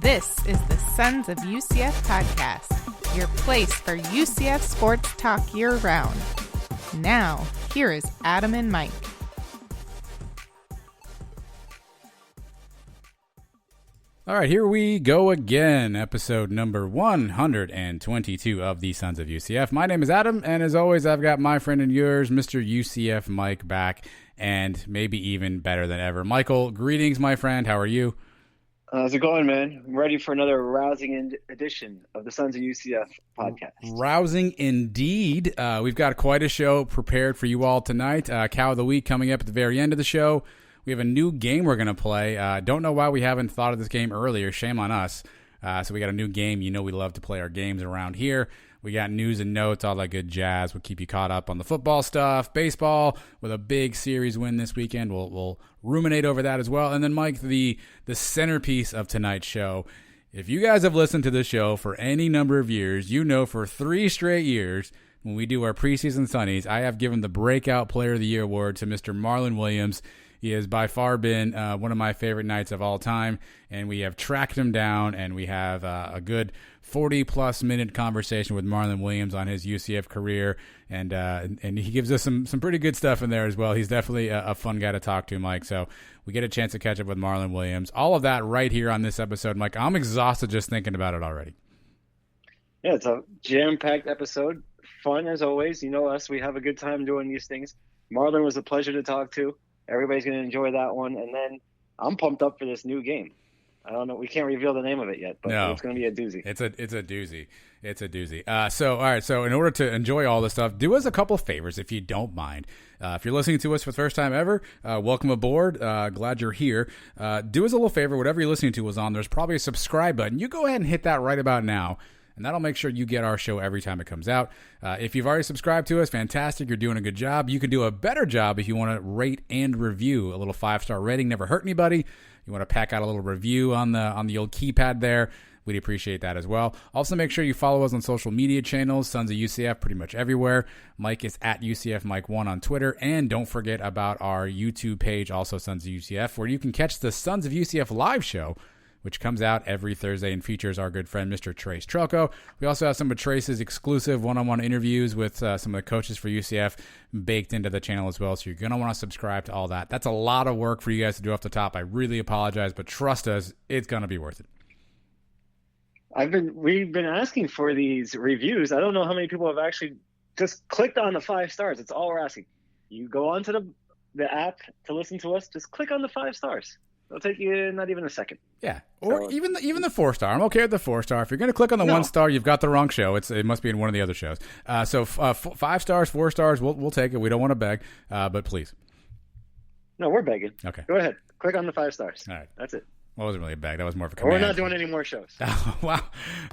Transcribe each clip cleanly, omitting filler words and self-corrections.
This is the Sons of UCF podcast, your place for UCF sports talk year-round. Now, here is Adam and Mike. All right, here we go again, episode number 122 of the Sons of UCF. My name is Adam, and as always, I've got my friend and yours, Mr. UCF Mike, back, and maybe even better than ever. Michael, greetings, my friend. How are you? How's it going, man? I'm ready for another rousing edition of the Sons of UCF podcast. Rousing indeed. We've got quite a show prepared for you all tonight. Cow of the Week coming up at the very end of the show. We have a new game we're going to play. Don't know why we haven't thought of this game earlier. Shame on us. So we got a new game. You know we love to play our games around here. We got news and notes, all that good jazz. We'll keep you caught up on the football stuff, baseball, with a big series win this weekend. We'll ruminate over that as well. And then, Mike, the centerpiece of tonight's show. If you guys have listened to this show for any number of years, you know for 3 straight years when we do our preseason Sunnies, I have given the Breakout Player of the Year award to Mr. Marlon Williams. He has by far been one of my favorite nights of all time, and we have tracked him down, and we have a good 40-plus minute conversation with Marlon Williams on his UCF career, and he gives us some pretty good stuff in there as well. He's definitely a fun guy to talk to, Mike, so we get a chance to catch up with Marlon Williams. All of that right here on this episode, Mike. I'm exhausted just thinking about it already. Yeah, it's a jam-packed episode. Fun as always. You know us. We have a good time doing these things. Marlon was a pleasure to talk to. Everybody's going to enjoy that one. And then I'm pumped up for this new game. I don't know. We can't reveal the name of it yet, but It's going to be a doozy. It's a doozy. It's a doozy. So, all right. So in order to enjoy all this stuff, do us a couple favors if you don't mind. If you're listening to us for the first time ever, welcome aboard. Glad you're here. Do us a little favor. Whatever you're listening to was on, there's probably a subscribe button. You go ahead and hit that right about now. And that'll make sure you get our show every time it comes out. If you've already subscribed to us, fantastic. You're doing a good job. You can do a better job if you want to rate and review. A little 5-star rating never hurt anybody. You want to pack out a little review on the old keypad there. We'd appreciate that as well. Also, make sure you follow us on social media channels, Sons of UCF, pretty much everywhere. Mike is at UCF Mike 1 on Twitter. And don't forget about our YouTube page, also Sons of UCF, where you can catch the Sons of UCF live show, which comes out every Thursday and features our good friend, Mr. Trylko. We also have some of Trace's exclusive one-on-one interviews with some of the coaches for UCF baked into the channel as well, so you're going to want to subscribe to all that. That's a lot of work for you guys to do off the top. I really apologize, but trust us, it's going to be worth it. We've been asking for these reviews. I don't know how many people have actually just clicked on the 5 stars. It's all we're asking. You go onto the app to listen to us, just click on the 5 stars. It'll take you not even a second. Yeah, or even the 4-star. I'm okay with the 4-star. If you're going to click on the 1-star, you've got the wrong show. It must be in one of the other shows. So 5 stars, 4 stars, we'll take it. We don't want to beg, but please. No, we're begging. Okay. Go ahead. Click on the 5 stars. All right. That's it. Well, it wasn't really a beg. That was more of a command. We're not doing any more shows. Oh, wow.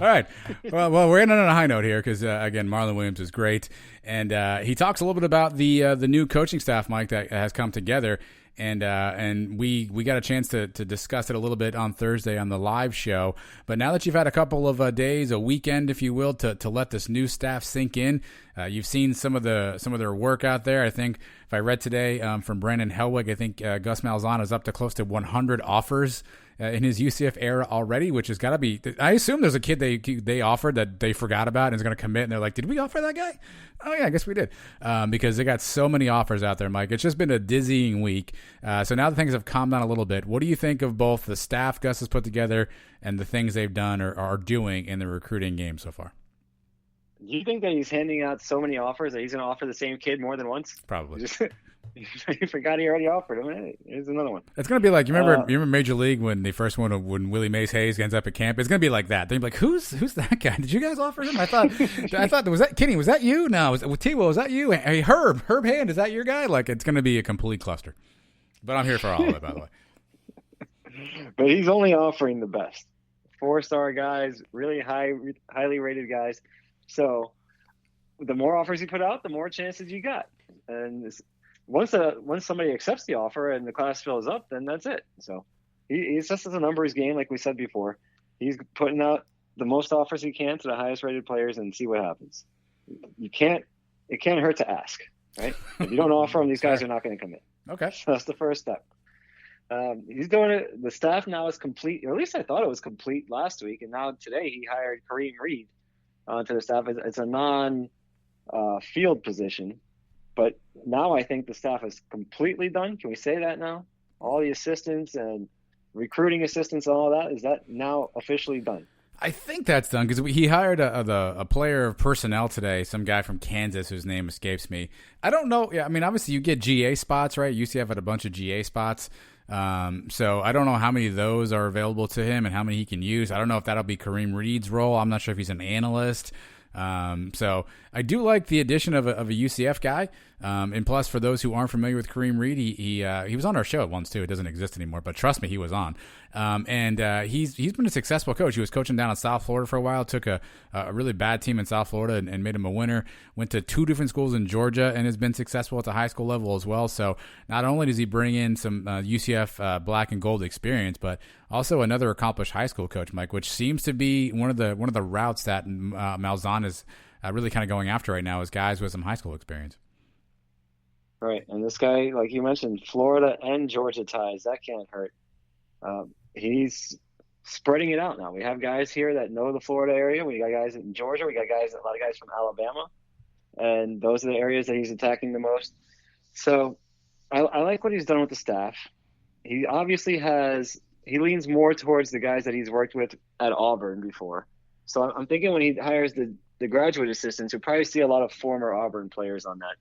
All right. Well, we're ending on a high note here because, again, Marlon Williams is great. And he talks a little bit about the new coaching staff, Mike, that has come together. And we got a chance to discuss it a little bit on Thursday on the live show. But now that you've had a couple of days, a weekend, if you will, to let this new staff sink in, you've seen some of their work out there. I think if I read today from Brandon Helwig, I think Gus Malzahn is up to close to 100 offers in his UCF era already, which has got to be. I assume there's a kid they offered that they forgot about and is going to commit, and they're like, "Did we offer that guy?" Oh yeah, I guess we did, because they got so many offers out there, Mike. It's just been a dizzying week. So now that things have calmed down a little bit, what do you think of both the staff Gus has put together and the things they've done or are doing in the recruiting game so far? Do you think that he's handing out so many offers that he's going to offer the same kid more than once? Probably. You forgot he already offered him. Hey, here's another one. It's going to be like, you remember Major League when they first won, when Willie Mays Hayes ends up at camp? It's going to be like that. They're like, who's that guy? Did you guys offer him? I thought was that Kenny? Was that you? No, was T-Will? Was that you? Hey, Herb Hand, is that your guy? Like, it's going to be a complete cluster. But I'm here for all of it, by the way. But he's only offering the best 4-star guys, really highly rated guys. So the more offers you put out, the more chances you got. And once somebody accepts the offer and the class fills up, then that's it. So it's just a numbers game, like we said before. He's putting out the most offers he can to the highest rated players and see what happens. It can't hurt to ask, right? If you don't offer them, these guys are not going to commit. Okay. So that's the first step. He's doing it. The staff now is complete, or at least I thought it was complete last week. And now today he hired Kareem Reed onto the staff. It's a non-field position. But now I think the staff is completely done. Can we say that now? All the assistants and recruiting assistants and all that, is that now officially done? I think that's done because he hired a player of personnel today, some guy from Kansas whose name escapes me. I don't know. Yeah, I mean, obviously you get GA spots, right? UCF had a bunch of GA spots. So I don't know how many of those are available to him and how many he can use. I don't know if that'll be Kareem Reed's role. I'm not sure if he's an analyst. So I do like the addition of a UCF guy. And plus, for those who aren't familiar with Kareem Reed, he was on our show at once too. It doesn't exist anymore, but trust me, he was on. He's been a successful coach. He was coaching down in South Florida for a while. Took a really bad team in South Florida and made him a winner. Went to 2 different schools in Georgia and has been successful at the high school level as well. So not only does he bring in some UCF black and gold experience, but also another accomplished high school coach, Mike, which seems to be one of the routes that Malzahn is really kind of going after right now, is guys with some high school experience. Right, and this guy, like you mentioned, Florida and Georgia ties, that can't hurt. He's spreading it out now. We have guys here that know the Florida area. We got guys in Georgia. We got a lot of guys from Alabama, and those are the areas that he's attacking the most. So I like what he's done with the staff. He obviously he leans more towards the guys that he's worked with at Auburn before. So I'm thinking when he hires the graduate assistants, you'll probably see a lot of former Auburn players on that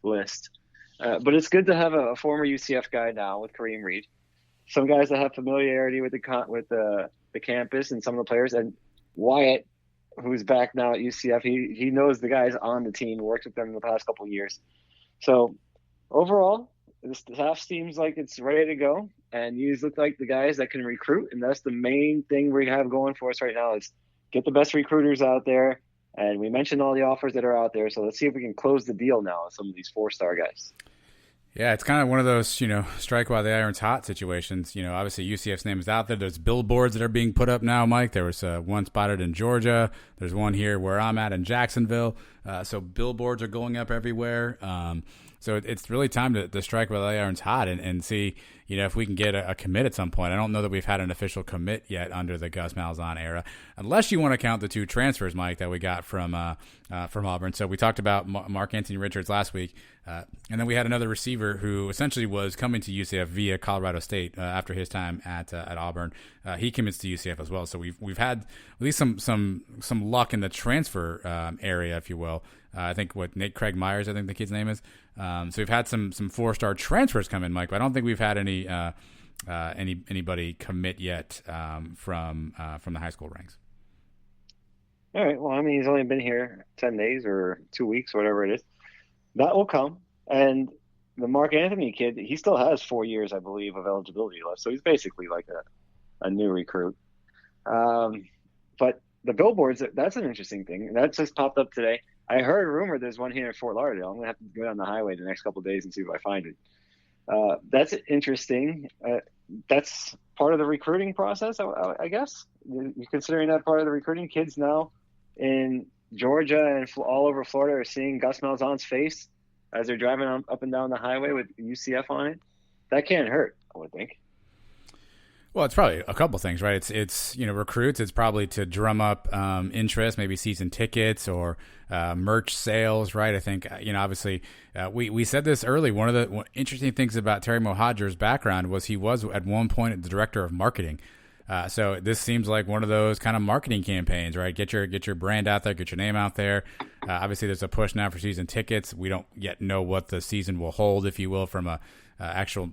list. But it's good to have a former UCF guy now with Kareem Reed. Some guys that have familiarity with the campus and some of the players. And Wyatt, who's back now at UCF, he knows the guys on the team, worked with them in the past couple of years. So overall, the staff seems like it's ready to go. And you look like the guys that can recruit. And that's the main thing we have going for us right now, is get the best recruiters out there. And we mentioned all the offers that are out there. So let's see if we can close the deal now with some of these 4-star guys. Yeah, it's kind of one of those, strike while the iron's hot situations. Obviously UCF's name is out there. There's billboards that are being put up now, Mike. There was one spotted in Georgia. There's one here where I'm at in Jacksonville. So billboards are going up everywhere. So it's really time to strike while the iron's hot and see, if we can get a commit at some point. I don't know that we've had an official commit yet under the Gus Malzahn era, unless you want to count the 2 transfers, Mike, that we got from Auburn. So we talked about Mark Anthony Richards last week, and then we had another receiver who essentially was coming to UCF via Colorado State after his time at Auburn. He commits to UCF as well. So we've had at least some luck in the transfer area, if you will. I think Nate Craig Myers, I think the kid's name is. So we've had some 4-star transfers come in, Mike, but I don't think we've had anybody commit yet from the high school ranks. All right. Well, I mean, he's only been here 10 days or 2 weeks, whatever it is. That will come. And the Mark Anthony kid, he still has 4 years, I believe, of eligibility left. So he's basically like a new recruit. But the billboards, that's an interesting thing. That just popped up today. I heard a rumor there's one here in Fort Lauderdale. I'm going to have to go down the highway the next couple of days and see if I find it. That's interesting. That's part of the recruiting process, I guess. You're considering that part of the recruiting. Kids now in Georgia and all over Florida are seeing Gus Malzahn's face as they're driving up and down the highway with UCF on it. That can't hurt, I would think. Well, it's probably a couple things, right? It's recruits. It's probably to drum up interest, maybe season tickets or merch sales, right? I think obviously we said this early. One of the interesting things about Terry Mohajir's background was he was at one point the director of marketing. So this seems like one of those kind of marketing campaigns, right? Get your brand out there, get your name out there. Obviously, there's a push now for season tickets. We don't yet know what the season will hold, if you will, from a actual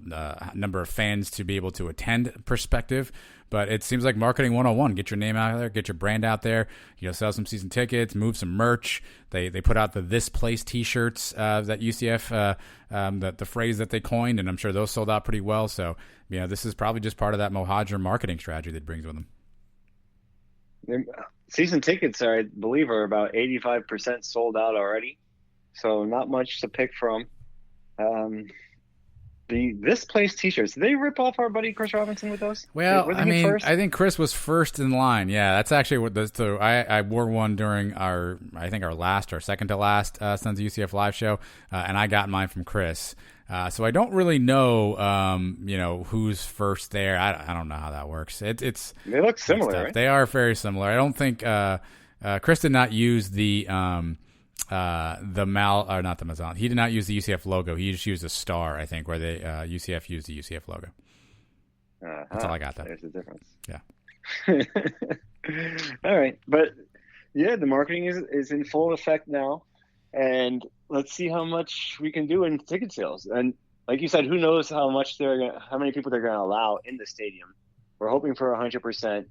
number of fans to be able to attend perspective. But it seems like marketing 101. Get your name out there, get your brand out there, sell some season tickets, move some merch. They put out the This Place t-shirts that UCF, the phrase that they coined, and I'm sure those sold out pretty well. So, this is probably just part of that Mohajir marketing strategy that brings with them. Season tickets, I believe, are about 85% sold out already. So not much to pick from. this place T-shirts. Did they rip off our buddy Chris Robinson with those? Well, Was I he mean, first? I think Chris was first in line. Yeah, that's actually what the. So I wore one during our second to last Sons of UCF live show, and I got mine from Chris. So I don't really know, who's first there. I don't know how that works. It's They look similar, right? They are very similar. I don't think Chris did not use the not the Mazon. He did not use the UCF logo. He just used a star, I think, where they UCF used the UCF logo. That's all I got. There's a difference. Yeah. All right, but yeah, the marketing is in full effect now, and let's see how much we can do in ticket sales. And like you said, who knows how many people they're going to allow in the stadium? We're hoping for 100%.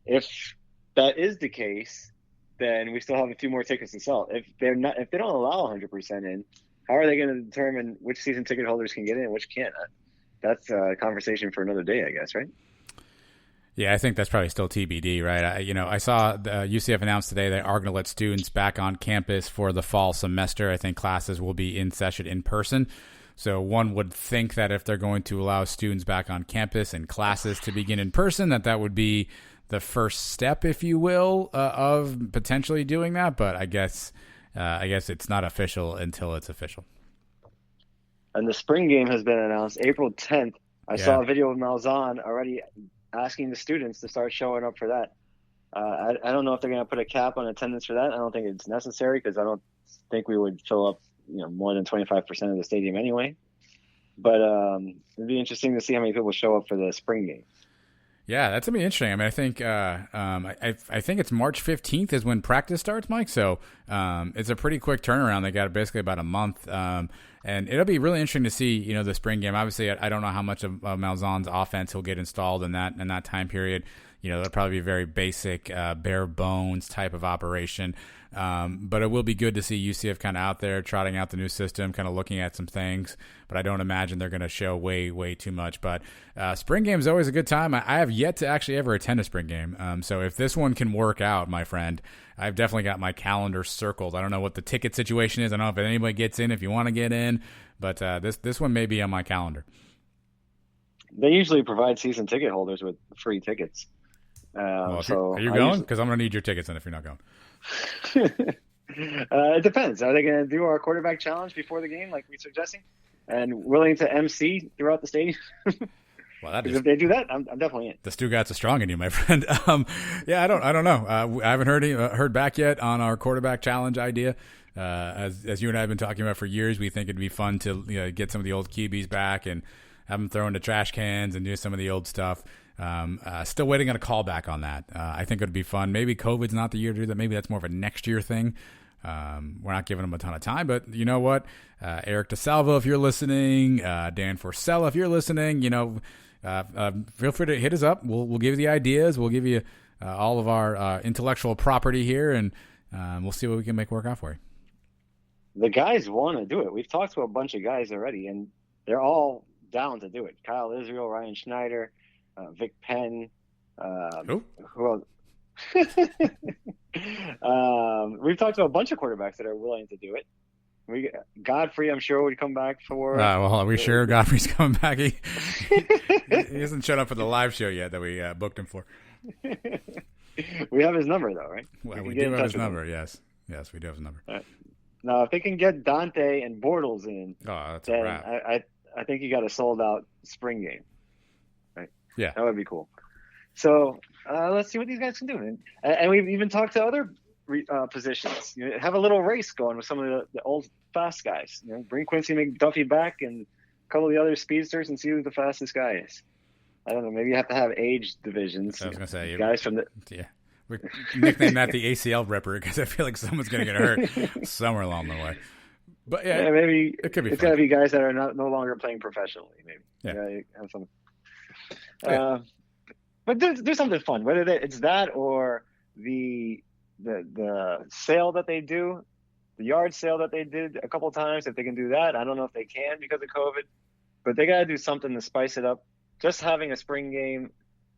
If that is the case, then we still have a few more tickets to sell. If they don't allow 100% in, how are they going to determine which season ticket holders can get in and which can't? That's a conversation for another day, I guess, right? Yeah, I think that's probably still TBD, right? I saw the UCF announced today they are going to let students back on campus for the fall semester. I think classes will be in session in person. So one would think that if they're going to allow students back on campus and classes to begin in person, that would be the first step, if you will, of potentially doing that. But I guess it's not official until it's official. And the spring game has been announced April 10th. I saw a video of Malzahn already asking the students to start showing up for that. I don't know if they're going to put a cap on attendance for that. I don't think it's necessary because I don't think we would fill up more than 25% of the stadium anyway. But it'd be interesting to see how many people show up for the spring game. Yeah, that's gonna be interesting. I mean, I think I think it's March 15th is when practice starts, Mike. So it's a pretty quick turnaround. They got basically about a month, and it'll be really interesting to see the spring game. Obviously, I don't know how much of Malzahn's offense will get installed in that time period. It'll probably be a very basic, bare bones type of operation. But it will be good to see UCF kind of out there trotting out the new system, kind of looking at some things. But I don't imagine they're going to show way, way too much. But spring game is always a good time. I have yet to actually ever attend a spring game. So if this one can work out, my friend, I've definitely got my calendar circled. I don't know what the ticket situation is. I don't know if anybody gets in, if you want to get in. But this one may be on my calendar. They usually provide season ticket holders with free tickets. Are you going? Because I'm going to need your tickets in if you're not going. It depends. Are they going to do our quarterback challenge before the game, like we're suggesting, and willing to MC throughout the stadium? Well, if they do that, I'm definitely in. The Stugatz is strong in you, my friend. Yeah, I don't know. I haven't heard back yet on our quarterback challenge idea. As you and I have been talking about for years, we think it'd be fun to get some of the old QBs back and have them throw into trash cans and do some of the old stuff. Still waiting on a callback on that. I think it would be fun. Maybe COVID's not the year to do that. Maybe that's more of a next year thing. We're not giving them a ton of time, but you know what? Eric DeSalvo, if you're listening, Dan Forcella, if you're listening, feel free to hit us up. We'll give you the ideas. We'll give you all of our intellectual property here, and we'll see what we can make work out for you. The guys want to do it. We've talked to a bunch of guys already, and they're all down to do it. Kyle Israel, Ryan Schneider, Vic Penn. Who else? We've talked to a bunch of quarterbacks that are willing to do it. Godfrey, I'm sure, would come back for. Are we sure Godfrey's coming back? He hasn't shown up for the live show yet that we booked him for. We have his number, though, right? Well, we do have his number. Yes, we do have his number. Now, if they can get Dante and Bortles in, that's then a wrap. I think you got a sold-out spring game. Right? Yeah, that would be cool. So let's see what these guys can do. And we've even talked to other positions. Have a little race going with some of the old fast guys. Bring Quincy McDuffie back and a couple of the other speedsters and see who the fastest guy is. I don't know. Maybe you have to have age divisions. I was going to say guys from the we nickname that the ACL ripper because I feel like someone's going to get hurt somewhere along the way. But yeah, maybe it could be. It's got to be guys that are no longer playing professionally. Maybe have some. But do something fun. Whether it's that or the sale that they do, the yard sale that they did a couple of times. If they can do that, I don't know if they can because of COVID. But they got to do something to spice it up. Just having a spring game,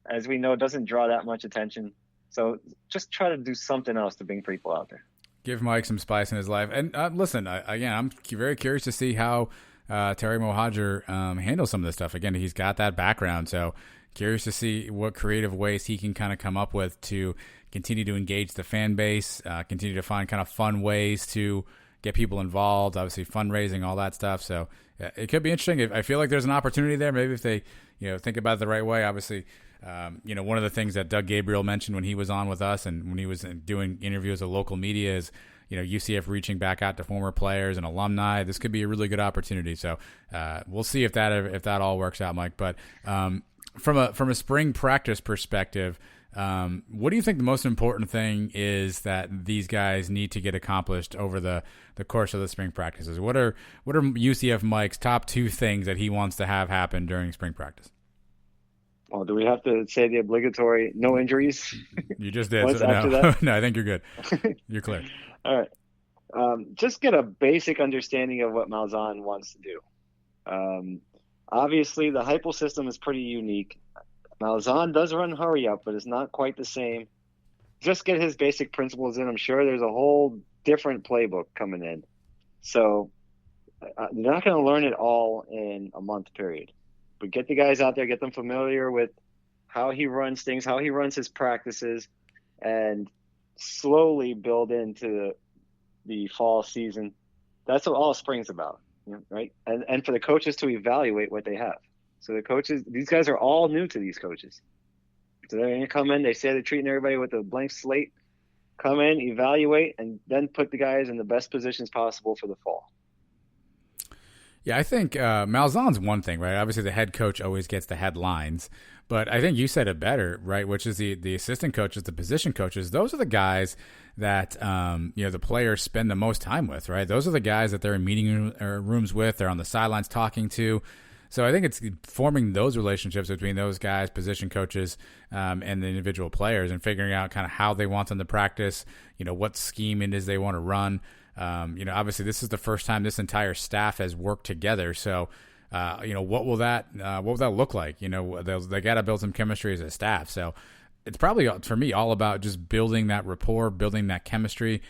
as we know, doesn't draw that much attention. So just try to do something else to bring people out there. Give Mike some spice in his life. And listen, again, I'm very curious to see how Terry Mohajir handle some of this stuff. Again, he's got that background, so curious to see what creative ways he can kind of come up with to continue to engage the fan base, continue to find kind of fun ways to get people involved, obviously fundraising, all that stuff. So it could be interesting. I feel like there's an opportunity there. Maybe if they, think about it the right way. Obviously, one of the things that Doug Gabriel mentioned when he was on with us and when he was doing interviews with local media is, UCF reaching back out to former players and alumni. This could be a really good opportunity. So we'll see if that all works out, Mike. But from a spring practice perspective, what do you think the most important thing is that these guys need to get accomplished over the course of the spring practices? What are UCF Mike's top 2 things that he wants to have happen during spring practice? Well, do we have to say the obligatory no injuries? You just did. What's So after no. that? No, I think you're good. You're clear. All right. Just get a basic understanding of what Malzahn wants to do. Obviously, the Heupel system is pretty unique. Malzahn does run hurry up, but it's not quite the same. Just get his basic principles in. I'm sure there's a whole different playbook coming in. So they're not going to learn it all in a month period. But get the guys out there, get them familiar with how he runs things, how he runs his practices, and slowly build into the fall season. That's what all spring's about, right? And for the coaches to evaluate what they have. So the coaches, these guys are all new to these coaches. So they're going to come in, they say they're treating everybody with a blank slate, come in, evaluate, and then put the guys in the best positions possible for the fall. Yeah, I think Malzahn's one thing, right? Obviously, the head coach always gets the headlines, but I think you said it better, right? Which is the assistant coaches, the position coaches. Those are the guys that the players spend the most time with, right? Those are the guys that they're in meeting rooms with. They're on the sidelines talking to. So I think it's forming those relationships between those guys, position coaches, and the individual players, and figuring out kind of how they want them to practice. What scheme it is they want to run. Obviously this is the first time this entire staff has worked together. So, what will that look like? They got to build some chemistry as a staff. So it's probably, for me, all about just building that rapport, building that chemistry,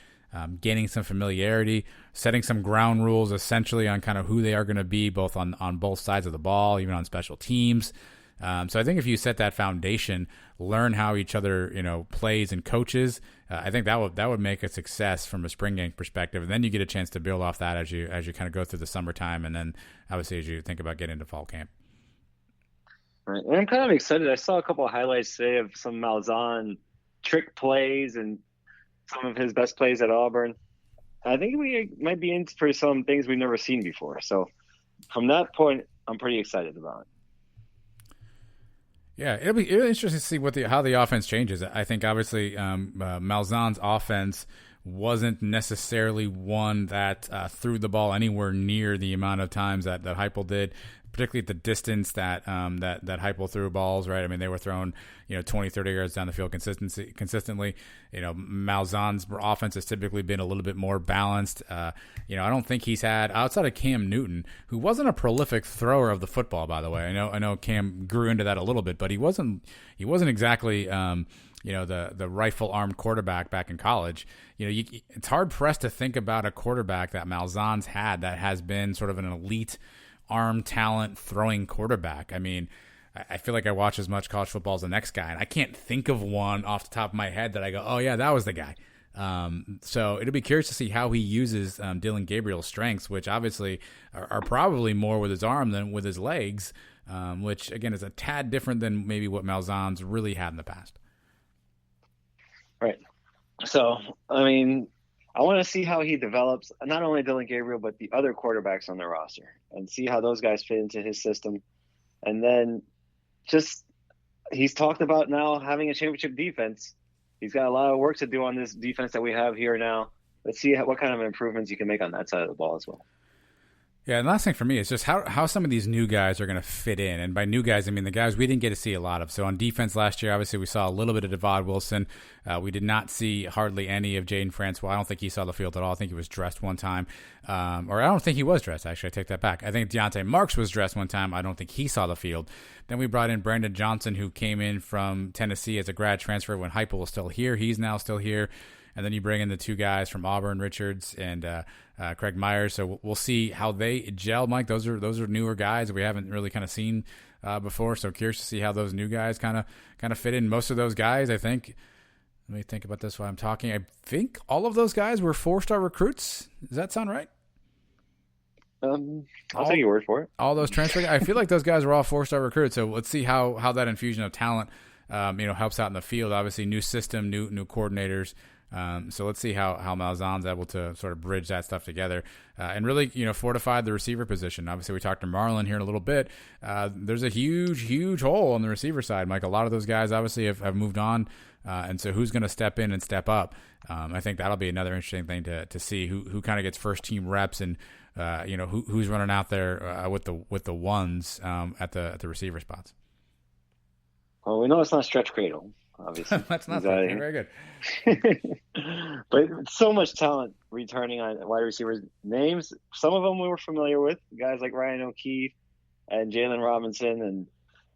gaining some familiarity, setting some ground rules essentially on kind of who they are going to be both on both sides of the ball, even on special teams. So I think if you set that foundation, learn how each other, plays and coaches, I think that would make a success from a spring game perspective. And then you get a chance to build off that as you kind of go through the summertime. And then obviously as you think about getting into fall camp. Right. And I'm kind of excited. I saw a couple of highlights today of some Malzahn trick plays and some of his best plays at Auburn. I think we might be in for some things we've never seen before. So from that point, I'm pretty excited about it. Yeah, it'll be interesting to see how the offense changes. I think obviously Malzahn's offense wasn't necessarily one that threw the ball anywhere near the amount of times that Heupel did, particularly at the distance that Heupel threw balls, right? I mean, they were thrown 20, 30 yards down the field consistently. Malzahn's offense has typically been a little bit more balanced. I don't think he's had, outside of Cam Newton, who wasn't a prolific thrower of the football, by the way. I know Cam grew into that a little bit, but he wasn't exactly the rifle-armed quarterback back in college. It's hard-pressed to think about a quarterback that Malzahn's had that has been sort of an elite arm talent throwing quarterback. I mean, I feel like I watch as much college football as the next guy, and I can't think of one off the top of my head that I go, oh, yeah, that was the guy. So it'll be curious to see how he uses Dillon Gabriel's strengths, which obviously are probably more with his arm than with his legs, which, again, is a tad different than maybe what Malzahn's really had in the past. Right. So, I mean, I want to see how he develops, not only Dillon Gabriel, but the other quarterbacks on the roster, and see how those guys fit into his system. And then he's talked about now having a championship defense. He's got a lot of work to do on this defense that we have here now. Let's see what kind of improvements you can make on that side of the ball as well. Yeah, and last thing for me is just how some of these new guys are going to fit in. And by new guys, I mean the guys we didn't get to see a lot of. So on defense last year, obviously we saw a little bit of Devod Wilson. We did not see hardly any of Jaden Francois. I don't think he saw the field at all. I think he was dressed one time. Or I don't think he was dressed, actually. I take that back. I think Deontay Marks was dressed one time. I don't think he saw the field. Then we brought in Brandon Johnson, who came in from Tennessee as a grad transfer when Heupel was still here. He's now still here. and then you bring in the two guys from Auburn, Richards and Craig Myers. So we'll see how they gel, Mike. Those are newer guys that we haven't really kind of seen before. So curious to see how those new guys kind of fit in. Most of those guys, I think. Let me think about this while I'm talking. I think all of those guys were 4-star recruits. Does that sound right? I'll take your word for it. All those transfer guys. I feel like those guys were all 4-star recruits. So let's see how that infusion of talent, helps out in the field. Obviously, new system, new coordinators. So let's see how Malzahn's able to sort of bridge that stuff together and really, fortify the receiver position. Obviously, we talked to Marlon here in a little bit. There's a huge hole on the receiver side, Mike. A lot of those guys obviously have moved on. And so who's going to step in and step up? I think that'll be another interesting thing to see who kind of gets first team reps and who's running out there with the ones at the receiver spots. Well, we know it's not Stretch Cradle, obviously. That's not very good. But so much talent returning on wide receivers names. Some of them we were familiar with, guys like Ryan O'Keefe and Jalen Robinson and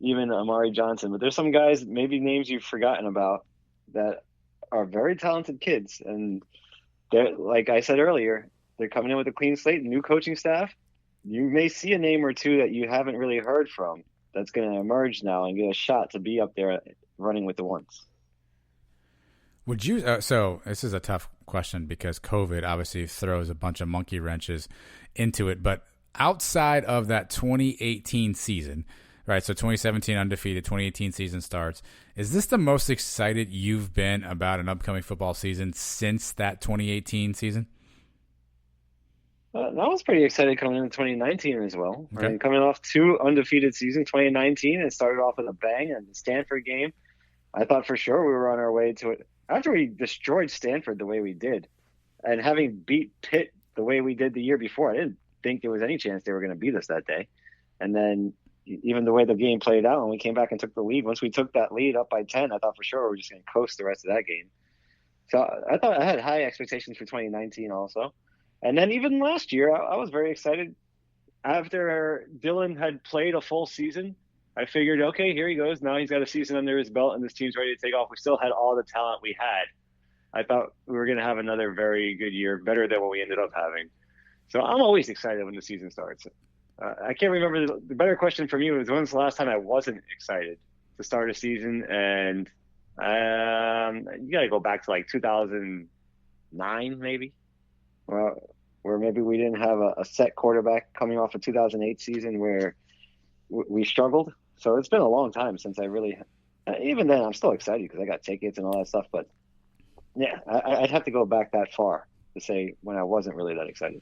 even Amari Johnson. But there's some guys, maybe names you've forgotten about, that are very talented kids. And they're, like I said earlier, they're coming in with a clean slate, new coaching staff. You may see a name or two that you haven't really heard from that's going to emerge now and get a shot to be up there running with the ones. Would you? So this is a tough question because COVID obviously throws a bunch of monkey wrenches into it. But outside of that 2018 season, right? So 2017 undefeated, 2018 season starts. Is this the most excited you've been about an upcoming football season since that 2018 season? I was pretty excited coming into 2019 as well. Okay. I mean, coming off 2 undefeated seasons, 2019, it started off with a bang and the Stanford game. I thought for sure we were on our way to it. After we destroyed Stanford the way we did, and having beat Pitt the way we did the year before, I didn't think there was any chance they were going to beat us that day. And then even the way the game played out, when we came back and took the lead, once we took that lead up by 10, I thought for sure we were just going to coast the rest of that game. So I thought I had high expectations for 2019 also. And then even last year, I was very excited. After Dylan had played a full season, I figured, okay, here he goes. Now he's got a season under his belt and this team's ready to take off. We still had all the talent we had. I thought we were going to have another very good year, better than what we ended up having. So I'm always excited when the season starts. I can't remember. The better question from you is, when's the last time I wasn't excited to start a season? And you got to go back to like 2009 maybe. Where maybe we didn't have a set quarterback coming off a 2008 season where we struggled. So it's been a long time since I really – even then, I'm still excited because I got tickets and all that stuff. But, yeah, I'd have to go back that far to say when I wasn't really that excited.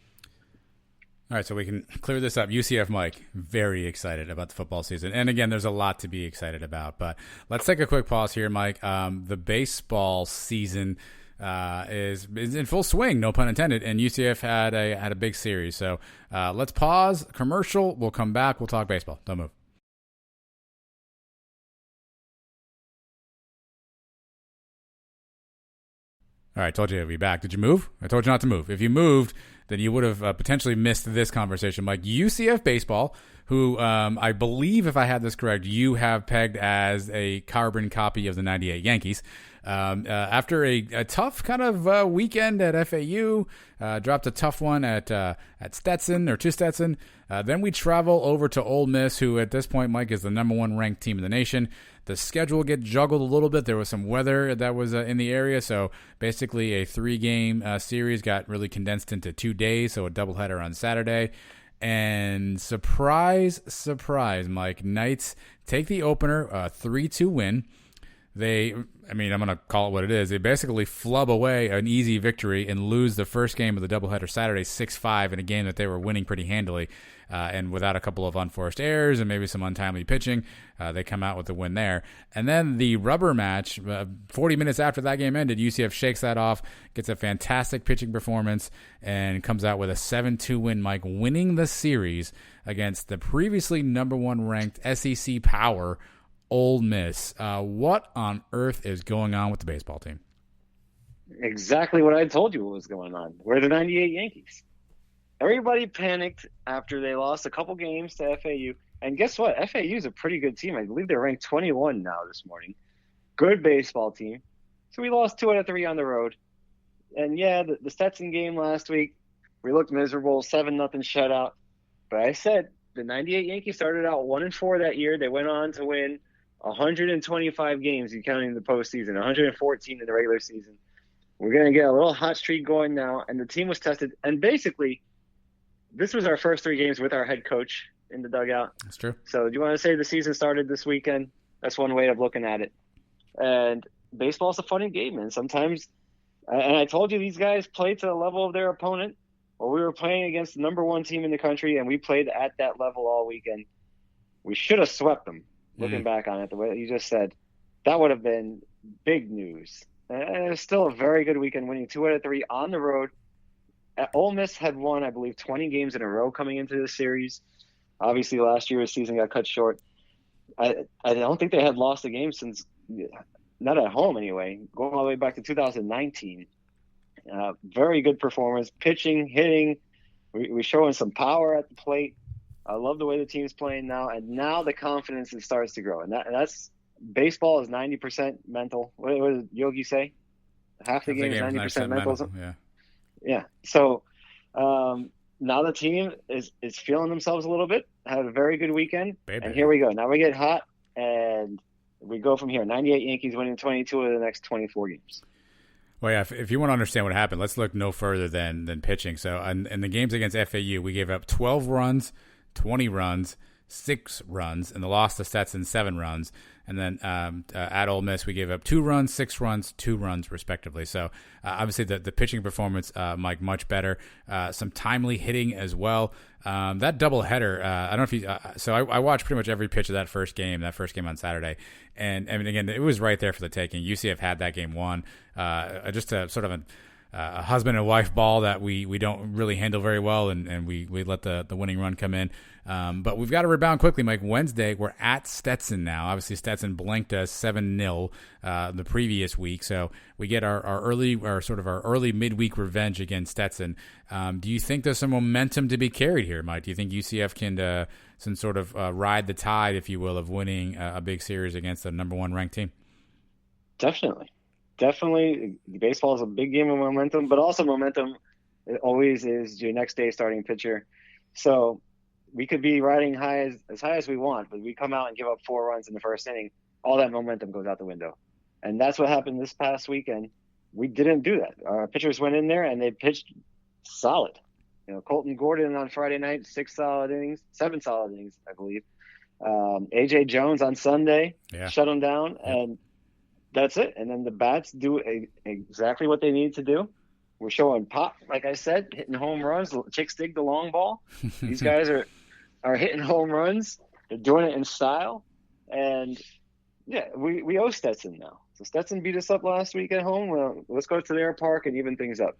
All right, so we can clear this up. UCF Mike, very excited about the football season. And, again, there's a lot to be excited about. But let's take a quick pause here, Mike. The baseball season – is in full swing, no pun intended, and UCF had a big series. So let's pause, commercial, we'll come back, we'll talk baseball. Don't move. All right, told you to be back. Did you move? I told you not to move. If you moved, then you would have potentially missed this conversation. Mike, UCF baseball, who I believe, if I had this correct, you have pegged as a carbon copy of the 98 Yankees. After a tough kind of weekend at FAU, dropped a tough one at Stetson or to Stetson. Then we travel over to Ole Miss, who at this point, Mike, is the number 1 ranked team in the nation. The schedule gets juggled a little bit. There was some weather that was in the area, so basically a 3-game series got really condensed into 2 days, so a doubleheader on Saturday. And surprise, Mike, Knights take the opener, 3-2 win. I'm going to call it what it is. They basically flub away an easy victory and lose the first game of the doubleheader Saturday 6-5 in a game that they were winning pretty handily. And without a couple of unforced errors and maybe some untimely pitching, they come out with the win there. And then the rubber match, 40 minutes after that game ended, UCF shakes that off, gets a fantastic pitching performance, and comes out with a 7-2 win, Mike, winning the series against the previously number 1 ranked SEC power, Ole Miss. What on earth is going on with the baseball team? Exactly what I told you was going on. We're the 98 Yankees. Everybody panicked after they lost a couple games to FAU. And guess what? FAU is a pretty good team. I believe they're ranked 21 now this morning. Good baseball team. So we lost 2 out of 3 on the road. And yeah, the Stetson game last week, we looked miserable, 7-0 shutout. But I said the '98 Yankees started out 1-4 that year. They went on to win 125 games, you counting the postseason, 114 in the regular season. We're going to get a little hot streak going now, and the team was tested. And basically, this was our first 3 games with our head coach in the dugout. That's true. So do you want to say the season started this weekend? That's one way of looking at it. And baseball's a funny game, and sometimes – and I told you these guys play to the level of their opponent. Well, we were playing against the number 1 team in the country, and we played at that level all weekend. We should have swept them, looking back on it, the way that you just said. That would have been big news. And it was still a very good weekend, winning 2 out of 3 on the road. Ole Miss had won, I believe, 20 games in a row coming into this series. Obviously, last year's season got cut short. I don't think they had lost a game since – not at home anyway, going all the way back to 2019. Very good performance, pitching, hitting. We're showing some power at the plate. I love the way the team's playing now, and now the confidence starts to grow. And that's baseball is 90% mental. What did Yogi say? Half the game is 90% mental. Yeah. So now the team is feeling themselves a little bit. Had a very good weekend, and here we go. Now we get hot, and we go from here. 98 Yankees winning 22 of the next 24 games. Well, yeah, if you want to understand what happened, let's look no further than pitching. So in the games against FAU, we gave up 12 runs, 20 runs, 6 runs, and the loss to Stetson, 7 runs. And then at Ole Miss, we gave up 2 runs, 6 runs, 2 runs, respectively. So obviously the pitching performance, Mike, much better. Some timely hitting as well. That doubleheader, I don't know if you so I watched pretty much every pitch of that first game on Saturday. And I mean, again, it was right there for the taking. UCF had that game won. Just a sort of a husband and wife ball that we don't really handle very well, and we let the winning run come in. But we've got to rebound quickly, Mike. Wednesday, we're at Stetson now. Obviously, Stetson blanked us 7-0 the previous week, so we get our early midweek revenge against Stetson. Do you think there's some momentum to be carried here, Mike? Do you think UCF can sort of ride the tide, if you will, of winning a big series against the number 1 ranked team? Definitely, baseball is a big game of momentum, but also momentum it always is your next day starting pitcher. So we could be riding as high as we want, but we come out and give up 4 runs in the first inning, all that momentum goes out the window. And that's what happened this past weekend. We didn't do that. Our pitchers went in there and they pitched solid. Colton Gordon on Friday night, 7 solid innings, I believe. AJ Jones on Sunday, shut them down, and that's it. And then the bats do exactly what they need to do. We're showing pop, like I said, hitting home runs. Chicks dig the long ball. These guys are hitting home runs. They're doing it in style. And, yeah, we owe Stetson now. So Stetson beat us up last week at home. Well, let's go to their park and even things up.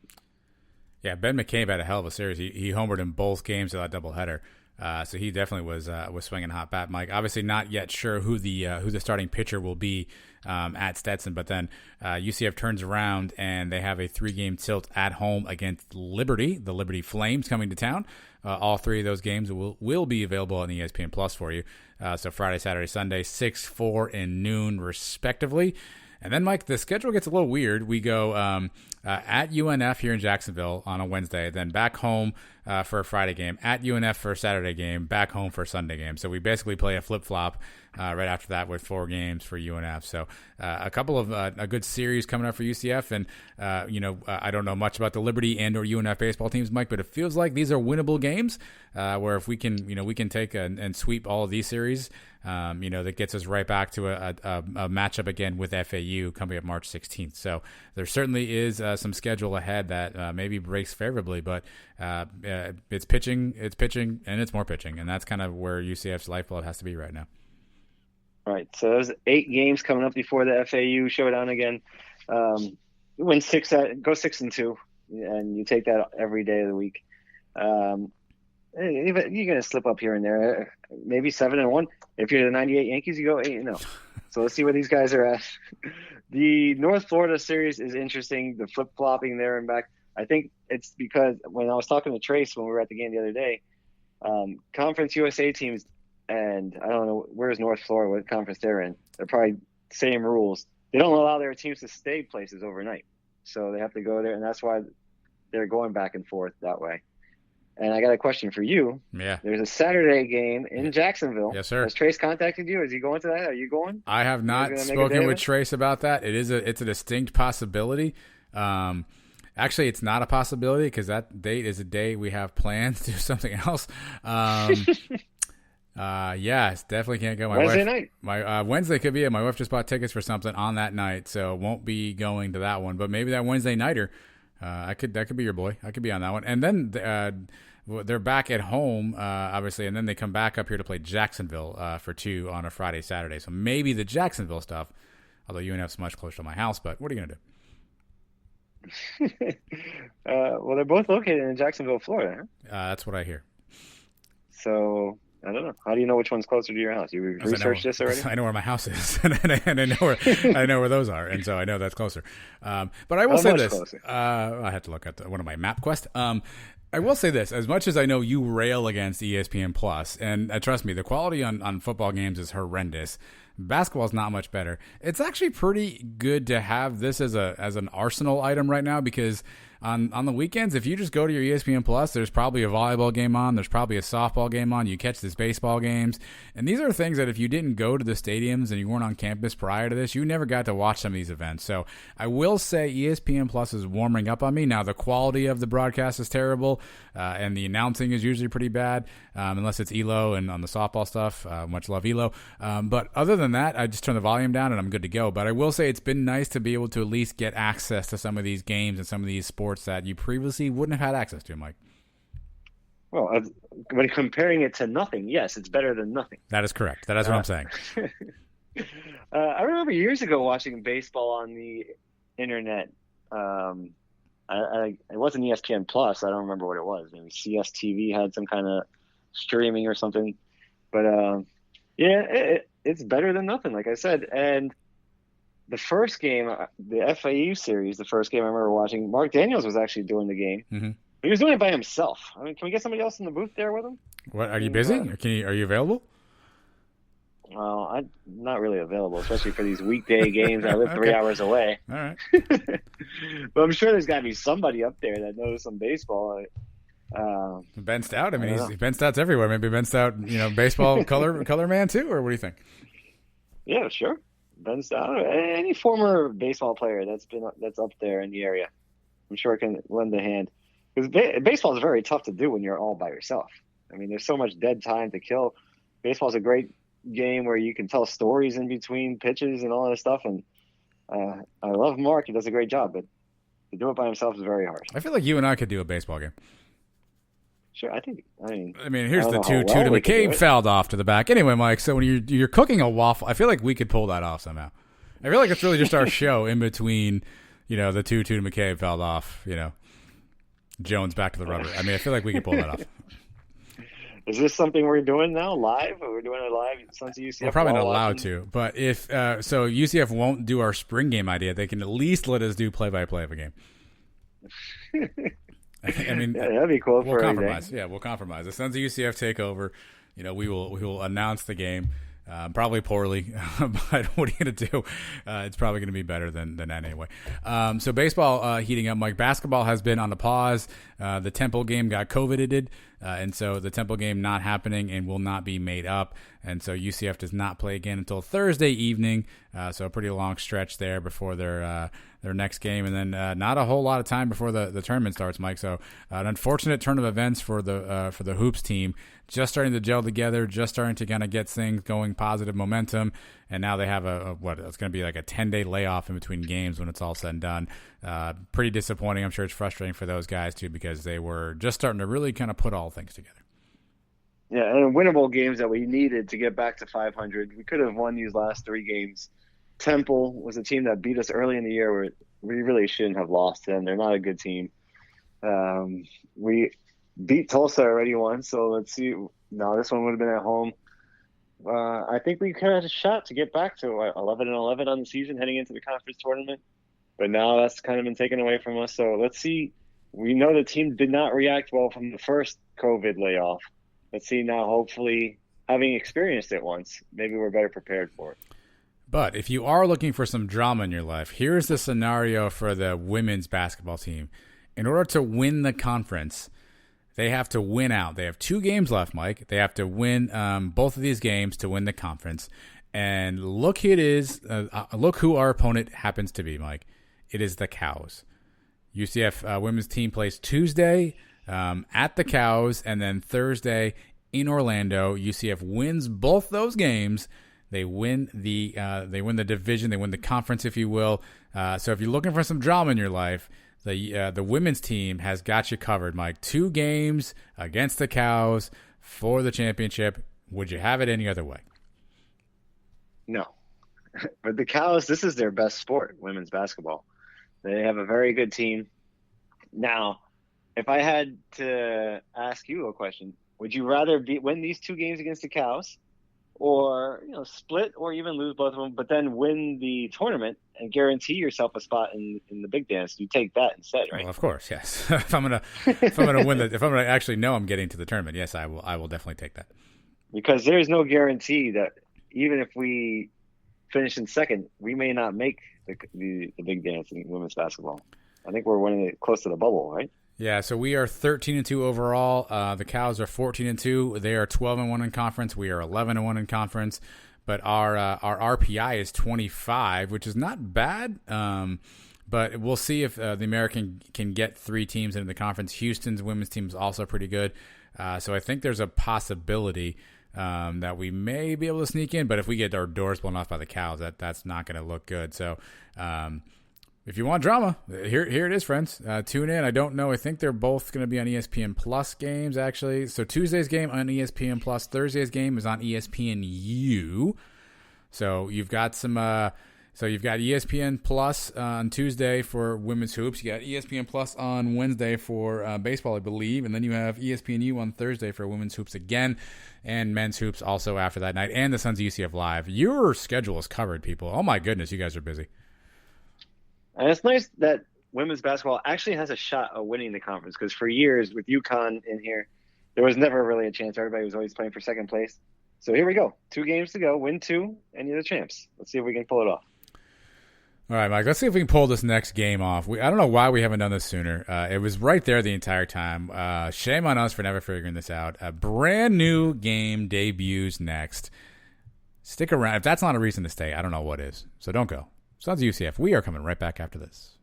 Yeah, Ben McCabe had a hell of a series. He homered in both games of that doubleheader. So he definitely was swinging hot bat, Mike. Obviously, not yet sure who the starting pitcher will be at Stetson, but then UCF turns around and they have a 3-game tilt at home against Liberty, the Liberty Flames, coming to town. All 3 of those games will be available on ESPN Plus for you. So Friday, Saturday, Sunday, 6, 4, and noon, respectively. And then, Mike, the schedule gets a little weird. We go at UNF here in Jacksonville on a Wednesday, then back home for a Friday game, at UNF for a Saturday game, back home for a Sunday game. So we basically play a flip-flop right after that with 4 games for UNF. So a couple of a good series coming up for UCF. And, I don't know much about the Liberty and or UNF baseball teams, Mike, but it feels like these are winnable games where if we can take and sweep all of these series, that gets us right back to a matchup again with FAU coming up March 16th. So there certainly is some schedule ahead that maybe breaks favorably, but it's pitching, and it's more pitching, and that's kind of where UCF's lifeblood has to be right now. All right, so there's 8 games coming up before the FAU showdown again. Win 6, go 6-2, and you take that every day of the week. You're going to slip up here and there. Maybe 7-1. If you're the 98 Yankees, you go 8-0. So let's see where these guys are at. The North Florida series is interesting. The flip-flopping there and back. I think it's because when I was talking to Trace when we were at the game the other day, Conference USA teams, and I don't know, where's North Florida, what conference they're in. They're probably same rules. They don't allow their teams to stay places overnight. so they have to go there, and that's why they're going back and forth that way. And I got a question for you. Yeah. There's a Saturday game in Jacksonville. Yes, sir. Has Trace contacted you? Is he going to that? Are you going? I have not spoken with Trace about that. It's a distinct possibility. Actually, it's not a possibility because that date is a day we have planned to do something else. Yes, definitely can't go. Wednesday night. My Wednesday could be it. My wife just bought tickets for something on that night, so won't be going to that one. But maybe that Wednesday nighter, that could be your boy. I could be on that one. And then they're back at home, obviously, and then they come back up here to play Jacksonville for 2 on a Friday, Saturday. So maybe the Jacksonville stuff. Although UNF's much closer to my house, but what are you gonna do? Well, they're both located in Jacksonville, Florida. Huh? That's what I hear. So I don't know. How do you know which one's closer to your house? You researched this already? I know where my house is, and I know where those are, and so I know that's closer. But I will say this: I had to look at one of my MapQuest. I will say this: as much as I know you rail against ESPN Plus, and trust me, the quality on football games is horrendous. Basketball is not much better. It's actually pretty good to have this as an arsenal item right now because on the weekends, if you just go to your ESPN Plus, there's probably a volleyball game on, there's probably a softball game on, you catch these baseball games, and these are things that if you didn't go to the stadiums and you weren't on campus prior to this, you never got to watch some of these events. So I will say ESPN Plus is warming up on me. Now the quality of the broadcast is terrible, and the announcing is usually pretty bad, unless it's ELO and on the softball stuff. Much love ELO. But other than that, I just turn the volume down and I'm good to go. But I will say it's been nice to be able to at least get access to some of these games and some of these sports that you previously wouldn't have had access to, Mike. Well, when comparing it to nothing, yes, it's better than nothing. That is correct. That is what I'm saying. I remember years ago watching baseball on the internet. It wasn't ESPN Plus. I don't remember what it was. Maybe CSTV had some kind of streaming or something. But it's better than nothing, like I said. And the first game, the FAU series, the first game I remember watching, Mark Daniels was actually doing the game. Mm-hmm. He was doing it by himself. I mean, can we get somebody else in the booth there with him? What, are you busy? Are you available? Well, I'm not really available, especially for these weekday games. I live 3 hours away. All right. But I'm sure there's got to be somebody up there that knows some baseball. Ben Stout. I mean, Ben Stout's everywhere. Maybe Ben Stout, baseball color man too, or what do you think? Yeah, sure. Ben Stout, any former baseball player that's up there in the area, I'm sure can lend a hand. Because baseball is very tough to do when you're all by yourself. I mean, there's so much dead time to kill. Baseball is a great game where you can tell stories in between pitches and all that stuff. And I love Mark; he does a great job. But to do it by himself is very hard. I feel like you and I could do a baseball game. Sure, I mean, here's the 2-2 to McCabe fouled off to the back. Anyway, Mike, so when you're cooking a waffle, I feel like we could pull that off somehow. I feel like it's really just our show in between, the 2-2 to McCabe fouled off, Jones back to the rubber. I mean, I feel like we could pull that off. Is this something we're doing now, live? Or we're doing it live since UCF? We're probably not allowed to, but if so UCF won't do our spring game idea, they can at least let us do play-by-play of a game. I mean, that'd be cool. We'll compromise. Yeah, we'll compromise. As soon as the UCF take over, we will announce the game. Probably poorly, but what are you going to do? It's probably going to be better than that anyway. So baseball heating up, Mike. Basketball has been on the pause. The Temple game got COVIDed, and so the Temple game not happening and will not be made up. And so UCF does not play again until Thursday evening. So a pretty long stretch there before their next game, and then not a whole lot of time before the tournament starts, Mike. So an unfortunate turn of events for the hoops team. Just starting to gel together, just starting to kind of get things going, positive momentum, and now they have it's going to be like a 10-day layoff in between games when it's all said and done. Pretty disappointing. I'm sure it's frustrating for those guys too because they were just starting to really kind of put all things together. Yeah, and winnable games that we needed to get back to 500. We could have won these last 3 games. Temple was a team that beat us early in the year where we really shouldn't have lost to them. They're not a good team. We beat Tulsa already once, so let's see. No, this one would have been at home. I think we could have a shot to get back to 11-11 on the season heading into the conference tournament. But now that's kind of been taken away from us. So let's see. We know the team did not react well from the first COVID layoff. Let's see now, hopefully, having experienced it once, maybe we're better prepared for it. But if you are looking for some drama in your life, here's the scenario for the women's basketball team. In order to win the conference, they have to win out. They have 2 games left, Mike. They have to win both of these games to win the conference. And look who it is. Look who our opponent happens to be, Mike. It is the Cows. UCF women's team plays Tuesday at the Cows, and then Thursday in Orlando. UCF wins both those games. They win the division. They win the conference, if you will. So if you're looking for some drama in your life, the women's team has got you covered, Mike. 2 games against the Cows for the championship. Would you have it any other way? No. But the Cows, this is their best sport, women's basketball. They have a very good team. Now, if I had to ask you a question, would you rather win these 2 games against the Cows, or split or even lose both of them, but then win the tournament and guarantee yourself a spot in the big dance? You take that instead, right? Well, of course, yes. if I'm gonna win if I'm gonna actually know I'm getting to the tournament, yes, I will definitely take that. Because there is no guarantee that even if we finish in second, we may not make the big dance in women's basketball. I think we're winning it close to the bubble, right? Yeah, so we are 13-2 overall. The Cows are 14-2. They are 12-1 in conference. We are 11-1 in conference. But our RPI is 25, which is not bad. But we'll see if the American can get 3 teams into the conference. Houston's women's team is also pretty good. So I think there's a possibility that we may be able to sneak in. But if we get our doors blown off by the Cows, that's not going to look good. So if you want drama, here it is, friends. Tune in. I don't know. I think they're both going to be on ESPN Plus games, actually. So Tuesday's game on ESPN Plus. Thursday's game is on ESPNU. So you've got some. So you've got ESPN Plus on Tuesday for women's hoops. You got ESPN Plus on Wednesday for baseball, I believe, and then you have ESPNU on Thursday for women's hoops again, and men's hoops also after that night, and the Suns UCF Live. Your schedule is covered, people. Oh my goodness, you guys are busy. And it's nice that women's basketball actually has a shot of winning the conference, because for years with UConn in here, there was never really a chance. Everybody was always playing for second place. So here we go. 2 games to go. Win 2, and you're the champs. Let's see if we can pull it off. All right, Mike, let's see if we can pull this next game off. I don't know why we haven't done this sooner. It was right there the entire time. Shame on us for never figuring this out. A brand new game debuts next. Stick around. If that's not a reason to stay, I don't know what is. So don't go. Sons of UCF, we are coming right back after this.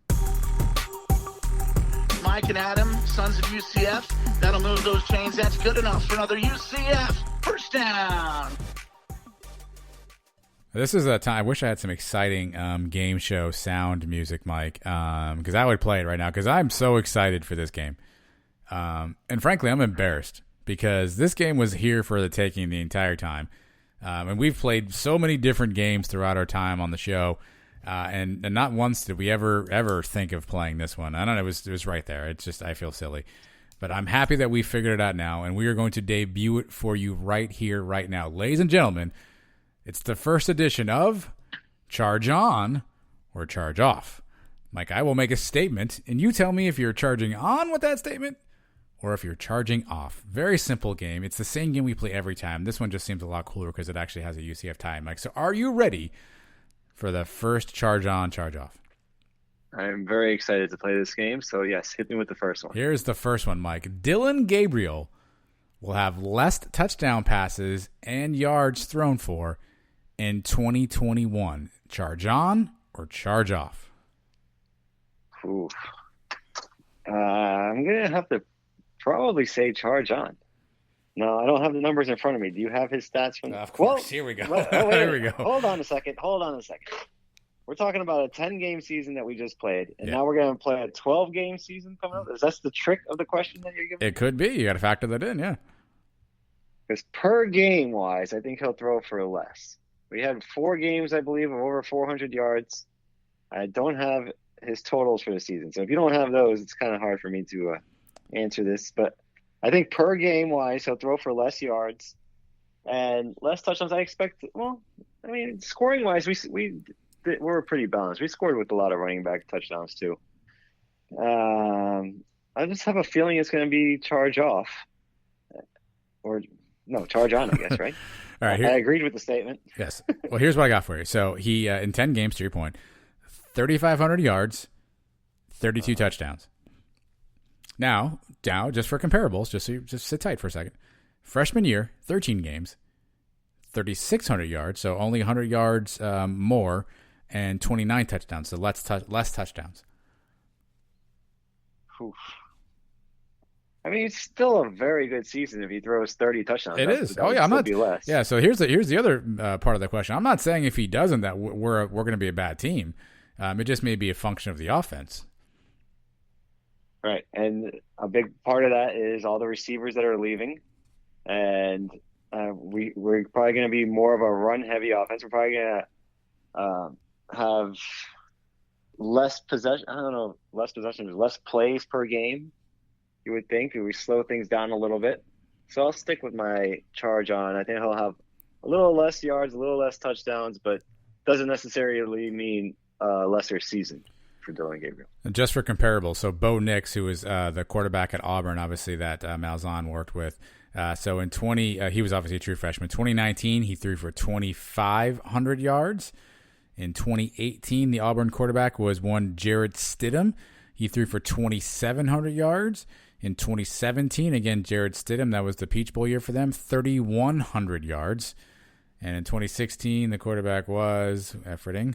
Mike and Adam, Sons of UCF. That'll move those chains. That's good enough for another UCF first down. This is a time. I wish I had some exciting game show sound music, Mike, because I would play it right now because I'm so excited for this game. And frankly, I'm embarrassed because this game was here for the taking the entire time. And we've played so many different games throughout our time on the show. And not once did we ever think of playing this one. I don't know. It was right there. It's just, I feel silly. But I'm happy that we figured it out now, and we are going to debut it for you right here, right now. Ladies and gentlemen, it's the first edition of Charge On or Charge Off. Mike, I will make a statement, and you tell me if you're charging on with that statement or if you're charging off. Very simple game. It's the same game we play every time. This one just seems a lot cooler because it actually has a UCF tie, Mike. So are you ready for the first Charge On, Charge Off? I'm very excited to play this game. So, yes, hit me with the first one. Here's the first one, Mike. Dylan Gabriel will have less touchdown passes and yards thrown for in 2021. Charge on or charge off? Ooh. I'm going to have to probably say charge on. No, I don't have the numbers in front of me. Do you have his stats from? Of course. Well, here we go. Here we go. Hold on a second. We're talking about a 10-game season that we just played, and now we're going to play a 12-game season coming up. Is that the trick of the question that you're giving? It could be. You got to factor that in, yeah. Because per game-wise, I think he'll throw for less. We had 4 games, I believe, of over 400 yards. I don't have his totals for the season. So if you don't have those, it's kind of hard for me to answer this. But I think per game-wise, he'll throw for less yards and less touchdowns. I expect, well, I mean, scoring-wise, we're pretty balanced. We scored with a lot of running back touchdowns, too. I just have a feeling it's going to be charge off. Or, no, charge on, I guess, right? All right, I agreed with the statement. Yes. Well, here's what I got for you. So he in 10 games, to your point, 3,500 yards, 32 touchdowns. Now, just for comparables, just sit tight for a second. Freshman year, 13 games, 3,600 yards, so only 100 yards more, and 29 touchdowns, so less touchdowns. Oof. I mean, it's still a very good season if he throws 30 touchdowns. It is. Oh yeah, I'm not. Be less. Yeah. So here's the other part of the question. I'm not saying if he doesn't that we're going to be a bad team. It just may be a function of the offense. Right, and a big part of that is all the receivers that are leaving, and we're probably going to be more of a run-heavy offense. We're probably going to have less possession. I don't know, less possessions, less plays per game. You would think we slow things down a little bit. So I'll stick with my charge on. I think he'll have a little less yards, a little less touchdowns, but doesn't necessarily mean a lesser season for Dillon Gabriel. And just for comparable, so Bo Nix, who was the quarterback at Auburn, obviously that Malzahn worked with. So in he was obviously a true freshman. 2019, he threw for 2,500 yards. In 2018, the Auburn quarterback was one Jarrett Stidham. He threw for 2,700 yards. In 2017, again, Jarrett Stidham, that was the Peach Bowl year for them, 3,100 yards. And in 2016, the quarterback was efforting.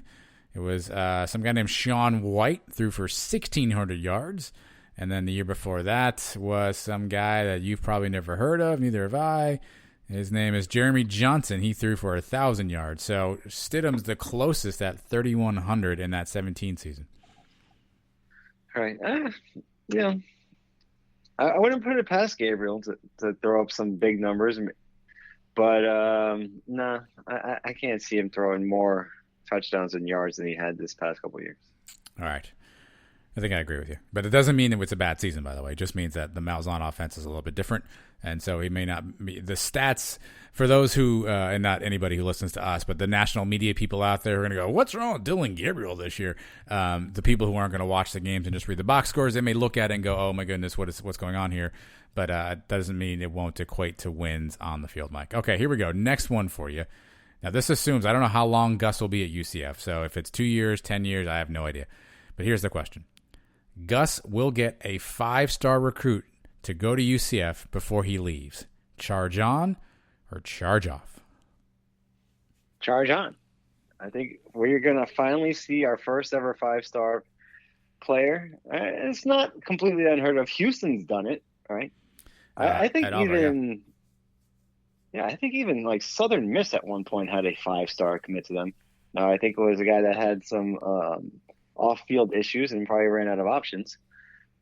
It was some guy named Sean White, threw for 1,600 yards. And then the year before that was some guy that you've probably never heard of, neither have I. His name is Jeremy Johnson. He threw for 1,000 yards. So Stidham's the closest at 3,100 in that 17 season. Right. Yeah. I wouldn't put it past Gabriel to throw up some big numbers, but I can't see him throwing more touchdowns and yards than he had this past couple of years. All right. I think I agree with you. But it doesn't mean that it's a bad season, by the way. It just means that the Malzahn offense is a little bit different. And so he may not be – the stats for those who and not anybody who listens to us, but the national media people out there are going to go, what's wrong with Dillon Gabriel this year? The people who aren't going to watch the games and just read the box scores, they may look at it and go, oh, my goodness, what's going on here? But that doesn't mean it won't equate to wins on the field, Mike. Okay, here we go. Next one for you. Now, this assumes – I don't know how long Gus will be at UCF. So if it's 2 years, 10 years, I have no idea. But here's the question. Gus will get a 5-star recruit to go to UCF before he leaves. Charge on or charge off? Charge on. I think we're going to finally see our first ever 5-star player. It's not completely unheard of. Houston's done it, right? I think even I think even like Southern Miss at one point had a 5-star commit to them. Now I think it was a guy that had some off-field issues and probably ran out of options.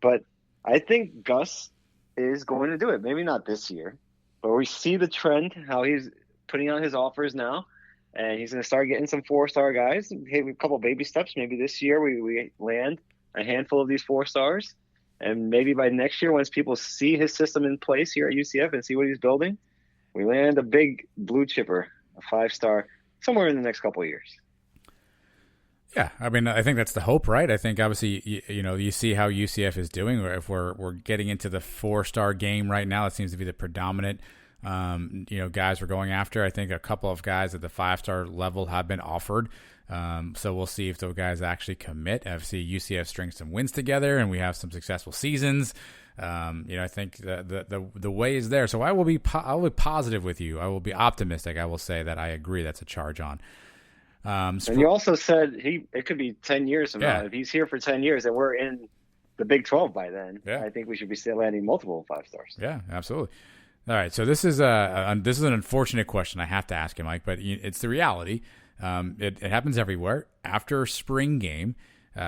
But I think Gus is going to do it. Maybe not this year, but we see the trend, how he's putting on his offers now, and he's going to start getting some 4-star guys. A couple baby steps. Maybe this year we land a handful of these 4-stars, and maybe by next year, once people see his system in place here at UCF and see what he's building, we land a big blue chipper, a 5-star, somewhere in the next couple of years. Yeah, I mean, I think that's the hope, right? I think obviously, you see how UCF is doing. If we're getting into the 4-star game right now, it seems to be the predominant, guys we're going after. I think a couple of guys at the 5-star level have been offered. So we'll see if those guys actually commit. Obviously, UCF strings some wins together, and we have some successful seasons. I think the way is there. So I will be positive with you. I will be optimistic. I will say that I agree. That's a charge on. And you also said it could be 10 years from now. If he's here for 10 years and we're in the Big 12 by then, I think we should be still landing multiple 5-stars. Yeah, absolutely. All right, so this is an unfortunate question I have to ask you, Mike, but it's the reality. It happens everywhere. After a spring game,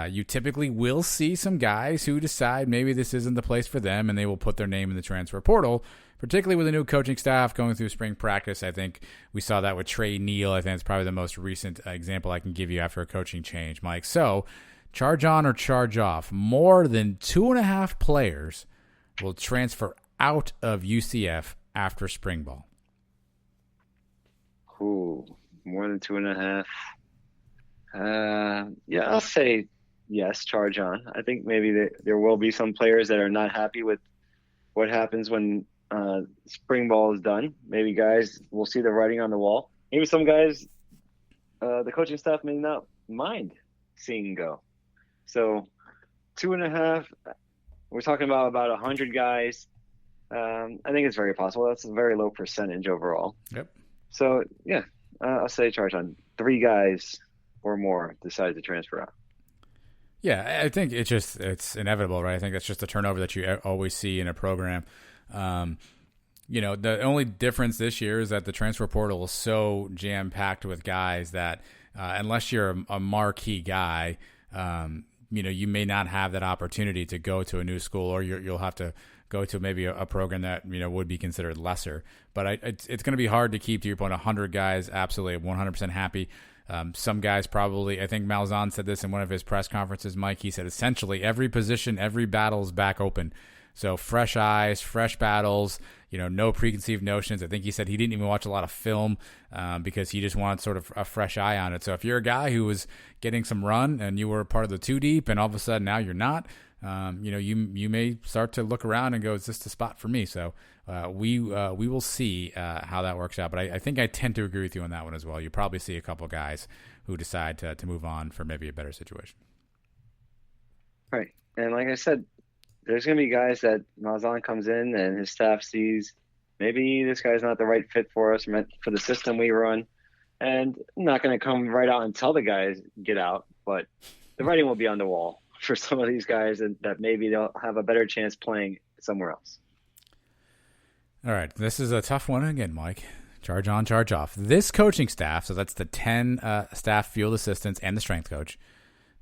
you typically will see some guys who decide maybe this isn't the place for them, and they will put their name in the transfer portal, particularly with a new coaching staff going through spring practice. I think we saw that with Trey Neal. I think it's probably the most recent example I can give you after a coaching change, Mike. So, charge on or charge off? More than 2.5 players will transfer out of UCF after spring ball. Ooh, more than 2.5. I'll say yes, charge on. I think maybe there will be some players that are not happy with what happens when spring ball is done. Maybe guys will see the writing on the wall. Maybe some guys, the coaching staff may not mind seeing go. So 2.5, we're talking about 100 guys. I think it's very possible. That's a very low percentage overall. Yep. So, yeah, I'll say charge on 3 guys or more decide to transfer out. Yeah, I think it's inevitable, right? I think that's just the turnover that you always see in a program. The only difference this year is that the transfer portal is so jam-packed with guys that unless you're a marquee guy, you may not have that opportunity to go to a new school, or you'll have to go to maybe a program that would be considered lesser. But it's going to be hard to keep, to your point, 100 guys absolutely 100% happy. Some guys probably, I think Malzahn said this in one of his press conferences, Mike. He said essentially every position, every battle is back open. So fresh eyes, fresh battles, no preconceived notions. I think he said he didn't even watch a lot of film because he just wanted sort of a fresh eye on it. So if you're a guy who was getting some run and you were part of the 2 deep and all of a sudden now you're not, you may start to look around and go, is this the spot for me? So we will see how that works out. But I think I tend to agree with you on that one as well. You probably see a couple guys who decide to move on for maybe a better situation. Right. And like I said, there's going to be guys that Malzahn comes in and his staff sees maybe this guy's not the right fit for us, for the system we run. And I'm not going to come right out and tell the guys get out, but the writing will be on the wall for some of these guys that maybe they'll have a better chance playing somewhere else. All right. This is a tough one again, Mike. Charge on, charge off. This coaching staff, so that's the 10 staff field assistants and the strength coach.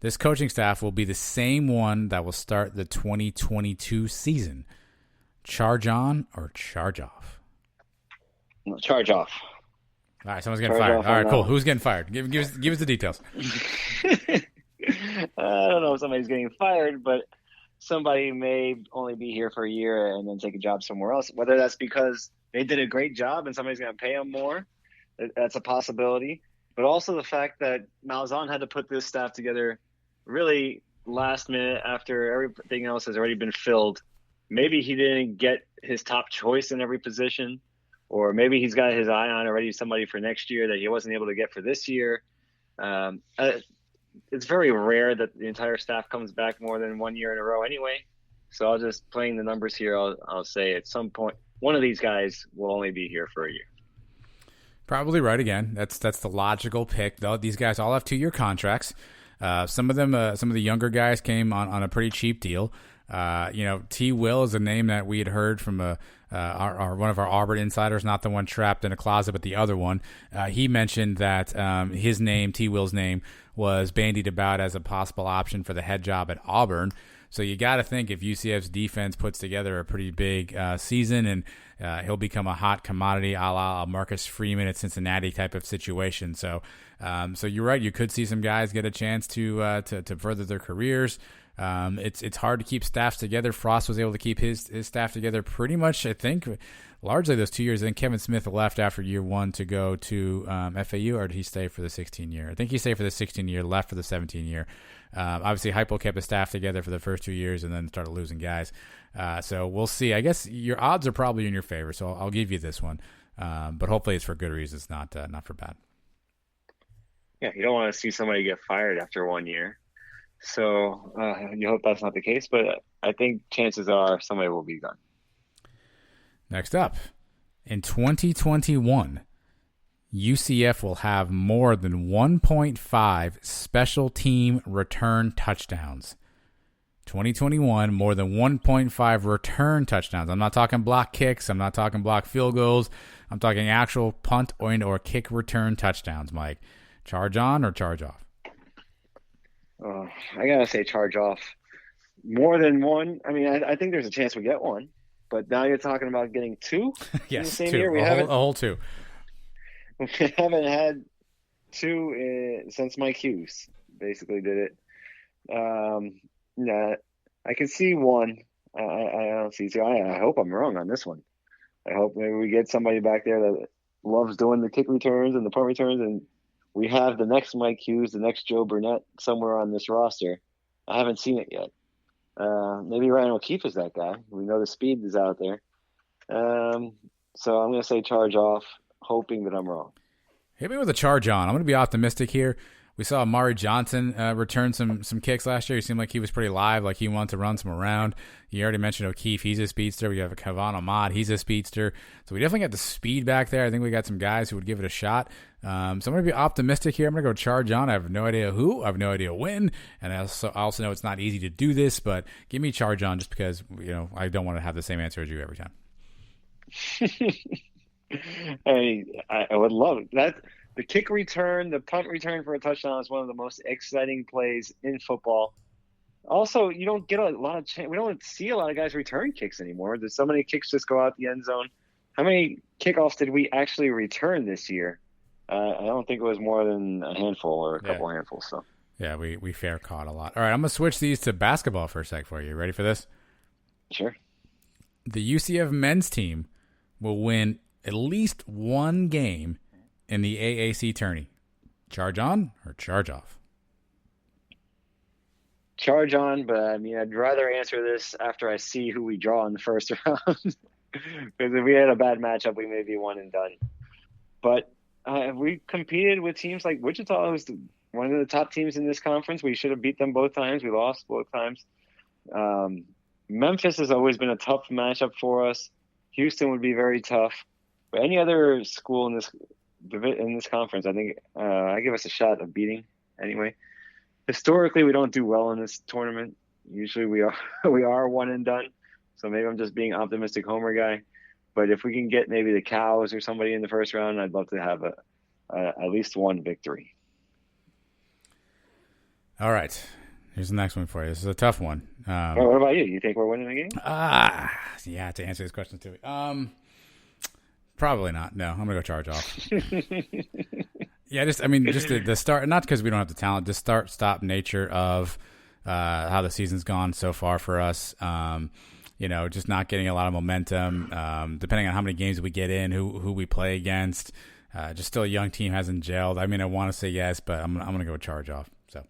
This coaching staff will be the same one that will start the 2022 season. Charge on or charge off? Charge off. All right, someone's getting fired. All right, cool. Who's getting fired? Give us the details. I don't know if somebody's getting fired, but somebody may only be here for a year and then take a job somewhere else. Whether that's because they did a great job and somebody's going to pay them more, that's a possibility. But also the fact that Malzahn had to put this staff together really last minute after everything else has already been filled. Maybe he didn't get his top choice in every position, or maybe he's got his eye on already somebody for next year that he wasn't able to get for this year. It's very rare that the entire staff comes back more than 1 year in a row anyway. So I'll just, playing the numbers here, I'll say at some point one of these guys will only be here for a year. Probably right again. That's the logical pick, though. These guys all have 2-year contracts. Some of the younger guys came on a pretty cheap deal. T. Will is a name that we had heard from one of our Auburn insiders, not the one trapped in a closet, but the other one. He mentioned that his name, T. Will's name, was bandied about as a possible option for the head job at Auburn. So you got to think if UCF's defense puts together a pretty big season and he'll become a hot commodity a la Marcus Freeman at Cincinnati type of situation. So you're right. You could see some guys get a chance to further their careers. It's hard to keep staffs together. Frost was able to keep his staff together pretty much, I think, largely those 2 years. Then Kevin Smith left after year 1 to go to FAU, or did he stay for the 16-year? I think he stayed for the 16-year, left for the 17-year. Obviously, Heupel kept his staff together for the first 2 years and then started losing guys. So we'll see. I guess your odds are probably in your favor, so I'll give you this one. But hopefully it's for good reasons, not for bad. Yeah, you don't want to see somebody get fired after 1 year. So you hope that's not the case, but I think chances are somebody will be gone. Next up, in 2021, UCF will have more than 1.5 special team return touchdowns. 2021, more than 1.5 return touchdowns. I'm not talking block kicks. I'm not talking block field goals. I'm talking actual punt or kick return touchdowns, Mike. Charge on or charge off? I got to say charge off. More than one. I mean, I think there's a chance we get one. But now you're talking about getting 2 yes, in the same 2. year? A whole 2. We haven't had 2 since Mike Hughes basically did it. Nah, I can see 1. I don't see 2. I hope I'm wrong on this one. I hope maybe we get somebody back there that loves doing the kick returns and the punt returns, and we have the next Mike Hughes, the next Joe Burnett somewhere on this roster. I haven't seen it yet. Maybe Ryan O'Keefe is that guy. We know the speed is out there. So I'm going to say charge off, hoping that I'm wrong. Hit me with a charge on. I'm going to be optimistic here. We saw Amari Johnson return some kicks last year. He seemed like he was pretty live, like he wanted to run some around. You already mentioned O'Keefe. He's a speedster. We have Kavan Ahmad. He's a speedster. So we definitely got the speed back there. I think we got some guys who would give it a shot. So I'm going to be optimistic here. I'm going to go charge on. I have no idea who. I have no idea when. And I also know it's not easy to do this, but give me charge on just because, I don't want to have the same answer as you every time. I would love that. The kick return, the punt return for a touchdown is one of the most exciting plays in football. Also, you don't get a lot of we don't see a lot of guys return kicks anymore. There's so many kicks just go out the end zone. How many kickoffs did we actually return this year? I don't think it was more than a handful or a couple handfuls. So yeah, we fair caught a lot. All right, I'm gonna switch these to basketball for a sec for you. Ready for this? Sure. The UCF men's team will win at least one game in the AAC tourney. Charge on or charge off? Charge on, but I'd rather answer this after I see who we draw in the first round. Because if we had a bad matchup, we may be one and done. But we competed with teams like Wichita, who's one of the top teams in this conference. We should have beat them both times. We lost both times. Memphis has always been a tough matchup for us. Houston would be very tough. But any other school in this conference, I think I give us a shot of beating anyway. Historically, we don't do well in this tournament. Usually we are one and done. So maybe I'm just being optimistic homer guy. But if we can get maybe the Cows or somebody in the first round, I'd love to have at least one victory. All right. Here's the next one for you. This is a tough one. What about you? You think we're winning the game? Yeah, to answer this question too. Probably not. No, I'm gonna go charge off. Yeah, just the start. Not because we don't have the talent. The start-stop nature of how the season's gone so far for us. Just not getting a lot of momentum. Depending on how many games we get in, who we play against. Just still a young team, hasn't gelled. I want to say yes, but I'm gonna go charge off. So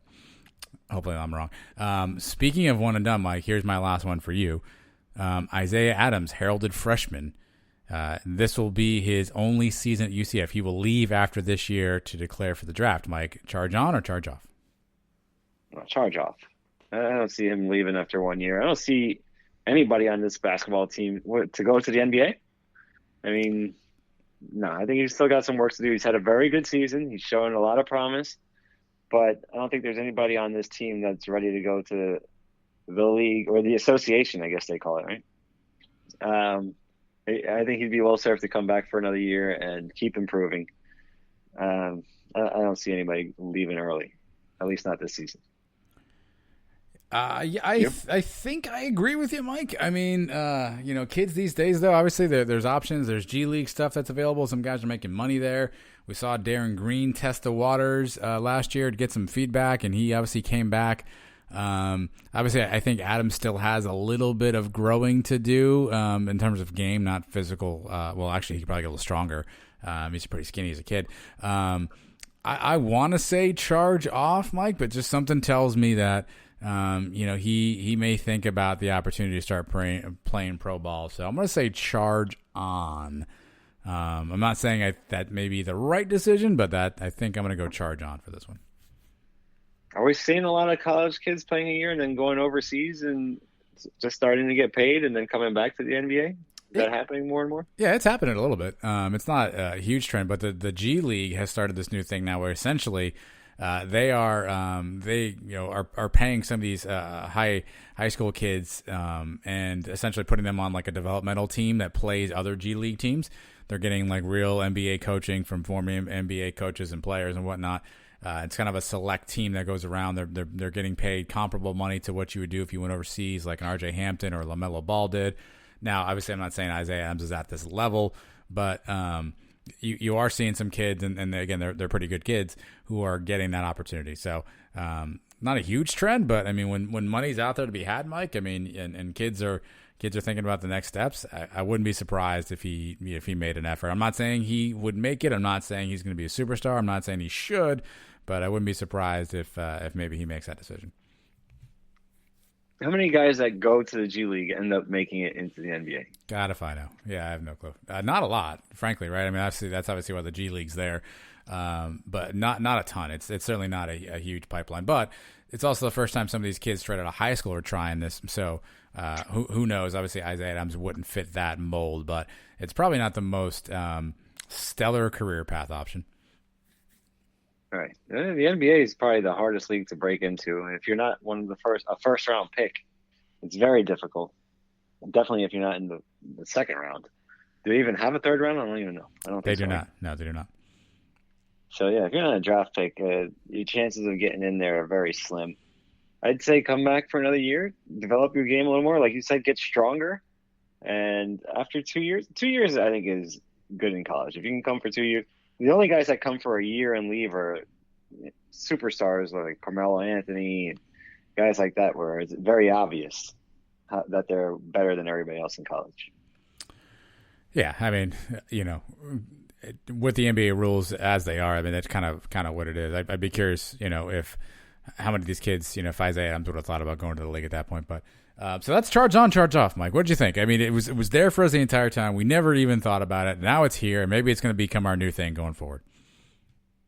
hopefully I'm wrong. Speaking of one and done, Mike, here's my last one for you. Isaiah Adams, heralded freshman. This will be his only season at UCF. He will leave after this year to declare for the draft. Mike, charge on or charge off? Charge off. I don't see him leaving after 1 year. I don't see anybody on this basketball team to go to the NBA. No, I think he's still got some work to do. He's had a very good season. He's showing a lot of promise. But I don't think there's anybody on this team that's ready to go to the league or the association, I guess they call it, right? I think he'd be well served to come back for another year and keep improving. I don't see anybody leaving early, at least not this season. I think I agree with you, Mike. Kids these days, though, obviously there's options. There's G League stuff that's available. Some guys are making money there. We saw Darren Green test the waters last year to get some feedback, and he obviously came back. Obviously, I think Adams still has a little bit of growing to do in terms of game, not physical. Actually, he could probably get a little stronger. He's pretty skinny as a kid. I want to say charge off, Mike, but just something tells me that he may think about the opportunity to start playing pro ball. So I'm going to say charge on. I'm not saying that may be the right decision, but that I think I'm going to go charge on for this one. Are we seeing a lot of college kids playing a year and then going overseas and just starting to get paid and then coming back to the NBA? Is that happening more and more? Yeah, it's happening a little bit. It's not a huge trend, but the G League has started this new thing now where essentially they are paying some of these high school kids and essentially putting them on like a developmental team that plays other G League teams. They're getting like real NBA coaching from former NBA coaches and players and whatnot. It's kind of a select team that goes around. They're getting paid comparable money to what you would do if you went overseas, like an RJ Hampton or LaMelo Ball did. Now, obviously, I'm not saying Isaiah Adams is at this level, but you are seeing some kids, and again, they're pretty good kids who are getting that opportunity. So, not a huge trend, but when money's out there to be had, Mike, and kids are thinking about the next steps, I wouldn't be surprised if he made an effort. I'm not saying he would make it. I'm not saying he's going to be a superstar. I'm not saying he should, but I wouldn't be surprised if maybe he makes that decision. How many guys that go to the G League end up making it into the NBA? God, if I know. Yeah, I have no clue. Not a lot, frankly, right? I mean, that's obviously why the G League's there, but not a ton. It's certainly not a huge pipeline, but it's also the first time some of these kids straight out of high school are trying this. So who knows? Obviously, Isaiah Adams wouldn't fit that mold, but it's probably not the most stellar career path option. All right. The NBA is probably the hardest league to break into. And if you're not a first round pick, it's very difficult. Definitely if you're not in the second round. Do they even have a third round? I don't even know. I don't think They do so. not. No, they do not. So, yeah, if you're not a draft pick, your chances of getting in there are very slim. I'd say come back for another year, develop your game a little more. Like you said, get stronger. And after 2 years I think is good in college. If you can come for 2 years, the only guys that come for a year and leave are superstars like Carmelo Anthony, guys like that, where it's very obvious that they're better than everybody else in college. Yeah, I mean, with the NBA rules as they are, I mean, that's kind of what it is. I'd be curious, if how many of these kids, if Isaiah Adams would have thought about going to the league at that point. But so that's charge on, charge off, Mike. What did you think? I mean, it was there for us the entire time. We never even thought about it. Now it's here, and maybe it's going to become our new thing going forward.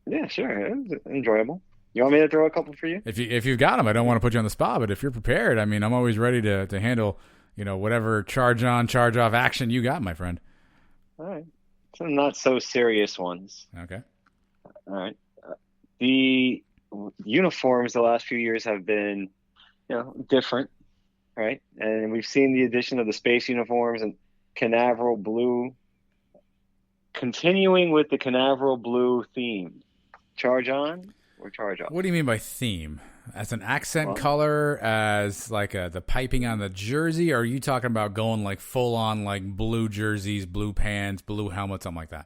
Yeah, sure. It was enjoyable. You want me to throw a couple for you? If you've got them, I don't want to put you on the spot, but if you're prepared, I mean, I'm always ready to handle, whatever charge on, charge off action you got, my friend. All right. Some not so serious ones. Okay. All right. The uniforms the last few years have been, different, right? And we've seen the addition of the space uniforms and Canaveral blue. Continuing with the Canaveral blue theme, charge on or charge off? What do you mean by theme? As an accent color, as like the piping on the jersey, or are you talking about going like full on like blue jerseys, blue pants, blue helmet, something like that?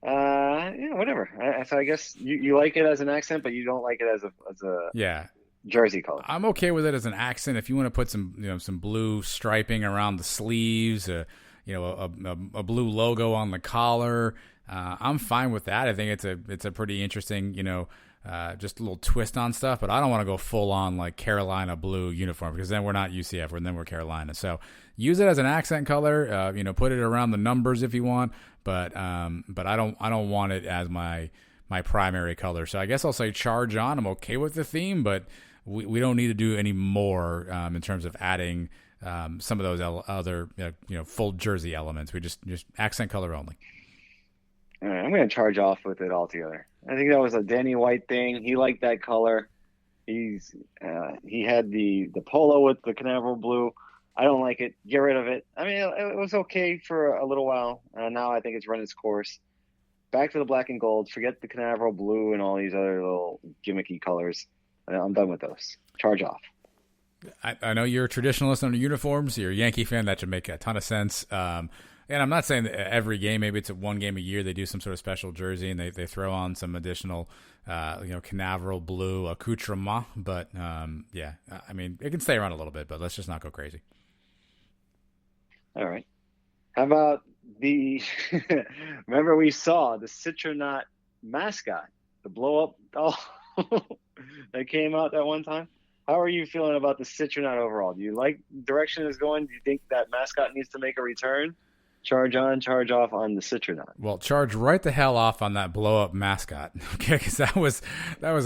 Whatever. So I guess you like it as an accent, but you don't like it as a jersey color. I'm okay with it as an accent. If you want to put some blue striping around the sleeves, a blue logo on the collar, I'm fine with that. I think it's a pretty interesting, just a little twist on stuff, but I don't want to go full on like Carolina blue uniform because then we're not UCF, and then we're Carolina. So use it as an accent color, put it around the numbers if you want, but I don't want it as my primary color. So I guess I'll say charge on. I'm okay with the theme, but we don't need to do any more in terms of adding some of those other full jersey elements. We just accent color only. All right, I'm going to charge off with it altogether. I think that was a Danny White thing. He liked that color. He had the polo with the Canaveral blue. I don't like it. Get rid of it. I mean, it was okay for a little while. Now I think it's run its course. Back to the black and gold. Forget the Canaveral blue and all these other little gimmicky colors. I'm done with those. Charge off. I know you're a traditionalist under uniforms. You're a Yankee fan. That should make a ton of sense. And I'm not saying that every game, maybe it's one game a year, they do some sort of special jersey and they throw on some additional, Canaveral blue accoutrement. But, I mean, it can stay around a little bit, but let's just not go crazy. All right. How about remember we saw the Citronaut mascot, the blow-up doll that came out that one time? How are you feeling about the Citronaut overall? Do you like the direction it's going? Do you think that mascot needs to make a return? Charge on, charge off on the Citronaut. Well, charge right the hell off on that blow-up mascot, okay? Because that was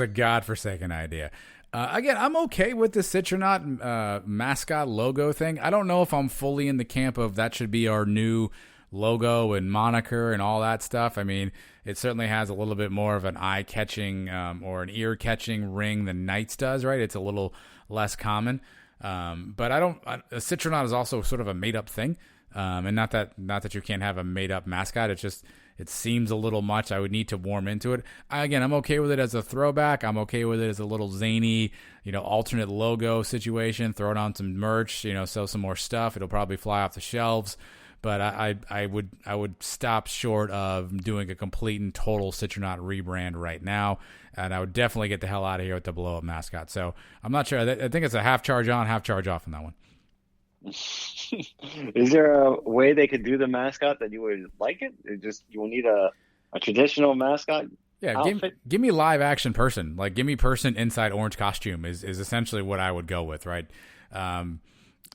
a godforsaken idea. Again, I'm okay with the Citronaut mascot logo thing. I don't know if I'm fully in the camp of that should be our new logo and moniker and all that stuff. I mean, it certainly has a little bit more of an eye-catching or an ear-catching ring than Knights does, right? It's a little less common. But a Citronaut is also sort of a made-up thing. And not that you can't have a made-up mascot. It's just it seems a little much. I would need to warm into it. I'm okay with it as a throwback. I'm okay with it as a little zany, alternate logo situation. Throw it on some merch, sell some more stuff. It'll probably fly off the shelves. But I would stop short of doing a complete and total Citronaut rebrand right now, and I would definitely get the hell out of here with the blow-up mascot. So I'm not sure. I think it's a half charge on, half charge off on that one. Is there a way they could do the mascot that you would like it? You will need a traditional mascot. Yeah, outfit. give me live action person. Like, give me person inside orange costume is essentially what I would go with, right? And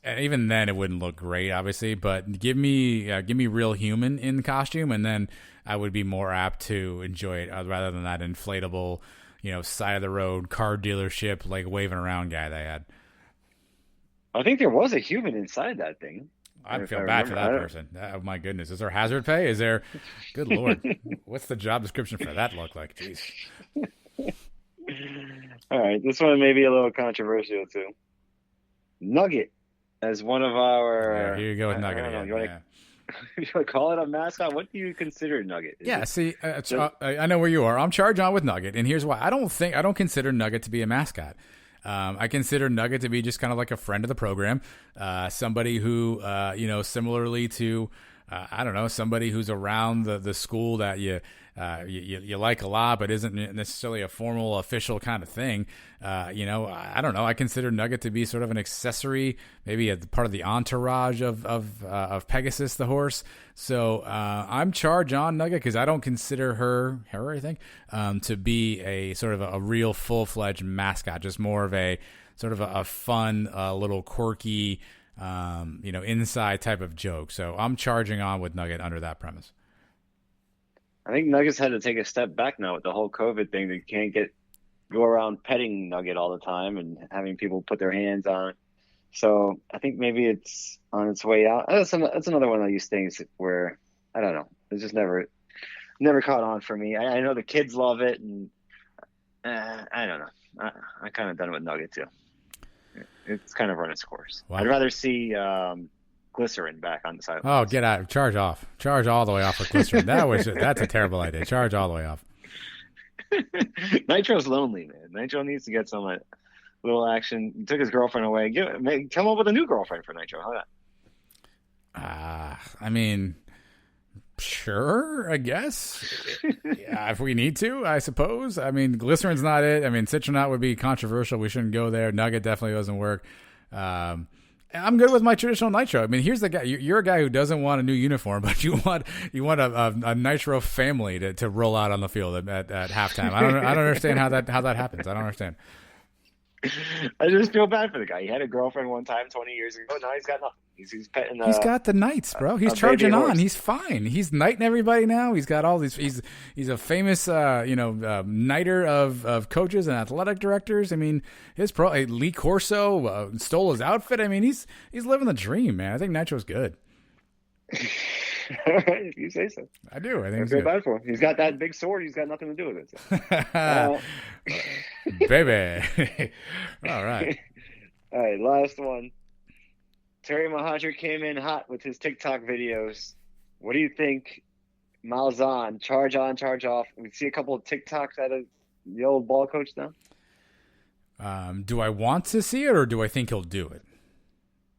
even then, it wouldn't look great, obviously. But give me real human in costume, and then I would be more apt to enjoy it rather than that inflatable, side of the road car dealership like waving around guy they had. I think there was a human inside that thing. I feel bad for that person. Oh my goodness. Is there hazard pay? Is there, good Lord. What's the job description for that look like? Jeez. All right. This one may be a little controversial too. Nugget as one of our. Yeah, here you go with Nugget. You want to call it a mascot? What do you consider Nugget? See, I know where you are. I'm charged on with Nugget, and here's why. I don't consider Nugget to be a mascot. I consider Nugget to be just kind of like a friend of the program, somebody who, similarly to, somebody who's around the school that you like a lot, but isn't necessarily a formal, official kind of thing. I don't know. I consider Nugget to be sort of an accessory, maybe a part of the entourage of Pegasus, the horse. So I'm charged on Nugget because I don't consider her, I think, to be a sort of a real full-fledged mascot, just more of a sort of a fun, little quirky, inside type of joke. So I'm charging on with Nugget under that premise. I think Nuggets had to take a step back now with the whole COVID thing. They can't go around petting Nugget all the time and having people put their hands on it. So I think maybe it's on its way out. That's another one of these things where, I don't know. It's just never caught on for me. I know the kids love it, and I don't know. I kind of done with Nugget too. It's kind of run its course. Wow. I'd rather see glycerin back on the sideline. Oh, get out! Charge off! Charge all the way off with glycerin. That's a terrible idea. Charge all the way off. Nitro's lonely, man. Nitro needs to get some little action. He took his girlfriend away. Come up with a new girlfriend for Knightro. How that? Sure, I guess. Yeah, if we need to, I suppose. Glycerin's not it. Citronaut would be controversial. We shouldn't go there. Nugget definitely doesn't work. I'm good with my traditional Nitro. Here's the guy. You're a guy who doesn't want a new uniform, but you want a Nitro family to roll out on the field at halftime. I don't understand how that happens. I don't understand. I just feel bad for the guy. He had a girlfriend one time 20 years ago. Now he's got nothing. He's petting. He's got the Knights, bro. He's charging on. He's fine. He's knighting everybody now. He's got all these. He's a famous, knighter of coaches and athletic directors. His Lee Corso stole his outfit. He's living the dream, man. I think Nitro's good. If you say so. I do. I think I feel bad for him. He's got that big sword. He's got nothing to do with it. So. Baby. All right. All right. Last one. Terry Mohajir came in hot with his TikTok videos. What do you think? Malzahn, charge on, charge off. We see a couple of TikToks out of the old ball coach now. Do I want to see it, or do I think he'll do it?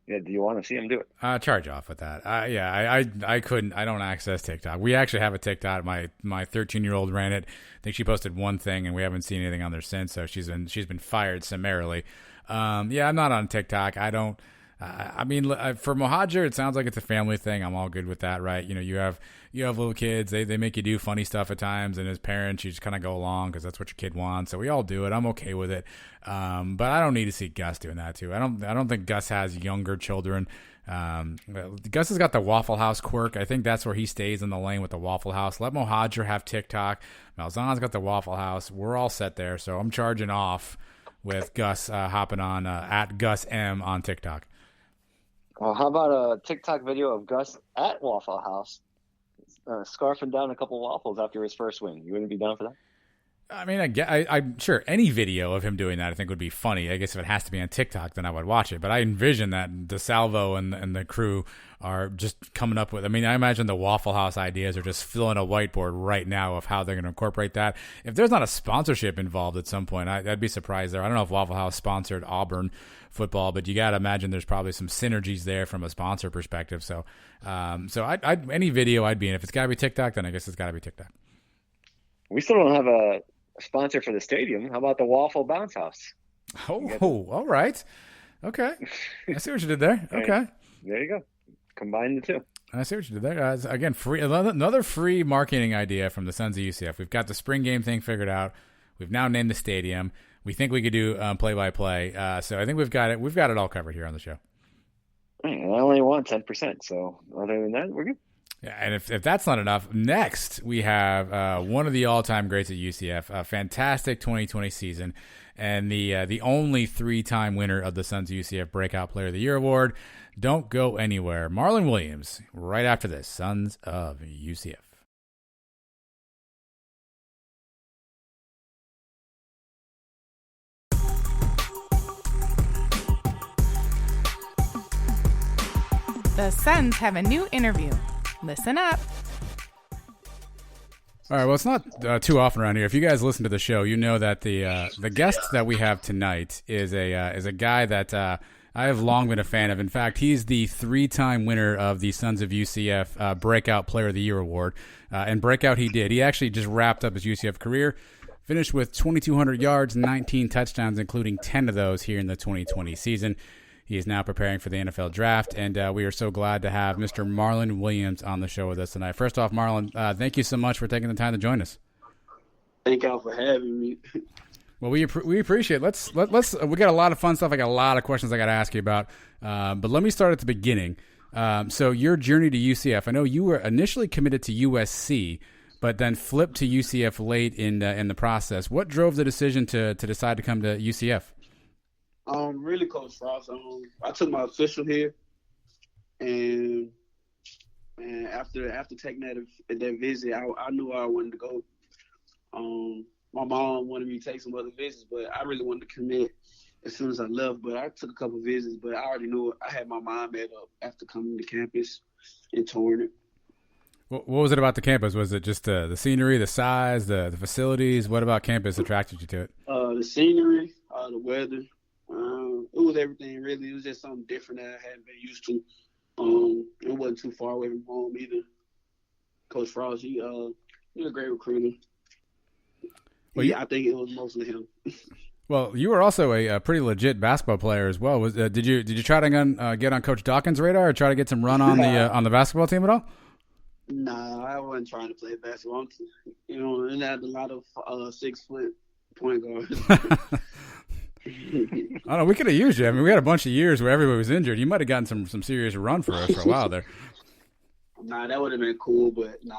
Yeah, do you want to see him do it? Charge off with that. I couldn't. I don't access TikTok. We actually have a TikTok. My 13-year-old ran it. I think she posted one thing, and we haven't seen anything on there since. So she's been fired summarily. I'm not on TikTok. I don't. For Mohajir, it sounds like it's a family thing. I'm all good with that, right? You have little kids. They make you do funny stuff at times, and as parents, you just kind of go along because that's what your kid wants. So we all do it. I'm okay with it. But I don't need to see Gus doing that too. I don't think Gus has younger children. Gus has got the Waffle House quirk. I think that's where he stays in the lane with the Waffle House. Let Mohajir have TikTok. Malzahn's got the Waffle House. We're all set there. So I'm charging off with Gus hopping on at Gus M on TikTok. Well, how about a TikTok video of Gus at Waffle House scarfing down a couple waffles after his first win? You wouldn't be down for that? I'm sure any video of him doing that I think would be funny. I guess if it has to be on TikTok, then I would watch it. But I envision that DeSalvo and the crew are just coming up with. I imagine the Waffle House ideas are just filling a whiteboard right now of how they're going to incorporate that. If there's not a sponsorship involved at some point, I'd be surprised there. I don't know if Waffle House sponsored Auburn football, but you got to imagine there's probably some synergies there from a sponsor perspective. So any video I'd be in. If it's got to be TikTok, then I guess it's got to be TikTok. We still don't have a sponsor for the stadium. How about the Waffle Bounce House? Oh, all right. Okay. I see what you did there. Okay. There you go. Combine the two. I see what you did there. Again, free another free marketing idea from the Sons of UCF. We've got the spring game thing figured out. We've now named the stadium. We think we could do play-by-play. So I think we've got it. We've got it all covered here on the show. I only want 10%. So other than that, we're good. Yeah, and if that's not enough, next we have one of the all-time greats at UCF, a fantastic 2020 season, and the only 3-time winner of the Sons of UCF Breakout Player of the Year award. Don't go anywhere. Marlon Williams, right after this, Sons of UCF. The Suns have a new interview. Listen up. All right, well, it's not too often around here. If you guys listen to the show, you know that the guest that we have tonight is a guy that I have long been a fan of. In fact, he's the 3-time winner of the Sons of UCF Breakout Player of the Year award. And breakout he did. He actually just wrapped up his UCF career, finished with 2,200 yards, 19 touchdowns, including 10 of those here in the 2020 season. He is now preparing for the NFL draft, and we are so glad to have Mr. Marlon Williams on the show with us tonight. First off, Marlon, thank you so much for taking the time to join us. Thank y'all for having me. Well, we appreciate it. Let's we got a lot of fun stuff. I got a lot of questions I got to ask you about, but let me start at the beginning. So your journey to UCF, I know you were initially committed to USC, but then flipped to UCF late in the process. What drove the decision to decide to come to UCF? Really, Coach Frost. I took my official here, and after taking that visit, I knew I wanted to go. My mom wanted me to take some other visits, but I really wanted to commit as soon as I left. But I took a couple visits, but I already knew I had my mind made up after coming to campus and touring it. What was it about the campus? Was it just the scenery, the size, the facilities? What about campus attracted you to it? The scenery, the weather. It was everything, really. It was just something different that I hadn't been used to. It wasn't too far away from home either. Coach Frost, he's a great recruiter. Well, I think it was mostly him. Well, you were also a pretty legit basketball player as well. Did you try to get on Coach Dawkins' radar or try to get some run on the basketball team at all? Nah, I wasn't trying to play basketball. And I had a lot of 6-foot point guards. I don't know. We could have used you. I mean, we had a bunch of years where everybody was injured. You might have gotten some serious run for us for a while there. Nah, that would have been cool, but you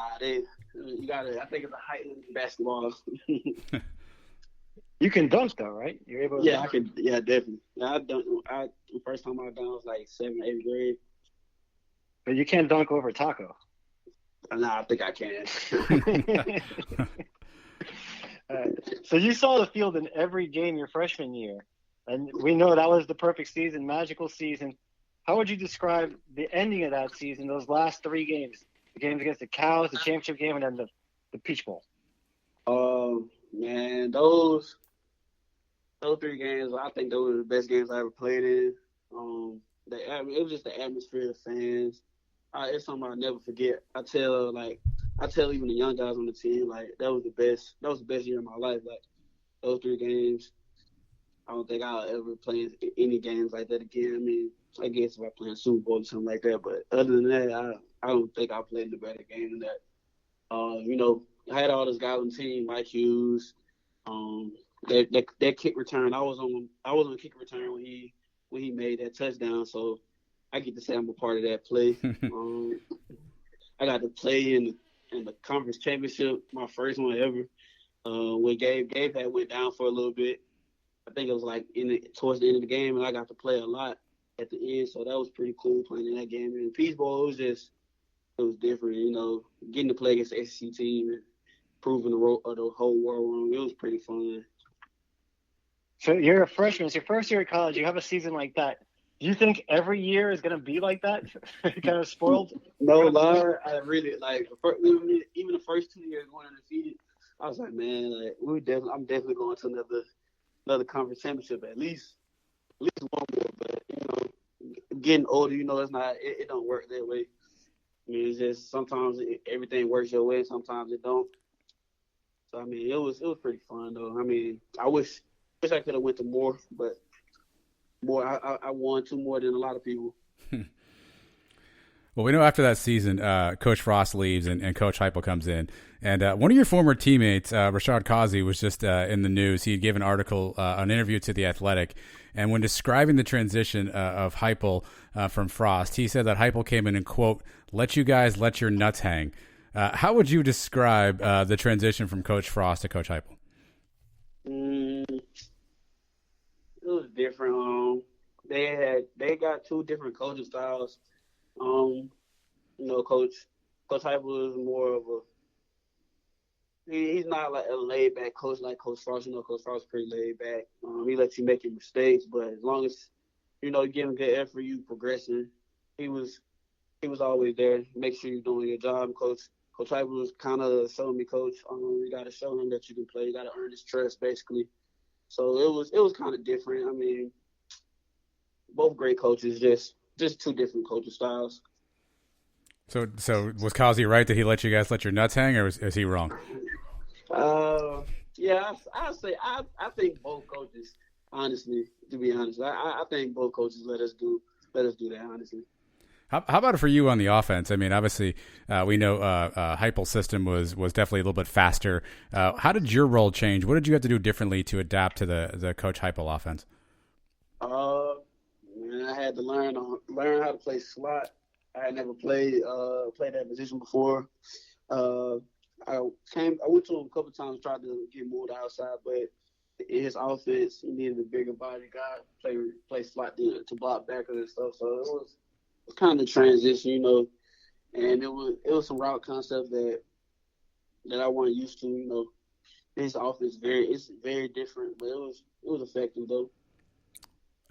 gotta. I think it's a height in basketball. You can dunk though, right? You're able to Yeah, dunk? I could. Yeah, definitely. Yeah, the first time I dunked was like 7th, 8th grade. But you can't dunk over Taco. Nah, I think I can. So you saw the field in every game your freshman year, and we know that was the perfect season, magical season. How would you describe the ending of that season, those last 3 games? The games against the Cows, the championship game, and then the Peach Bowl. Man, those 3 games, I think those were the best games I ever played in. It was just the atmosphere, the fans. It's something I'll never forget. I tell even the young guys on the team, like, that was the best year of my life. Like, those 3 games, I don't think I'll ever play any games like that again. I mean, I guess if I play in Super Bowl or something like that, but other than that, I don't think I'll play in a better game than that. I had all those guys on the team, Mike Hughes, that kick return. I was on kick return when he made that touchdown, so I get to say I'm a part of that play. I got to play in the conference championship, my first one ever. When Gabe had went down for a little bit. I think it was like towards the end of the game, and I got to play a lot at the end, so that was pretty cool playing in that game. And the Peach Bowl, it was different, getting to play against the SEC team and proving the whole world wrong. It was pretty fun. So you're a freshman. It's your first year at college. You have a season like that. Do you think every year is going to be like that? Kind of spoiled? No lie, I really even the first 2 years going undefeated. I was like, man, like I'm definitely going to another conference championship at least one more. But getting older, it don't work that way. I mean, it's just sometimes everything works your way, sometimes it don't. So I mean, it was pretty fun though. I mean, I wish I could have went to more, but. Boy, I won 2 more than a lot of people. Well, we know after that season, Coach Frost leaves and Coach Heupel comes in. And one of your former teammates, Rashad Kazi, was just in the news. He gave an article, an interview to The Athletic. And when describing the transition of Heupel from Frost, he said that Heupel came in and, quote, let you guys let your nuts hang. How would you describe the transition from Coach Frost to Coach Heupel? It was different. They got two different coaching styles. Coach Heupel is more of he's not like a laid back coach like Coach Frost. Coach Frost is pretty laid back. He lets you make your mistakes, but as long as you give him good effort, you progressing. He was always there. Make sure you're doing your job. Coach Heupel was kind of showing me, Coach, you got to show him that you can play. You got to earn his trust, basically. So it was kind of different. I mean, both great coaches, just two different coaching styles. So was Kazi right that he let you guys let your nuts hang, or is he wrong? Yeah, I say I think both coaches, honestly, to be honest, I think both coaches let us do that, honestly. How about it for you on the offense? I mean, obviously, we know Heupel's system was definitely a little bit faster. How did your role change? What did you have to do differently to adapt to the Coach Heupel offense? I had to learn how to play slot. I had never played that position before. I went to him a couple times, tried to get moved outside, but in his offense, he needed a bigger body guy, play slot to block backers and stuff. So it was kind of transition, and it was some route concepts that I wasn't used to. His offense it's very different, but it was effective though.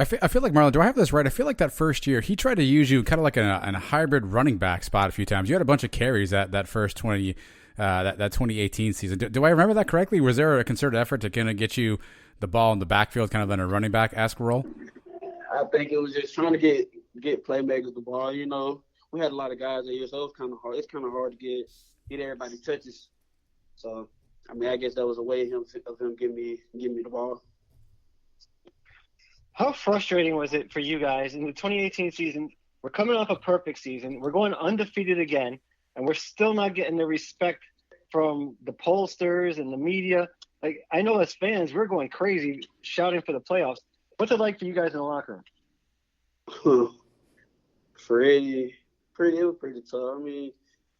I feel like, Marlon, do I have this right? I feel like that first year he tried to use you kind of like in a hybrid running back spot a few times. You had a bunch of carries that first 2018 season. Do I remember that correctly? Was there a concerted effort to kind of get you the ball in the backfield, kind of in a running back-esque role? I think it was just trying to get playmakers the ball. We had a lot of guys that year, so it was kind of hard. It's kind of hard to get everybody touches. So, I mean, I guess that was a way of him giving me the ball. How frustrating was it for you guys in the 2018 season? We're coming off a perfect season. We're going undefeated again, and we're still not getting the respect from the pollsters and the media. Like, I know as fans, we're going crazy shouting for the playoffs. What's it like for you guys in the locker room? It was pretty tough. I mean,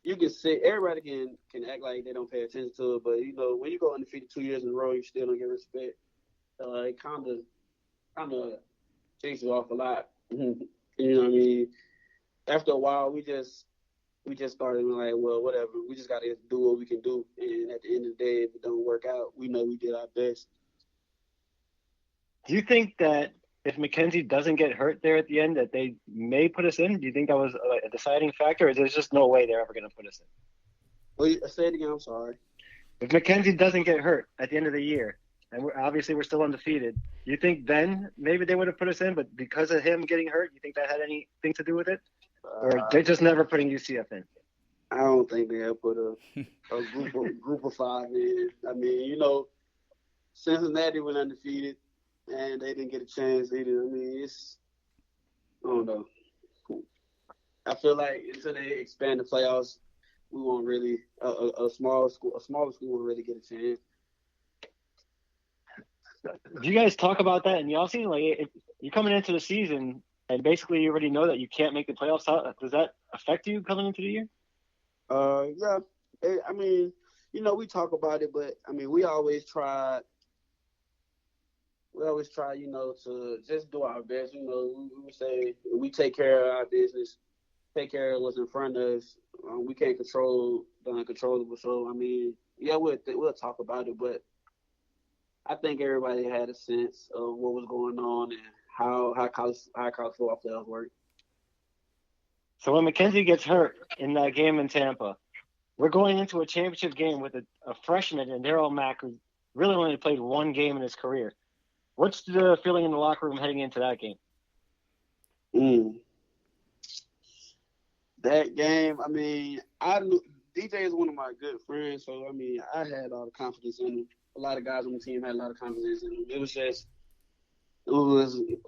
you can see everybody can act like they don't pay attention to it, but when you go undefeated 2 years in a row, you still don't get respect. It kind of takes you off a lot. You know what I mean? After a while, we just started like, well, whatever. We just got to do what we can do. And at the end of the day, if it don't work out, we know we did our best. Do you think that if McKenzie doesn't get hurt there at the end, that they may put us in? Do you think that was a deciding factor, or is there just no way they're ever going to put us in? Well, say it again. I'm sorry. If McKenzie doesn't get hurt at the end of the year, and we're still undefeated, you think then maybe they would have put us in, but because of him getting hurt, you think that had anything to do with it? Or they're just never putting UCF in? I don't think they have put a group of five in. I mean, Cincinnati went undefeated, and they didn't get a chance either. I mean, I don't know. I feel like until they expand the playoffs, we won't really a smaller school won't really get a chance. Do you guys talk about that? And y'all seem like if you're coming into the season and basically you already know that you can't make the playoffs. Does that affect you coming into the year? Yeah. I mean, we talk about it, but I mean, we always try, to just do our best. We say we take care of our business, take care of what's in front of us. We can't control the uncontrollable. So, I mean, yeah, we'll talk about it, but I think everybody had a sense of what was going on and how college football playoffs work. So when McKenzie gets hurt in that game in Tampa, we're going into a championship game with a freshman in Darryl Mack who really only played one game in his career. What's the feeling in the locker room heading into that game? That game, I mean, DJ is one of my good friends, so I mean, I had all the confidence in him. A lot of guys on the team had a lot of confidence in him. It was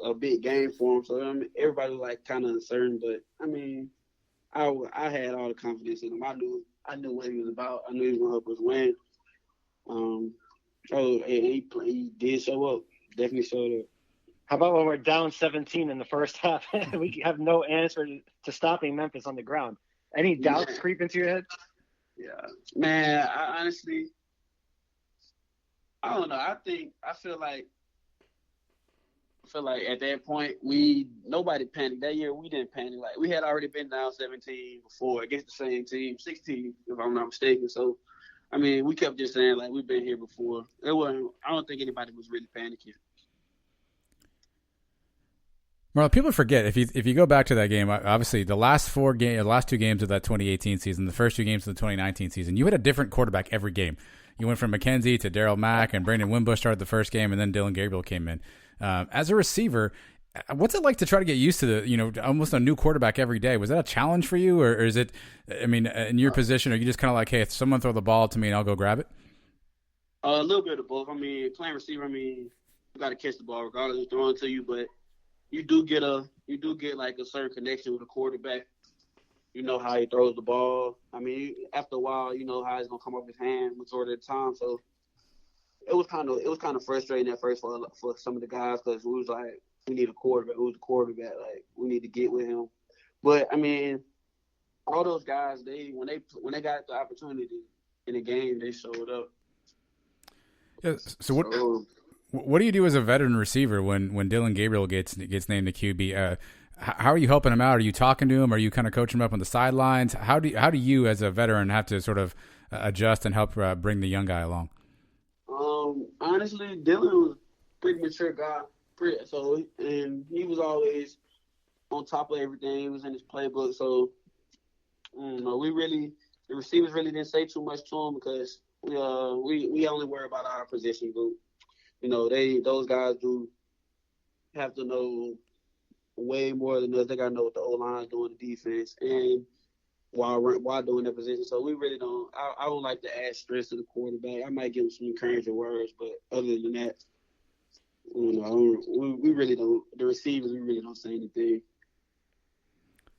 a big game for him, so I mean, everybody was like kind of uncertain. But I mean, I had all the confidence in him. I knew what he was about. I knew he was gonna help us win. He did show up. Definitely showed up. How about when we're down 17 in the first half? We have no answer to stopping Memphis on the ground. Any doubts creep into your head? Yeah, man. I honestly, I don't know. I feel like at that point nobody panicked. That year we didn't panic. Like we had already been down 17 before against the same team, 16 if I'm not mistaken. So I mean, we kept just saying like we've been here before. It wasn't. I don't think anybody was really panicking. Well, people forget if you go back to that game. Obviously, the last two games of that 2018 season, the first two games of the 2019 season, you had a different quarterback every game. You went from McKenzie to Darryl Mack, and Brandon Wimbush started the first game, and then Dylan Gabriel came in. As a receiver, what's it like to try to get used to almost a new quarterback every day? Was that a challenge for you, or is it? I mean, in your position, are you just kind of like, hey, if someone throw the ball to me, and I'll go grab it? A little bit of both. I mean, playing receiver, you got to catch the ball regardless of throwing to you, but you do get like a certain connection with the quarterback. You know how he throws the ball. I mean, after a while, you know how it's gonna come off his hand majority of the time. So it was kind of frustrating at first for some of the guys because we was like, we need a quarterback. Who's the quarterback? Like we need to get with him. But I mean, all those guys, when they got the opportunity in the game, they showed up. Yeah. So what do you do as a veteran receiver when Dylan Gabriel gets named the QB? How are you helping him out? Are you talking to him? Are you kind of coaching him up on the sidelines? How do you as a veteran have to sort of adjust and help bring the young guy along? Honestly, Dylan was a pretty mature guy. And he was always on top of everything. He was in his playbook. So, the receivers really didn't say too much to him because we only worry about our position group. Those guys do have to know way more than us. They got to know what the O-line is doing, the defense, and while doing their position. So we really don't. I don't like to add stress to the quarterback. I might give him some encouraging words, but other than that, we really don't. The receivers, we really don't say anything.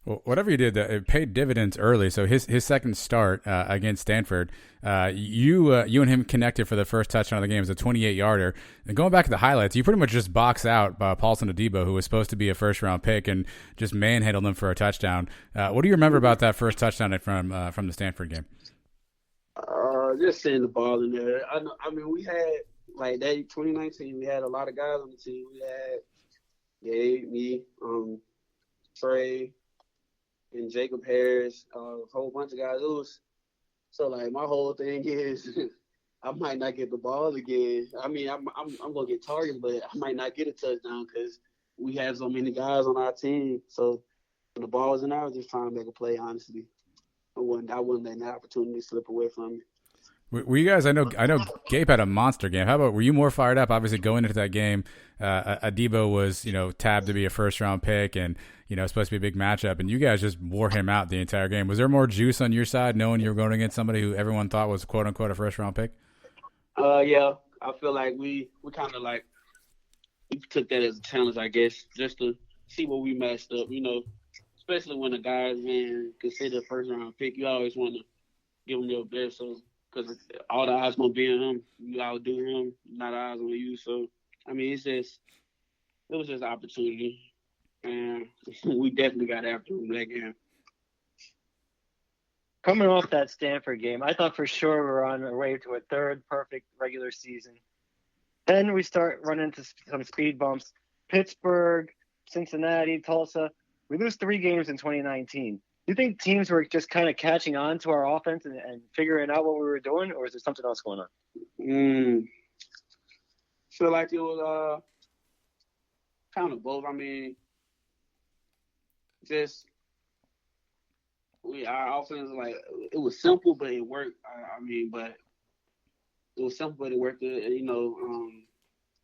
Well, whatever you did, it paid dividends early. So his second start against Stanford, you and him connected for the first touchdown of the game. It was a 28-yarder. And going back to the highlights, you pretty much just box out Paulson Adebo, who was supposed to be a first-round pick, and just manhandled him for a touchdown. What do you remember about that first touchdown from the Stanford game? Just seeing the ball in there. I mean, we had, like, that 2019, we had a lot of guys on the team. We had Gabe, me, Trey, and Jacob Harris, a whole bunch of guys. So like my whole thing is I might not get the ball again. I mean, I'm gonna get targeted, but I might not get a touchdown because we have so many guys on our team. So when the ball was in there, I was just trying to make a play. Honestly, I wasn't letting that opportunity slip away from me. Were you guys? I know. Gabe had a monster game. How about? Were you more fired up? Obviously, going into that game, Adebo was tabbed to be a first-round pick, and supposed to be a big matchup, and you guys just wore him out the entire game. Was there more juice on your side, knowing you were going against somebody who everyone thought was "quote unquote" a first-round pick? Yeah, I feel like we kind of like we took that as a challenge, I guess, just to see what we messed up. Especially when a guy's considered a first-round pick, you always want to give him your best. So. Because all the eyes gonna be on him, you outdo him, not eyes on you. So, I mean, it was just an opportunity, and we definitely got after him that game. Coming off that Stanford game, I thought for sure we were on our way to a third perfect regular season. Then we start running into some speed bumps. Pittsburgh, Cincinnati, Tulsa. We lose 3 games in 2019. Do you think teams were just kind of catching on to our offense and figuring out what we were doing, or is there something else going on? Feel like it was kind of both. I mean, our offense, like, it was simple, but it worked. But it was simple, but it worked.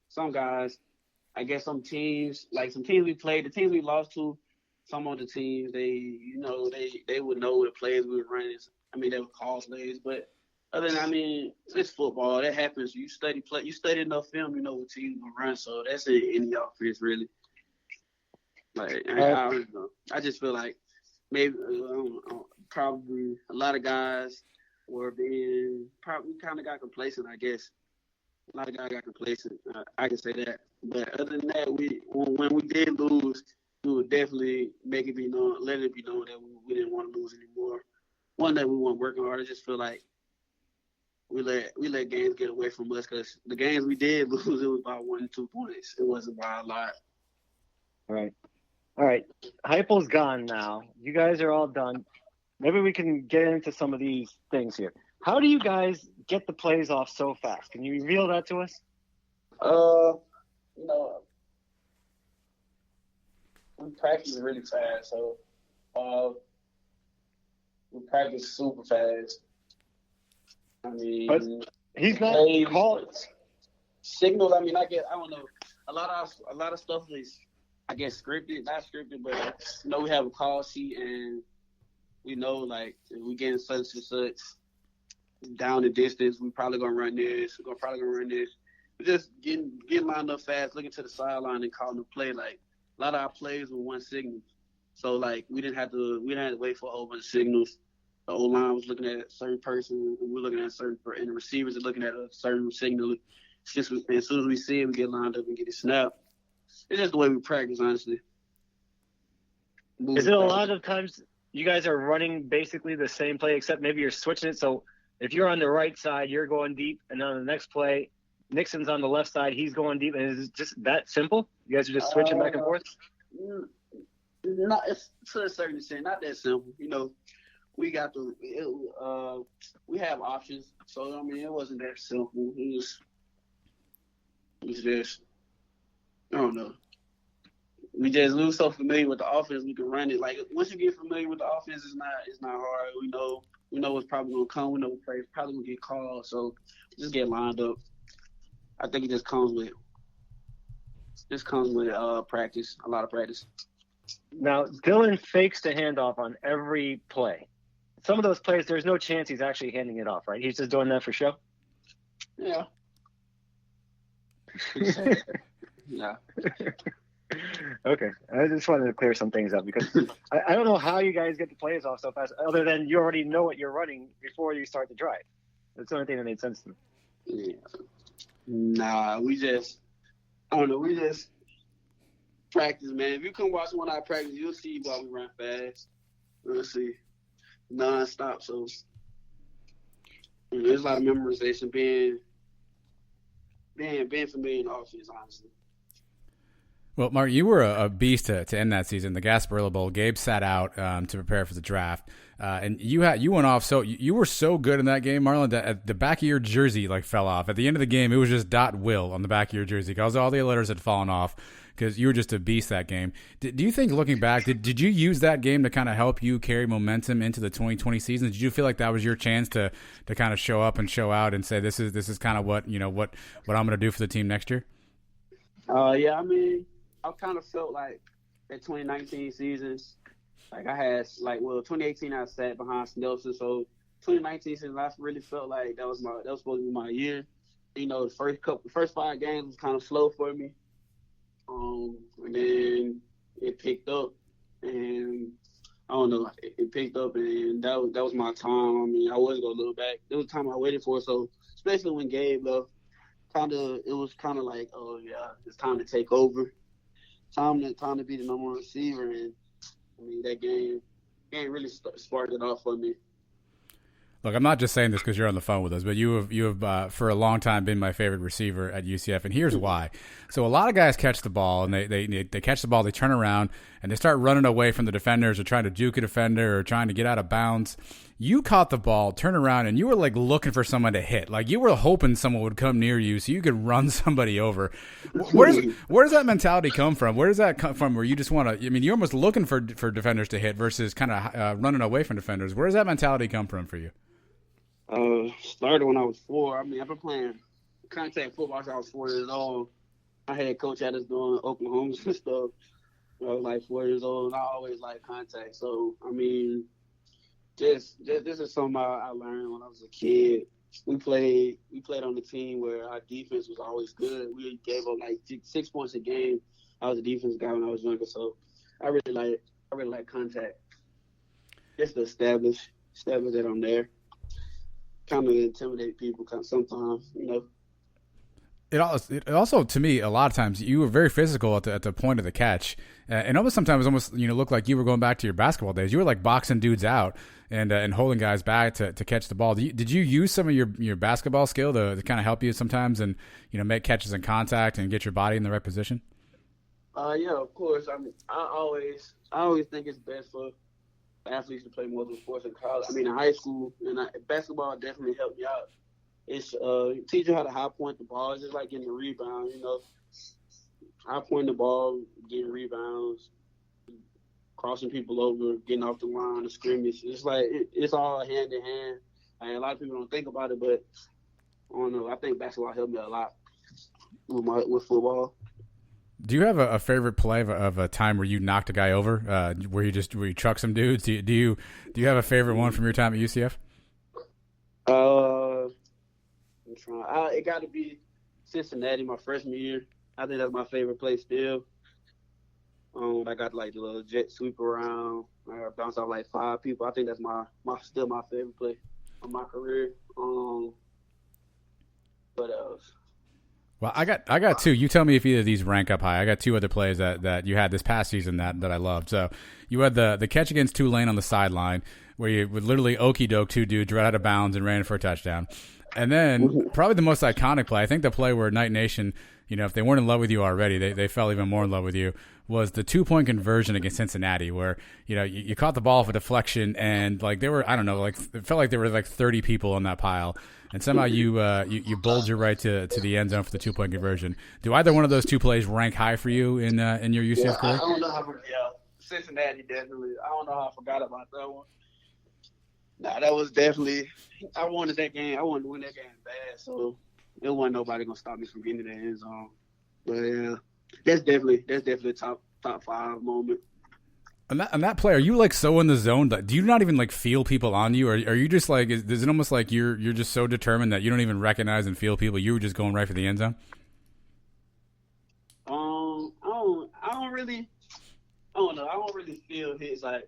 Some guys, I guess some teams we played, the teams we lost to, some of the teams, they would know the plays we were running. I mean, they would call plays, but other than, it's football. That happens. You study enough film, you know what teams will run. So that's in any offense, really. Like, I don't know. I just feel like maybe probably a lot of guys were probably kind of got complacent, I guess. A lot of guys got complacent. I can say that. But other than that, when we did lose, we would definitely let it be known that we didn't want to lose anymore. One, that we weren't working hard. I just feel like we let games get away from us, because the games we did lose, it was by 1 2 points. It wasn't by a lot. All right. Heupel's gone now. You guys are all done. Maybe we can get into some of these things here. How do you guys get the plays off so fast? Can you reveal that to us? We practice really fast, so we practice super fast. I mean, but he's not called signals. I mean, I don't know. A lot of stuff is, I guess, scripted, not scripted, but we have a call sheet, and we know, like, if we get such and such down the distance, we probably gonna run this. We're probably gonna run this. We're just getting lined up fast, looking to the sideline and calling the play. Like, a lot of our plays were one signal, so like we didn't have to wait for a whole bunch of signals. The O-line was looking at a certain person, and we're looking at a certain person, and the receivers are looking at a certain signal. As soon as we see it, we get lined up and get it snapped. It's just the way we practice, honestly. Is it a lot of times you guys are running basically the same play, except maybe you're switching it? So if you're on the right side, you're going deep, and on the next play, Nixon's on the left side, he's going deep, and is it just that simple? You guys are just switching back and forth? It's to a certain extent, not that simple. We got we have options, so I mean, it wasn't that simple. It was just, I don't know. We was so familiar with the offense, we can run it. Like, once you get familiar with the offense, it's not hard. We know what's probably gonna come. We know what plays probably gonna get called. So just get lined up. I think it just comes with practice, a lot of practice. Now, Dylan fakes the handoff on every play. Some of those plays, there's no chance he's actually handing it off, right? He's just doing that for show? Yeah. Yeah. Okay. I just wanted to clear some things up, because I don't know how you guys get the plays off so fast, other than you already know what you're running before you start the drive. That's the only thing that made sense to me. Yeah. Nah, we just practice, man. If you come watch one of our practice, you'll see why we run fast. We'll see. Non-stop. So there's a lot of memorization, being familiar in the offense, honestly. Well, Mark, you were a beast to end that season. The Gasparilla Bowl, Gabe sat out to prepare for the draft, and you went off. So you were so good in that game, Marlon, that the back of your jersey fell off. At the end of the game, it was just .Will on the back of your jersey because all the letters had fallen off, because you were just a beast that game. Do you think, looking back, did you use that game to kind of help you carry momentum into the 2020 season? Did you feel like that was your chance to kind of show up and show out and say, this is kind of what I'm going to do for the team next year? Yeah, I mean, I kind of felt like that 2019 season, like I had, 2018 I sat behind Snelson, so 2019 season I really felt like that was supposed to be my year. The first 5 games was kind of slow for me, and then it picked up, and I don't know, it picked up, and that was my time. I mean, I was gonna look back. It was the time I waited for, so especially when Gabe left, it was kind of like, oh yeah, it's time to take over. Time to be the number 1 receiver, and I mean, that game really sparked it off for me. Look, I'm not just saying this because you're on the phone with us, but you have for a long time been my favorite receiver at UCF, and here's why. So a lot of guys catch the ball, and they catch the ball, they turn around, and they start running away from the defenders or trying to juke a defender or trying to get out of bounds. You caught the ball, turn around, and you were looking for someone to hit. You were hoping someone would come near you so you could run somebody over. Where does that mentality come from? Where does that come from where you just want to – I mean, you're almost looking for defenders to hit versus kind of running away from defenders. Where does that mentality come from for you? Started when I was 4. I mean, I've been playing contact football since I was 4 years old. My head coach had us doing Oklahoma and stuff. I was 4 years old, and I always liked contact. So, I mean – This is something I learned when I was a kid. We played on the team where our defense was always good. We gave up 6 points a game. I was a defense guy when I was younger, so I really like contact. just to establish that I'm there. Kind of intimidate people sometimes, you know. It also, to me, a lot of times you were very physical at the point of the catch, and almost sometimes looked like you were going back to your basketball days. You were like boxing dudes out and holding guys back to catch the ball. Did you use some of your basketball skill to kind of help you sometimes and make catches in contact and get your body in the right position? Yeah, of course. I mean, I always think it's best for athletes to play multiple sports in college. I mean, in high school, and basketball definitely helped me out. It's teach you how to high point the ball. It's just like getting a rebound, you know. High point the ball, getting rebounds, crossing people over, getting off the line, the scrimmage. It's like it's all hand in hand. And a lot of people don't think about it, but I don't know. I think basketball helped me a lot with football. Do you have a favorite play of a time where you knocked a guy over, where you truck some dudes? Do you have a favorite one from your time at UCF? It got to be Cincinnati, my freshman year. I think that's my favorite play still. I got like the little jet sweep around. I got bounce off like 5 people. I think that's still my favorite play of my career. What else? Well, I got 2. You tell me if either of these rank up high. I got 2 other plays that you had this past season that I loved. So you had the catch against Tulane on the sideline where you would literally okey doke 2 dudes right out of bounds and ran for a touchdown. And then probably the most iconic play, I think the play where Knight Nation, if they weren't in love with you already, they fell even more in love with you, was the 2-point conversion against Cincinnati where, you caught the ball for deflection and like there were, I don't know, like it felt like there were like 30 people on that pile. And somehow you bowled your right to the end zone for the 2-point conversion. Do either one of those 2 plays rank high for you in your UCF career? I don't know how. Cincinnati definitely. I don't know how I forgot about that one. Nah, that was definitely. I wanted that game. I wanted to win that game bad, so there wasn't nobody gonna stop me from getting to the end zone. But yeah, that's definitely top 5 moment. On that play, are you like so in the zone that do you not even like feel people on you, or are you just like is it almost like you're just so determined that you don't even recognize and feel people? You were just going right for the end zone. I don't know. I don't really feel hits like.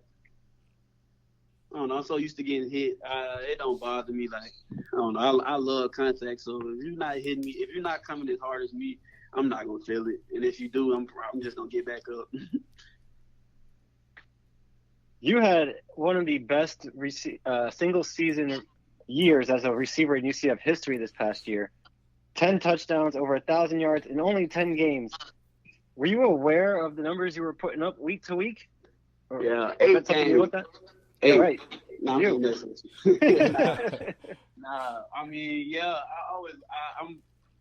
I don't know. I'm so used to getting hit. It don't bother me. Like I don't know. I love contact. So if you're not hitting me, if you're not coming as hard as me, I'm not gonna feel it. And if you do, I'm just gonna get back up. You had one of the best single season years as a receiver in UCF history this past year. 10 touchdowns, over 1,000 yards in only 10 games. Were you aware of the numbers you were putting up week to week? Or yeah, 8 games. You looked at? 8. Right. Nah, I mean, yeah,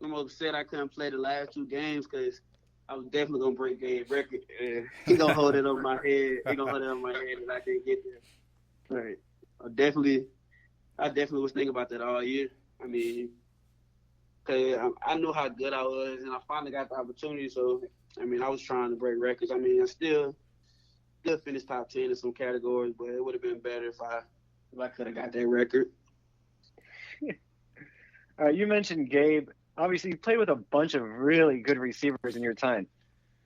I'm upset I couldn't play the last 2 games because I was definitely gonna break Gabe's record. He gonna hold it on my head. He gonna hold it on my head, and I didn't get there. Right. I definitely was thinking about that all year. I mean, cause I knew how good I was, and I finally got the opportunity. So, I mean, I was trying to break records. I mean, I still finished top 10 in some categories, but it would have been better if I could have got that record. All right, you mentioned Gabe. Obviously, you played with a bunch of really good receivers in your time.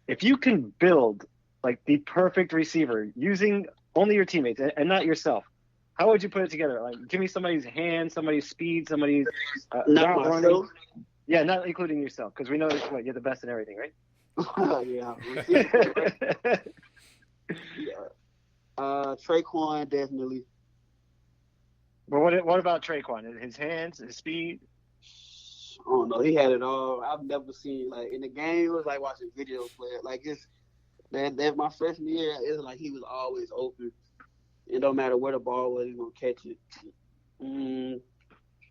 If you can build like the perfect receiver using only your teammates and not yourself, how would you put it together? Like, give me somebody's hand, somebody's speed, somebody's not myself. Yeah, not including yourself, because we know you're the best in everything, right? Yeah. Trayquan definitely. But what about Trayquan? His hands, his speed? I don't know. He had it all. I've never seen in the game. It was like watching video play. Like that my freshman year, it was like he was always open. It don't matter where the ball was, he gonna catch it.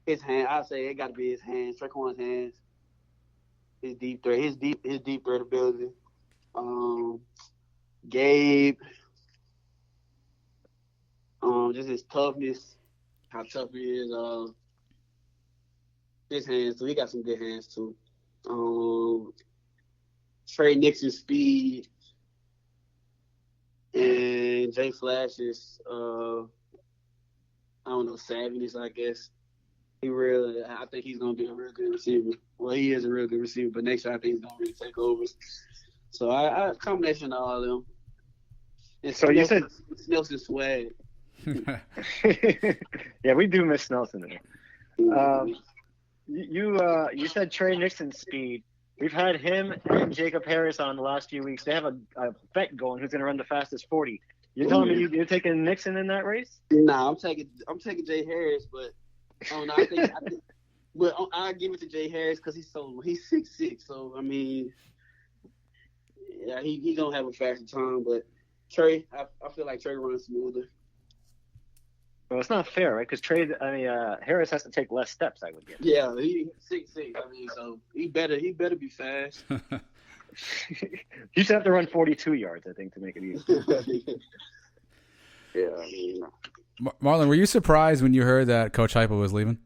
His hand, I say it got to be his hands. Trayquan's hands. His deep threat. His deep threat ability. Gabe. Just his toughness. How tough he is. His hands, so he got some good hands too. Trey Nixon's speed and Jay Flash's I don't know, savviness, I guess. I think he's gonna be a real good receiver. Well, he is a real good receiver, but next year I think he's gonna really take over. So I combination of all of them. And so you said Nelson swag. Yeah, we do miss Nelson there. You said Trey Nixon's speed. We've had him and Jacob Harris on the last few weeks. They have a bet going who's going to run the fastest 40. You're telling me you're taking Nixon in that race? Nah, I'm taking Jay Harris, but I think but I give it to Jay Harris because he's 6'6". So I mean, yeah, he gonna have a faster time. But Trey, I feel like Trey runs smoother. Well, it's not fair, right? Because Harris has to take less steps, I would guess. Yeah, he's 6'6". I mean, so he better be fast. You should have to run 42 yards, I think, to make it easy. Yeah. Marlon, were you surprised when you heard that Coach Heupel was leaving?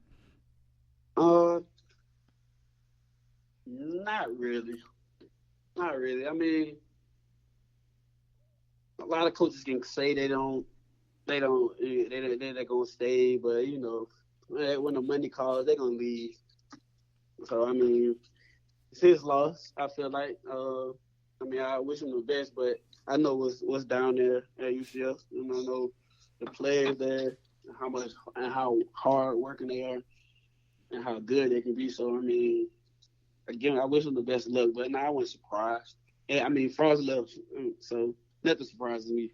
Not really. I mean, a lot of coaches can say they're gonna stay, but you know, when the money calls, they're gonna leave. So I mean, it's his loss. I feel like. I wish him the best, but I know what's down there at UCF, and I know the players there, how hard working they are, and how good they can be. So I mean, again, I wish them the best of luck, but I wasn't surprised. Yeah, I mean, Frost left, so nothing surprises me.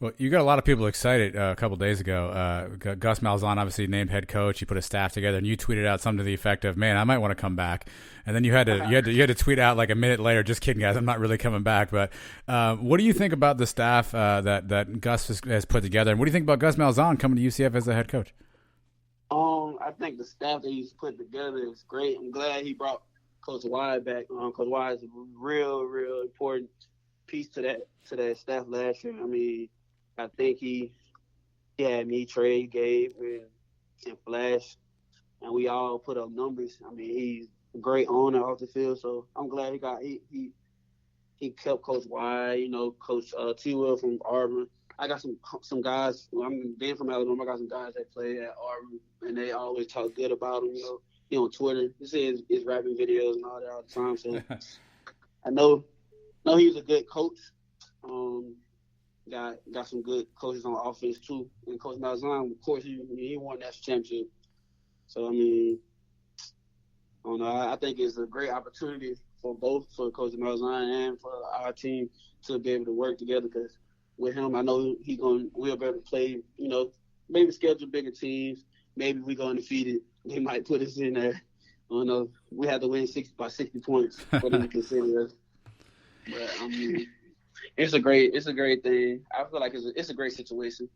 Well, you got a lot of people excited a couple days ago. Gus Malzahn obviously named head coach. He put a staff together, and you tweeted out something to the effect of, "Man, I might want to come back." And then you had to tweet out like a minute later, "Just kidding, guys, I'm not really coming back." But what do you think about the staff that Gus has put together, and what do you think about Gus Malzahn coming to UCF as the head coach? I think the staff that he's put together is great. I'm glad he brought Coach Wide back. Coach Wide is a real important piece to that staff last year. I mean, I think he had me, Trey, Gabe, and Flash, and we all put up numbers. I mean, he's a great owner off the field, so I'm glad he kept Coach Wide, you know, Coach T-Will from Auburn. I got some guys. I'm being from Alabama. I got some guys that play at Auburn, and they always talk good about him. You know, on Twitter. You see his rapping videos and all that all the time. So I know he's a good coach. Got some good coaches on offense too. And Coach Malzahn, of course, he won that championship. So I mean, I don't know. I think it's a great opportunity for Coach Malzahn and for our team to be able to work together. Because with him, I know we'll be able to play. You know, maybe schedule bigger teams. Maybe we go undefeated. They might put us in there. I don't know. We have to win 60 points for them to consider us. But I mean, it's a great thing. I feel like it's a great situation.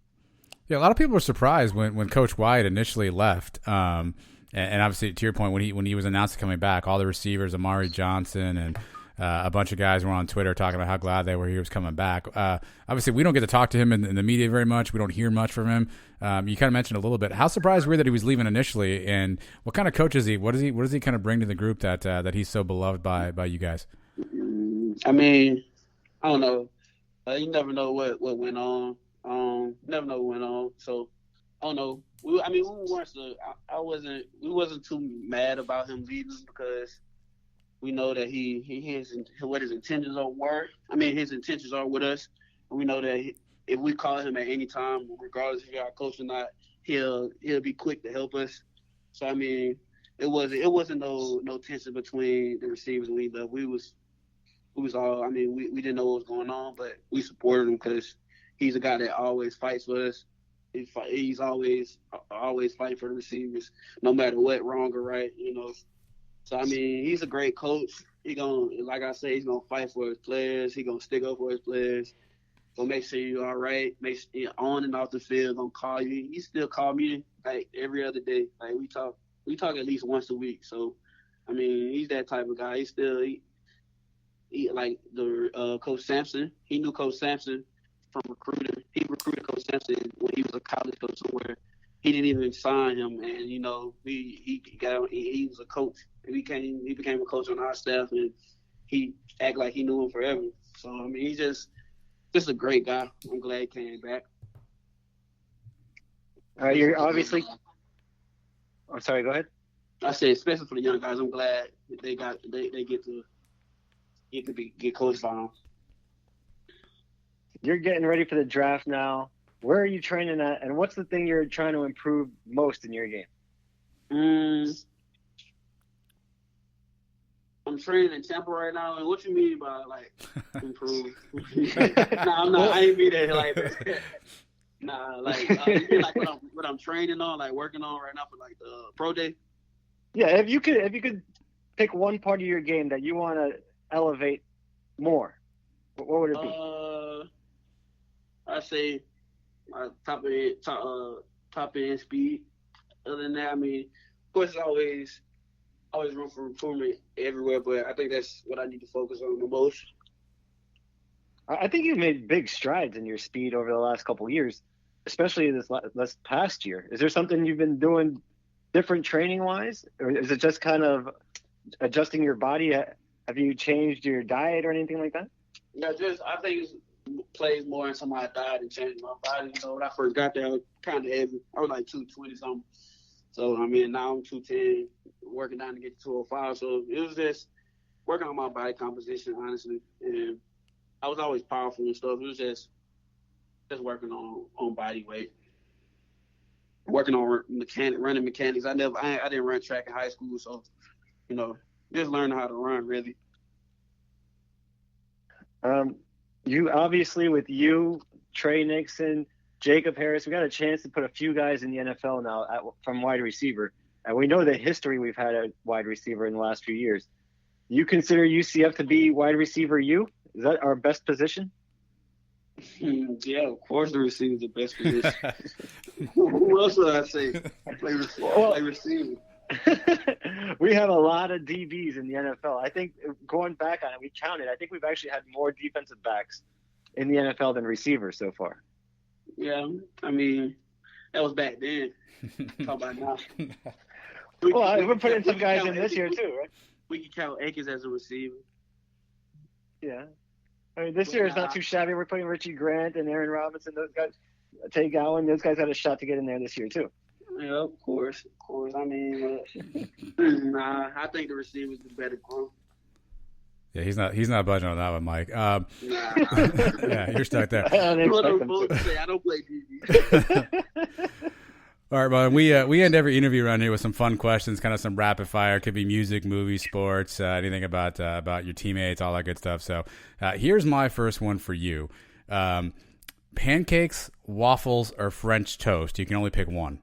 Yeah, a lot of people were surprised when Coach White initially left. And obviously, to your point, when he was announced coming back, all the receivers, Amari Johnson and a bunch of guys were on Twitter talking about how glad they were he was coming back. Obviously, we don't get to talk to him in the media very much. We don't hear much from him. You kind of mentioned a little bit. How surprised were you that he was leaving initially? And what kind of coach is he? What does he kind of bring to the group that he's so beloved by you guys? I mean, I don't know. You never know what went on. Never know what went on. So I don't know. We wasn't too mad about him leaving because we know that what his intentions were. I mean, his intentions are with us. And we know that if we call him at any time, regardless if he's our coach or not, he'll be quick to help us. So I mean, it wasn't no tension between the receivers and we left. We was all. I mean, we didn't know what was going on, but we supported him because he's a guy that always fights for us. He's always fighting for the receivers, no matter what, wrong or right, you know. So I mean, he's a great coach. Like I say, he's gonna fight for his players. He's gonna stick up for his players. Gonna make sure you're all right. Make sure you're on and off the field. Gonna call you. He still call me like every other day. Like we talk at least once a week. So I mean, he's that type of guy. He like the Coach Sampson. He knew Coach Sampson from recruiting. He recruited Coach Sampson when he was a college coach somewhere. He didn't even sign him, and you know he was a coach. He became a coach on our staff, and he act like he knew him forever. So I mean, he's just a great guy. I'm glad he came back. You're obviously. I'm sorry. Go ahead. I said, especially for the young guys, I'm glad that they get to get coached by him. You're getting ready for the draft now. Where are you training at, and what's the thing you're trying to improve most in your game? I'm training in Tampa right now, and what you mean by like improve? Nah, I ain't mean that like that. Nah, like you mean like what I'm training on, like working on right now for like the pro day. Yeah, if you could pick one part of your game that you want to elevate more, what would it be? I say top end speed. Other than that, I mean, of course, it's always room for improvement everywhere, but I think that's what I need to focus on the most. I think you've made big strides in your speed over the last couple of years, especially this past year. Is there something you've been doing different training-wise, or is it just kind of adjusting your body? Have you changed your diet or anything like that? Yeah, I think it plays more into my diet and changing my body. You know, when I first got there, I was kind of heavy. I was like 220-something. So, I mean, now I'm 210, working down to get to 205. So it was just working on my body composition, honestly. And I was always powerful and stuff. It was just working on body weight, working on running mechanics. I didn't run track in high school, so, you know, just learning how to run, really. You obviously, with you, Trey Nixon, Jacob Harris, we got a chance to put a few guys in the NFL now from wide receiver. And we know the history we've had at wide receiver in the last few years. You consider UCF to be wide receiver U? Is that our best position? Yeah, of course the receiver is the best position. What else would I say? I play receiver. We have a lot of DBs in the NFL. I think going back on it, we counted. I think we've actually had more defensive backs in the NFL than receivers so far. Yeah, I mean, that was back then. How about now? We're putting some guys in this year too, right? We can count Akins as a receiver. Yeah. I mean, this year is not too shabby. We're putting Richie Grant and Aaron Robinson, those guys, Tay Gowan, those guys had a shot to get in there this year too. Yeah, of course. I mean, I think the receiver's the better group. Yeah, he's not budging on that one, Mike. Nah. Yeah, you're stuck there. I don't play DB. All right, well, we end every interview around here with some fun questions, kind of some rapid fire. Could be music, movies, sports, anything about your teammates, all that good stuff. So here's my first one for you. Pancakes, waffles, or French toast? You can only pick one.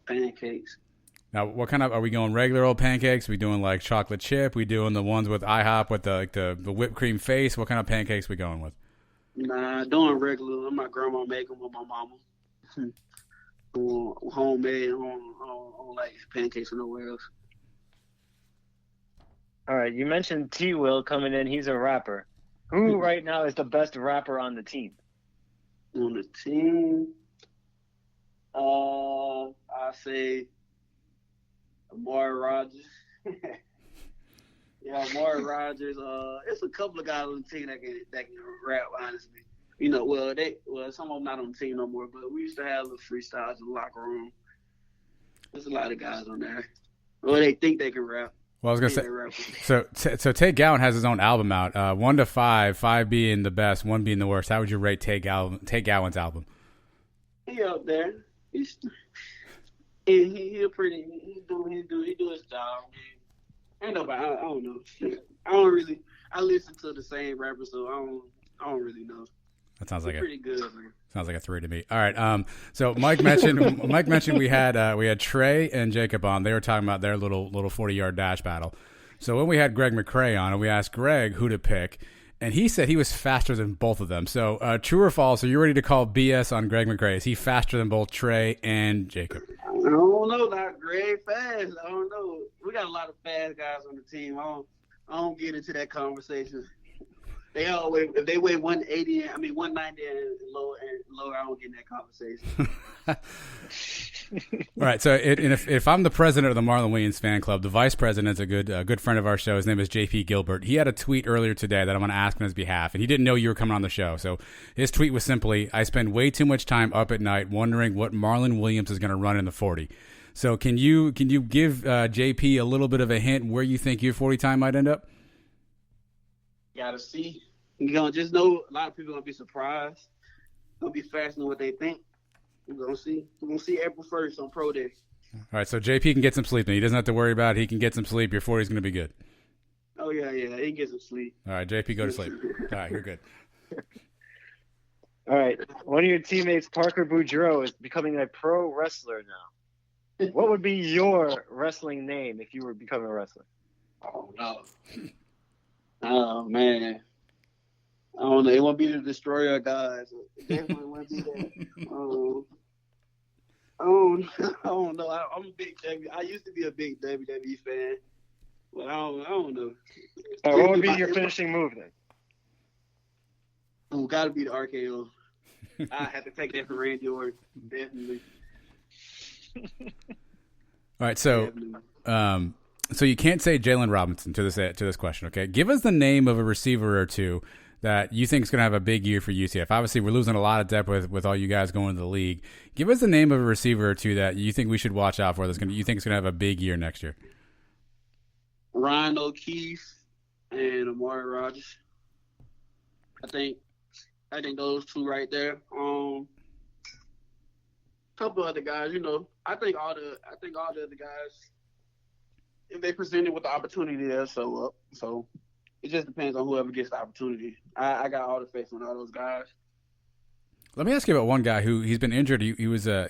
Pancakes. Now, what kind of, are we going regular old pancakes? Are we doing like chocolate chip? We doing the ones with IHOP with the whipped cream face? What kind of pancakes we going with? Nah, doing regular. My grandma make them with my mama. Homemade. I don't like pancakes from nowhere else. All right, you mentioned T. Will coming in. He's a rapper. Who right now is the best rapper on the team? On the team, I say Amari Rogers. Yeah, Amari Rogers. It's a couple of guys on the team that can rap, honestly. You know, some of them not on the team no more, but we used to have little freestyles in the locker room. There's a lot of guys on there. Well, they think they can rap. Well, I was gonna say, so Tay Gowan has his own album out. 1 to 5, 5 being the best, 1 being the worst. How would you rate Tay Gowan's album? He up there. He do his job. Ain't nobody. I don't know. I listen to the same rapper, so I don't really know. That sounds like pretty good, man. Sounds like a 3 to me. All right. So Mike mentioned we had Trey and Jacob on. They were talking about their little 40-yard dash battle. So when we had Greg McCrae on, and we asked Greg who to pick, and he said he was faster than both of them. So true or false? Are you ready to call BS on Greg McCrae? Is he faster than both Trey and Jacob? I don't know. Not Greg fast. I don't know. We got a lot of fast guys on the team. I don't get into that conversation. If they weigh 190 and lower, I don't get in that conversation. All right. So if I'm the president of the Marlon Williams fan club, the vice president's a good friend of our show. His name is JP Gilbert. He had a tweet earlier today that I'm going to ask on his behalf, and he didn't know you were coming on the show. So his tweet was simply, "I spend way too much time up at night wondering what Marlon Williams is going to run in the 40." So can you give JP a little bit of a hint where you think your 40 time might end up? Gotta see. You know, just know a lot of people gonna be surprised. Gonna be faster than what they think. We're gonna see. We're gonna see April 1st on Pro Day. All right, so JP can get some sleep, and he doesn't have to worry about it. He can get some sleep. Your 40's going to be good. Oh yeah, he can get some sleep. All right, JP, go to sleep. All right, you're good. All right, one of your teammates, Parker Boudreaux, is becoming a pro wrestler now. What would be your wrestling name if you were becoming a wrestler? Oh no. Oh man. I don't know. It won't be the Destroyer of Gods. It definitely won't be that. I don't know. I'm a big I used to be a big WWE fan, but I don't know. All right, what would be your finishing move then? Oh, gotta be the RKO. I have to take that from Randy Orton, definitely. All right, so so you can't say Jalen Robinson to this question, okay? Give us the name of a receiver or two that you think is going to have a big year for UCF. Obviously, we're losing a lot of depth with all you guys going to the league. Give us the name of a receiver or two that you think we should watch out for. You think is going to have a big year next year. Ryan O'Keefe and Amari Rogers. I think those two right there. Couple other guys, you know. I think all the other guys, if they presented with the opportunity, they'll show up. So it just depends on whoever gets the opportunity. I got all the faith on all those guys. Let me ask you about one guy who he's been injured. He was a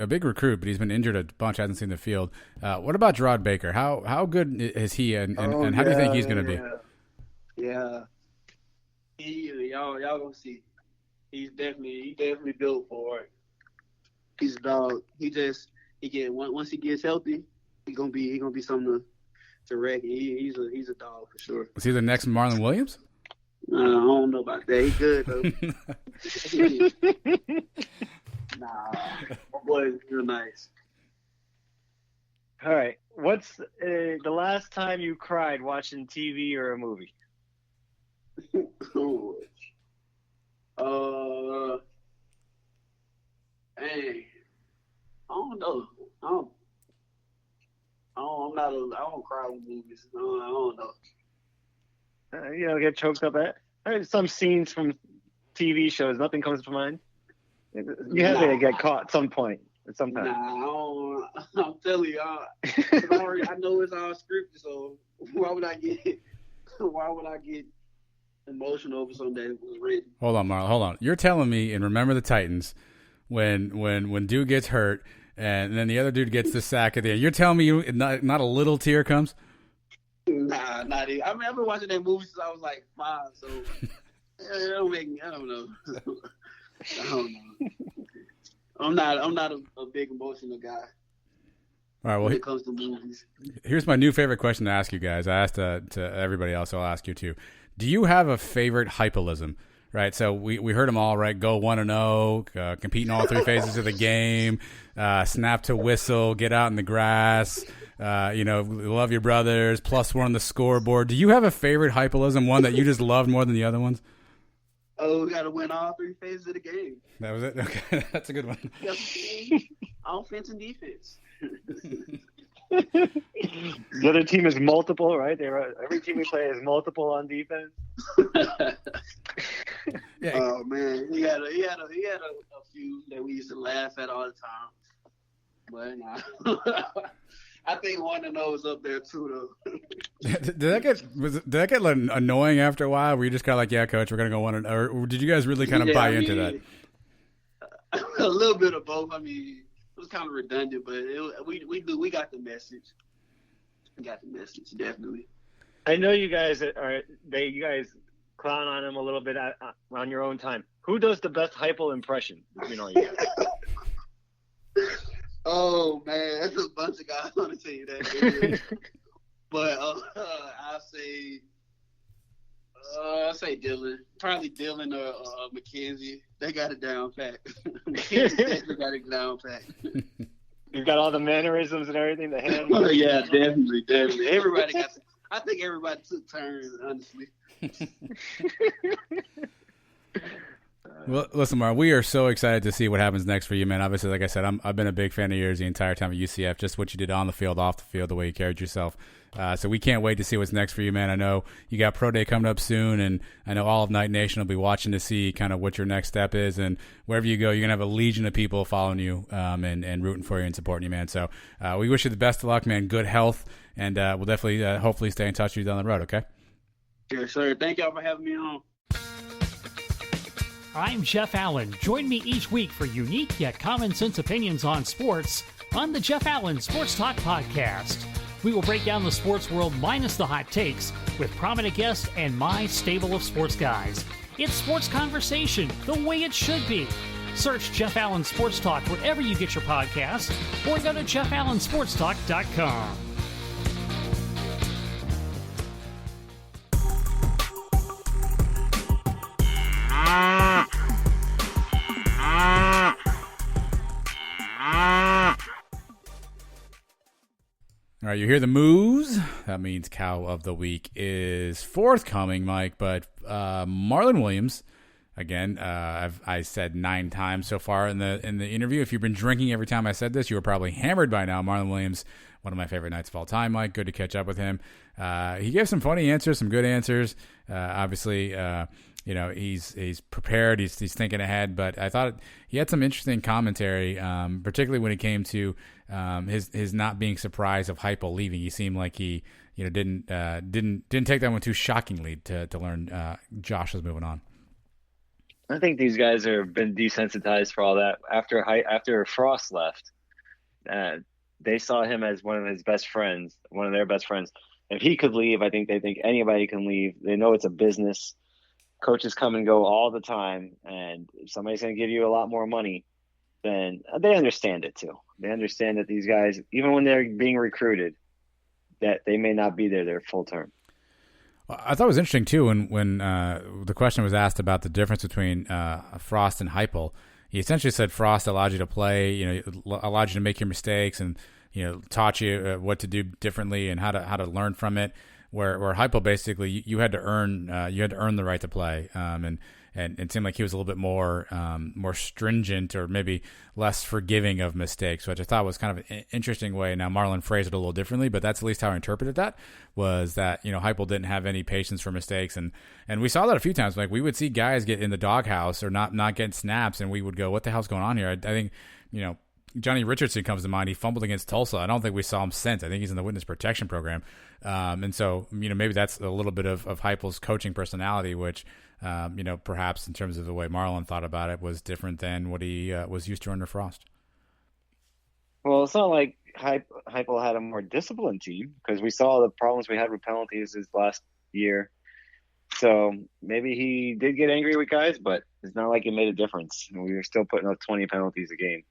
big recruit, but he's been injured a bunch. Hasn't seen the field. What about Gerard Baker? How good is he, and how do you think he's going to be? Yeah, y'all gonna see. He's definitely built for it. He's a dog. Once he gets healthy, he's gonna be something to wreck. He's a dog for sure. Is he the next Marlon Williams? I don't know about that. He's good though. Nah, my boy is real nice. All right, what's the last time you cried watching TV or a movie? Hey, I don't know. I don't cry with movies. I don't know. You know, get choked up at. Some scenes from TV shows, nothing comes to mind. You have to get caught at some point, at some time. Nah, I'm telling you, I know it's all scripted, so why would I get emotional over something that was written? Hold on, Marlon. Hold on. You're telling me in Remember the Titans, when dude gets hurt and then the other dude gets the sack at the end, you're telling me not a little tear comes? Nah, not even. I mean, I've been watching that movie since I was like 5, so it don't make me. I don't know. I'm not a big emotional guy. All right. Well, when it comes to movies, here's my new favorite question to ask you guys. I asked to everybody else, so I'll ask you too. Do you have a favorite hypealism? Right, so we heard them all, right? Go 1-0, compete in all 3 phases of the game, snap to whistle, get out in the grass, love your brothers, +1 on the scoreboard. Do you have a favorite hypealism, one that you just loved more than the other ones? Oh, we got to win all 3 phases of the game. That was it? Okay, that's a good one. Offense and defense. The other team is multiple, right? Every team we play is multiple on defense. Yeah. Oh man, he had a few that we used to laugh at all the time. But nah. I think 1-0 is up there too, though. Did that get annoying after a while? Were you just kind of like, yeah, coach, we're gonna go 1-0, or did you guys really kind of buy into that? A little bit of both. I mean, it was kind of redundant, but we got the message. We got the message, definitely. I know you guys clown on him a little bit on your own time. Who does the best hypo impression between all you guys? Oh man, that's a bunch of guys. I want to tell you that. But I'll say Dylan. Probably Dylan or Mackenzie. They got it down pat. Mackenzie definitely got it down pat. You've got all the mannerisms and everything. The hand. Oh yeah, definitely. Everybody got. I think everybody took turns, honestly. Well, listen, Mark, we are so excited to see what happens next for you, man. Obviously, like I said, I've been a big fan of yours the entire time at UCF, just what you did on the field, off the field, the way you carried yourself. So we can't wait to see what's next for you, man. I know you got Pro Day coming up soon, and I know all of Night Nation will be watching to see kind of what your next step is. And wherever you go, you're going to have a legion of people following you and rooting for you and supporting you, man. So we wish you the best of luck, man. Good health, and we'll definitely hopefully stay in touch with you down the road, okay? Yes, sir. Thank y'all for having me on. I'm Jeff Allen. Join me each week for unique yet common sense opinions on sports on the Jeff Allen Sports Talk Podcast. We will break down the sports world minus the hot takes with prominent guests and my stable of sports guys. It's sports conversation the way it should be. Search Jeff Allen Sports Talk wherever you get your podcasts or go to jeffallensportstalk.com. All right, you hear the moves. That means cow of the week is forthcoming, Mike. But Marlon Williams, again, I said 9 times so far in the interview. If you've been drinking every time I said this, you were probably hammered by now. Marlon Williams, one of my favorite nights of all time, Mike. Good to catch up with him. He gave some funny answers, some good answers. Obviously, he's prepared. He's thinking ahead. But I thought he had some interesting commentary, particularly when it came to his not being surprised of Heupel leaving. He seemed like he didn't take that one too shockingly to learn Josh was moving on. I think these guys have been desensitized for all that. After Frost left, they saw him as one of his best friends, one of their best friends. If he could leave, I think they think anybody can leave. They know it's a business. Coaches come and go all the time, and if somebody's going to give you a lot more money, then they understand it too. They understand that these guys, even when they're being recruited, that they may not be there full term. I thought it was interesting too when the question was asked about the difference between Frost and Heupel. He essentially said Frost allowed you to play, allowed you to make your mistakes, and taught you what to do differently and how to learn from it. Where Heupel basically you had to earn the right to play, and it seemed like he was a little bit more stringent or maybe less forgiving of mistakes, which I thought was kind of an interesting way. Now Marlon phrased it a little differently, but that's at least how I interpreted that, was that Heupel didn't have any patience for mistakes, and we saw that a few times. Like we would see guys get in the doghouse or not get snaps, and we would go, "What the hell's going on here?" I think Johnny Richardson comes to mind. He fumbled against Tulsa. I don't think we saw him since. I think he's in the witness protection program. And so, maybe that's a little bit of Heupel's coaching personality, which, perhaps in terms of the way Marlon thought about it was different than what he was used to under Frost. Well, it's not like Heupel had a more disciplined team, because we saw the problems we had with penalties his last year. So maybe he did get angry with guys, but it's not like it made a difference. We were still putting up 20 penalties a game,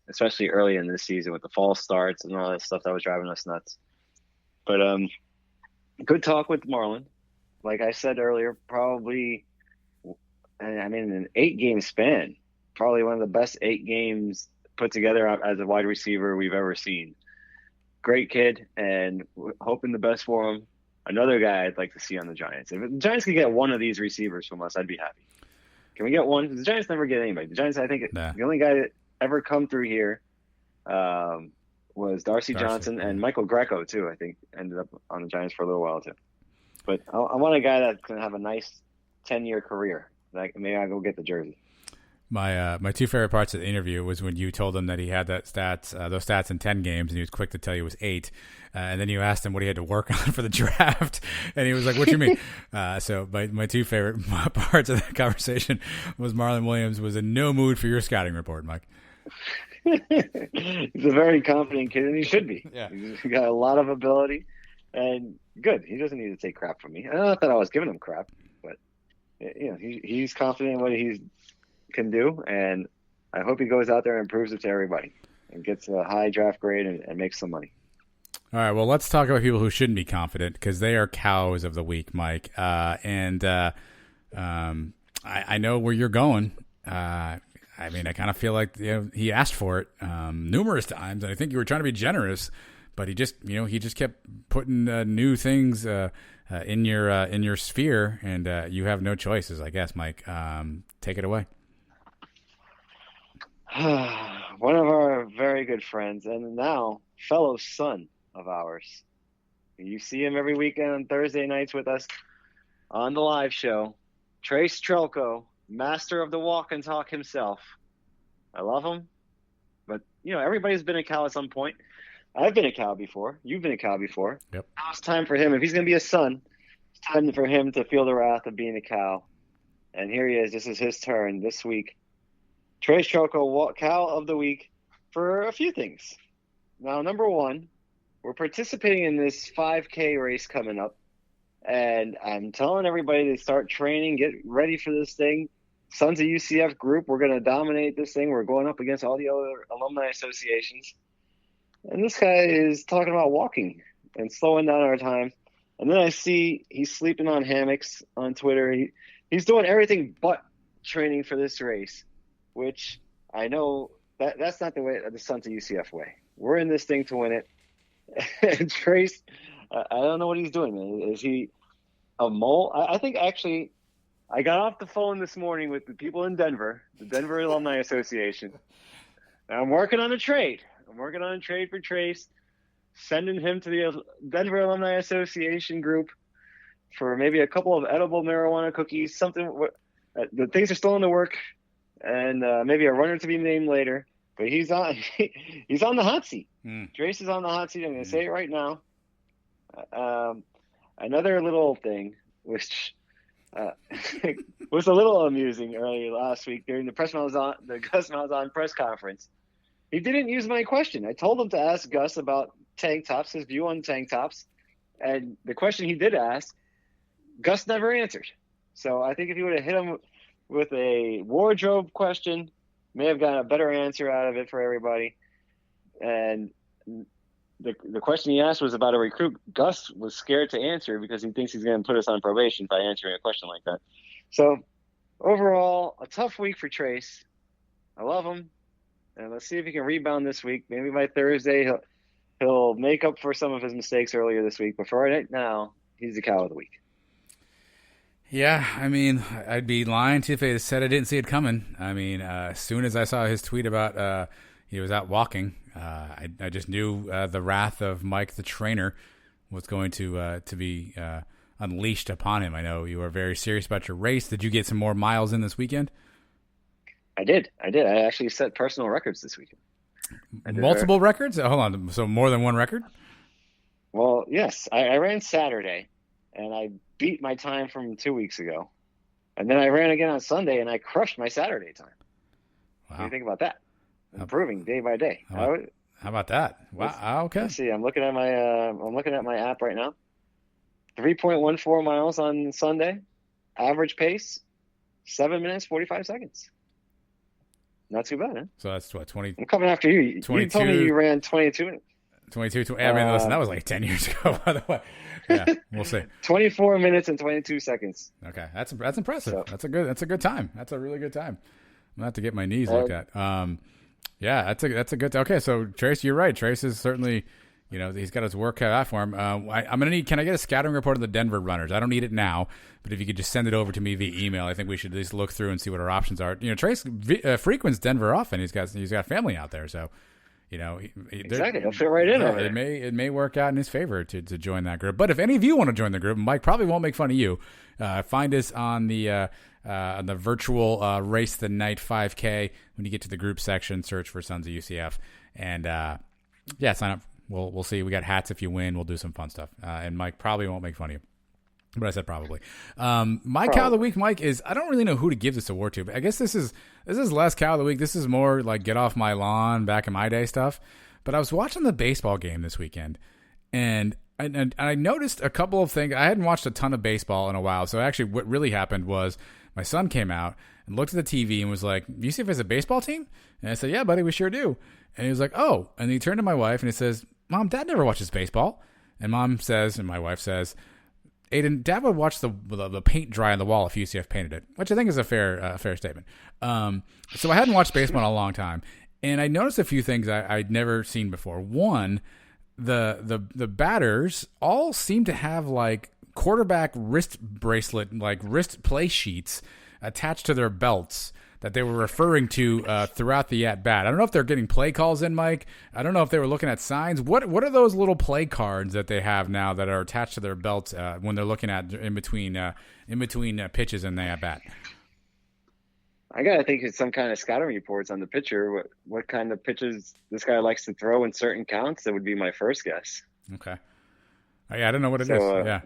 especially early in this season with the false starts and all that stuff that was driving us nuts. But good talk with Marlon. Like I said earlier, probably, an 8-game span, probably one of the best 8 games put together as a wide receiver we've ever seen. Great kid, and hoping the best for him. Another guy I'd like to see on the Giants. If the Giants could get one of these receivers from us, I'd be happy. Can we get one? The Giants never get anybody. The Giants, I think, the only guy that ever come through here was Darcy Johnson, and Michael Greco too. I think ended up on the Giants for a little while too. But I want a guy that can have a nice 10-year career. Like maybe I'll go get the jersey. My 2 favorite parts of the interview was when you told him that he had those stats in 10 games, and he was quick to tell you it was 8. And then you asked him what he had to work on for the draft, and he was like, "What do you mean?" So my 2 favorite parts of that conversation was Marlon Williams was in no mood for your scouting report, Mike. He's a very confident kid, and he should be. Yeah. He's got a lot of ability, and good. He doesn't need to take crap from me. I don't thought I was giving him crap, but he's confident in what he can do, and I hope he goes out there and proves it to everybody and gets a high draft grade and makes some money. All right, well, let's talk about people who shouldn't be confident, because they are cows of the week, Mike. I know where you're going. I kind of feel like he asked for it numerous times, and I think you were trying to be generous, but he just kept putting new things in your sphere, and you have no choices, I guess, Mike. Take it away. One of our very good friends and now fellow son of ours. You see him every weekend on Thursday nights with us on the live show. Trylko, master of the walk and talk himself. I love him. But, everybody's been a Cal at some point. I've been a Cal before. You've been a Cal before. Yep. Now it's time for him. If he's going to be a son, it's time for him to feel the wrath of being a Cal. And here he is. This is his turn this week. Trylko, Cal of the Week, for a few things. Now, number one, we're participating in this 5K race coming up. And I'm telling everybody to start training, get ready for this thing. Sons of UCF group, we're going to dominate this thing. We're going up against all the other alumni associations. And this guy is talking about walking and slowing down our time. And then I see he's sleeping on hammocks on Twitter. He's doing everything but training for this race, which I know that's not the way, the Sons of UCF way. We're in this thing to win it. And Trace, I don't know what he's doing, man. Is he a mole? I think actually I got off the phone this morning with the people in Denver, the Denver Alumni Association. And I'm working on a trade. I'm working on a trade for Trace, sending him to the Denver Alumni Association group for maybe a couple of edible marijuana cookies, something. The things are still in the work, and maybe a runner to be named later. But he's on the hot seat. Trace is on the hot seat. I'm going to say it right now. Another little thing, which was a little amusing earlier last week during the Gus Malzahn press conference. He didn't use my question. I told him to ask Gus about tank tops, his view on tank tops. And the question he did ask, Gus never answered. So I think if he would have hit him with a wardrobe question, may have gotten a better answer out of it for everybody. And the question he asked was about a recruit. Gus was scared to answer because he thinks he's going to put us on probation by answering a question like that. So overall, a tough week for Trace. I love him. And let's see if he can rebound this week. Maybe by Thursday he'll make up for some of his mistakes earlier this week. But for right now, he's the Cal of the Week. Yeah, I mean, I'd be lying to you if I said I didn't see it coming. I mean, as soon as I saw his tweet about he was out walking, I just knew the wrath of Mike the trainer was going to be unleashed upon him. I know you were very serious about your race. Did you get some more miles in this weekend? I did. I actually set personal records this weekend. Multiple records? Hold on. So more than one record? Well, yes. I ran Saturday, and I beat my time from 2 weeks ago. And then I ran again on Sunday, and I crushed my Saturday time. Wow. What do you think about that? Improving day by day. How about that? Wow. Okay. Let's see. I'm looking at my app right now. 3.14 miles on Sunday. Average pace, 7 minutes, 45 seconds. Not too bad, huh? So that's what, 20? I'm coming after you. 22, you told me you ran 22 minutes. 22. I mean, listen, that was like 10 years ago, by the way. Yeah, we'll see. 24 minutes and 22 seconds. Okay, that's impressive. So, that's a good time. That's a really good time. I'm gonna have to get my knees like that. Yeah, that's a good. Okay, so Trace, you're right. Trace is certainly, he's got his work cut out for him. I'm gonna need. Can I get a scouting report of the Denver runners? I don't need it now, but if you could just send it over to me via email, I think we should at least look through and see what our options are. Trace frequents Denver often. He's got family out there, so. Exactly. He'll fit right in over there. It may work out in his favor to join that group. But if any of you want to join the group, Mike probably won't make fun of you. Find us on the virtual Race the Night 5K. When you get to the group section, search for Sons of UCF, and sign up. We'll see. We got hats if you win. We'll do some fun stuff. And Mike probably won't make fun of you. But I said probably. My Cow of the Week, Mike, is I don't really know who to give this award to. But I guess this is less Cow of the Week. This is more like get off my lawn back in my day stuff. But I was watching the baseball game this weekend, and I noticed a couple of things. I hadn't watched a ton of baseball in a while. So actually what really happened was my son came out and looked at the TV and was like, UCF has a baseball team? And I said, yeah, buddy, we sure do. And he was like, oh. And he turned to my wife and he says, Mom, Dad never watches baseball. And Mom says, and my wife says, Aiden, Dad would watch the paint dry on the wall if UCF painted it, which I think is a fair statement. So I hadn't watched baseball in a long time, and I noticed a few things I'd never seen before. One, the batters all seem to have like quarterback wrist bracelet, like wrist play sheets attached to their belts that they were referring to throughout the at-bat. I don't know if they're getting play calls in, Mike. I don't know if they were looking at signs. What are those little play cards that they have now that are attached to their belts when they're looking at in between pitches in the at-bat? I gotta think it's some kind of scouting reports on the pitcher. What kind of pitches this guy likes to throw in certain counts? That would be my first guess. Okay. I don't know what it is. Yeah,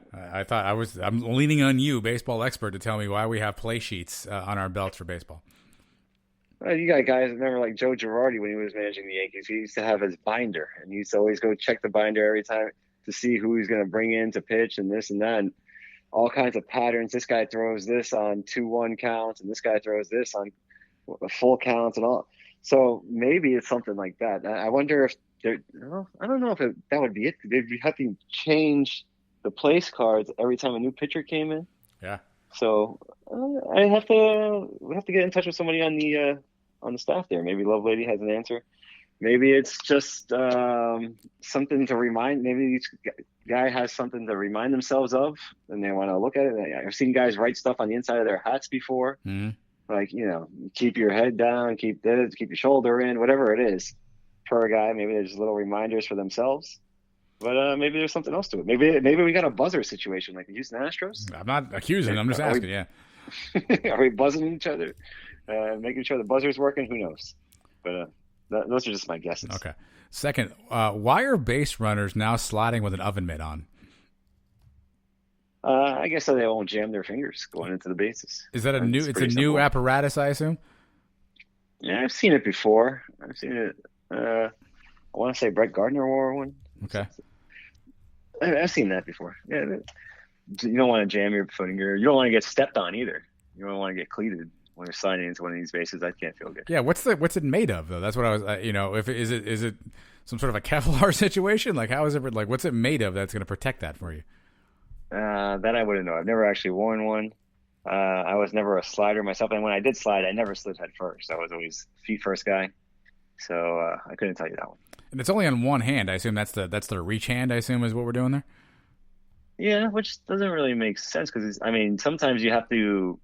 I'm leaning on you, baseball expert, to tell me why we have play sheets on our belts for baseball. You got guys, remember like Joe Girardi when he was managing the Yankees, he used to have his binder, and he used to always go check the binder every time to see who he's going to bring in to pitch and this and that, and all kinds of patterns. This guy throws this on 2-1 counts, and this guy throws this on full counts and all. So maybe it's something like that. I wonder if I don't know if that would be it. They'd have to change the place cards every time a new pitcher came in. Yeah. So we have to get in touch with somebody on the staff there. Maybe Lovelady has an answer. Maybe it's just something to remind. Maybe each guy has something to remind themselves of, and they want to look at it. I've seen guys write stuff on the inside of their hats before, like keep your head down, keep your shoulder in, whatever it is. Per guy, maybe there's little reminders for themselves, but maybe there's something else to it. Maybe we got a buzzer situation like the Houston Astros. I'm not accusing. I'm just asking. Yeah. Are we buzzing each other, making sure the buzzer's working? Who knows? But those are just my guesses. Okay. Second, why are base runners now sliding with an oven mitt on? I guess so they won't jam their fingers going into the bases. Is that It's a new apparatus, I assume? Yeah, I've seen it before. I've seen it. I want to say Brett Gardner wore one. Okay. I've seen that before. Yeah, you don't want to jam your finger. You don't want to get stepped on either. You don't want to get cleated when you're sliding into one of these bases. That can't feel good. Yeah, what's it made of though? That's what I was. If is it some sort of a Kevlar situation? Like how is it? Like what's it made of that's going to protect that for you? That I wouldn't know. I've never actually worn one. I was never a slider myself, and when I did slide, I never slid head first. I was always feet first guy. So I couldn't tell you that one. And it's only on one hand. I assume that's the reach hand. I assume is what we're doing there. Yeah, which doesn't really make sense because sometimes you have to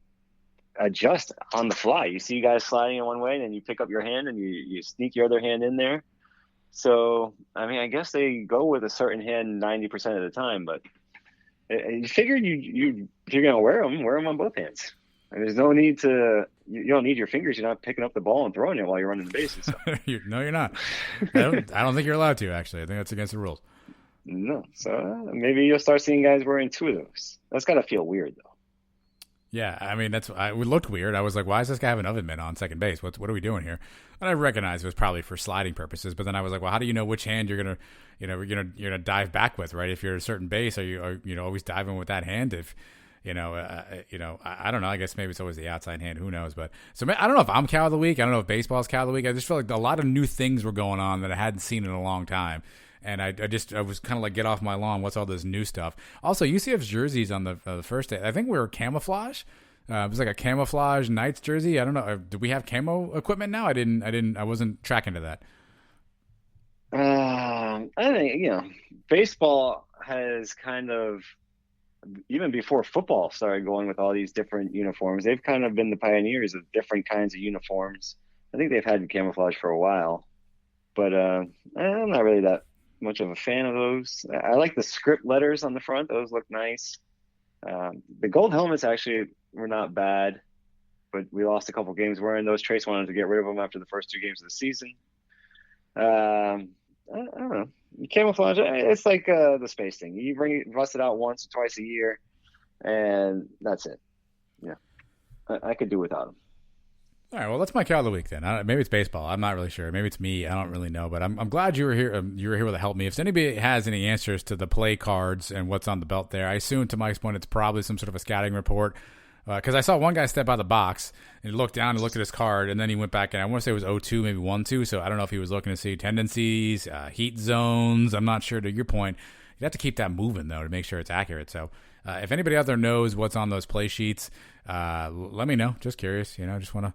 adjust on the fly. You see guys sliding in one way, and then you pick up your hand and you sneak your other hand in there. So I guess they go with a certain hand 90% of the time, but you figure if you're gonna wear them on both hands. And there's no need to. You don't need your fingers. You're not picking up the ball and throwing it while you're running the bases. So. No, you're not. I don't think you're allowed to. Actually, I think that's against the rules. No, so maybe you'll start seeing guys wearing two of those. That's gotta feel weird though. Yeah, it looked weird. I was like, why does this guy have an oven mitt on second base? What are we doing here? And I recognized it was probably for sliding purposes. But then I was like, well, how do you know which hand you're gonna dive back with, right? If you're at a certain base, are you always diving with that hand? If I don't know. I guess maybe it's always the outside hand. Who knows? But so I don't know if I'm cow of the week. I don't know if baseball's cow of the week. I just feel like a lot of new things were going on that I hadn't seen in a long time. And I was kind of like, get off my lawn. What's all this new stuff? Also, UCF's jerseys on the first day, I think we were camouflage. It was like a camouflage Knights jersey. I don't know. Do we have camo equipment now? I wasn't tracking to that. I think, baseball has kind of, even before football started going with all these different uniforms, they've kind of been the pioneers of different kinds of uniforms. I think they've had camouflage for a while, but I'm not really that much of a fan of those. I like the script letters on the front. Those look nice. The gold helmets actually were not bad, but we lost a couple games wearing those. Trace wanted to get rid of them after the first 2 games of the season. I don't know. Camouflage, it's like the space thing. You bust it out once or twice a year, and that's it. Yeah, I could do without them. All right, well, that's my cow of the week then. Maybe it's baseball. I'm not really sure. Maybe it's me. I don't really know. But I'm glad you were here. You were here to help me. If anybody has any answers to the play cards and what's on the belt there, I assume to Mike's point, it's probably some sort of a scouting report. Because I saw one guy step out of the box and he looked down and looked at his card, and then he went back, and I want to say it was 0-2, maybe 1-2. So I don't know if he was looking to see tendencies, heat zones. I'm not sure. To your point, you have to keep that moving though to make sure it's accurate. So if anybody out there knows what's on those play sheets, let me know. Just curious. Just want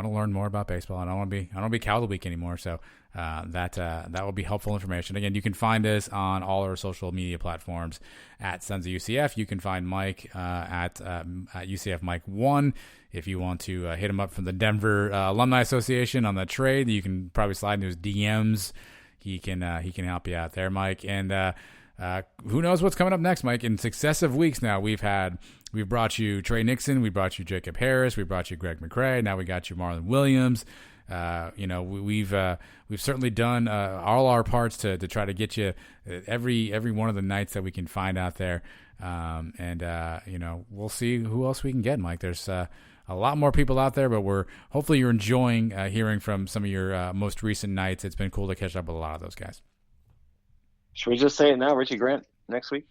want to learn more about baseball. I don't want to be cow of the week anymore. So that will be helpful information. Again, you can find us on all our social media platforms at Sons of UCF. You can find Mike at UCF Mike 1. If you want to hit him up from the Denver Alumni Association on the trade, you can probably slide into his DMs. He can help you out there, Mike. And who knows what's coming up next, Mike? In successive weeks now, we've brought you Trey Nixon, we brought you Jacob Harris, we brought you Greg McCrae, now we got you Marlon Williams. We've certainly done all our parts to try to get you every one of the nights that we can find out there. We'll see who else we can get, Mike. There's a lot more people out there, but hopefully you're enjoying hearing from some of your most recent nights. It's been cool to catch up with a lot of those guys. Should we just say it now, Richie Grant, next week?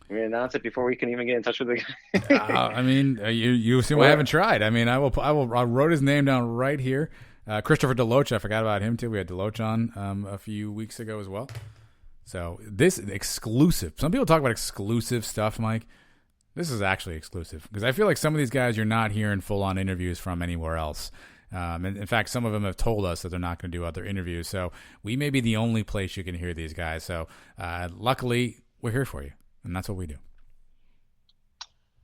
We announce it before we can even get in touch with the guy. You assume I haven't tried. I wrote his name down right here. Christopher Deloach, I forgot about him too. We had Deloach on a few weeks ago as well. So this exclusive. Some people talk about exclusive stuff, Mike. This is actually exclusive because I feel like some of these guys you're not hearing full-on interviews from anywhere else. And in fact, some of them have told us that they're not going to do other interviews. So we may be the only place you can hear these guys. So luckily, we're here for you, and that's what we do.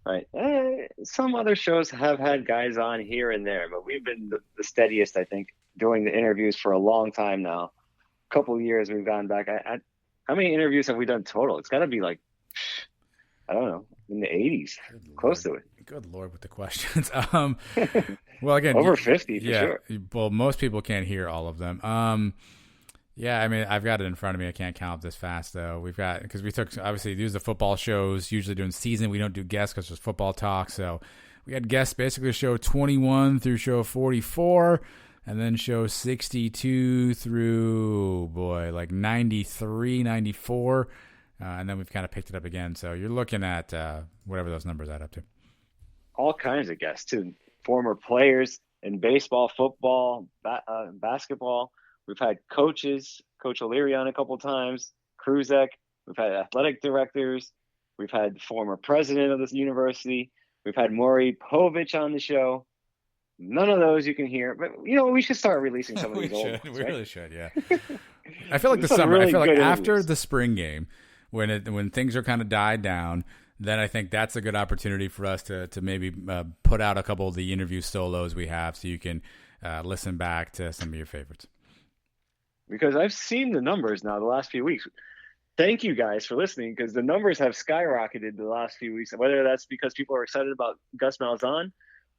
Right. Some other shows have had guys on here and there, but we've been the steadiest, I think, doing the interviews for a long time now. A couple of years we've gone back. How many interviews have we done total? It's got to be like, I don't know, in the 80s, close to it. Good Lord with the questions. Well, again, over 50 for sure. Well, most people can't hear all of them. I've got it in front of me. I can't count this fast though. Because we took, obviously these are the football shows, usually during season. We don't do guests because it's football talk. So we had guests basically show 21 through show 44 and then show 62 through, 93, 94. And then we've kind of picked it up again. So you're looking at whatever those numbers add up to. All kinds of guests too. Former players in baseball, football, basketball. We've had coaches, Coach O'Leary on a couple of times, Kruzek. We've had athletic directors. We've had former president of this university. We've had Maury Povich on the show. None of those you can hear. But, we should start releasing some of these old ones. We really should, yeah. I feel like the summer. Really I feel like after interviews. The spring game, when things are kind of died down, then I think that's a good opportunity for us to maybe put out a couple of the interview solos we have so you can listen back to some of your favorites. Because I've seen the numbers now the last few weeks. Thank you guys for listening because the numbers have skyrocketed the last few weeks, whether that's because people are excited about Gus Malzahn,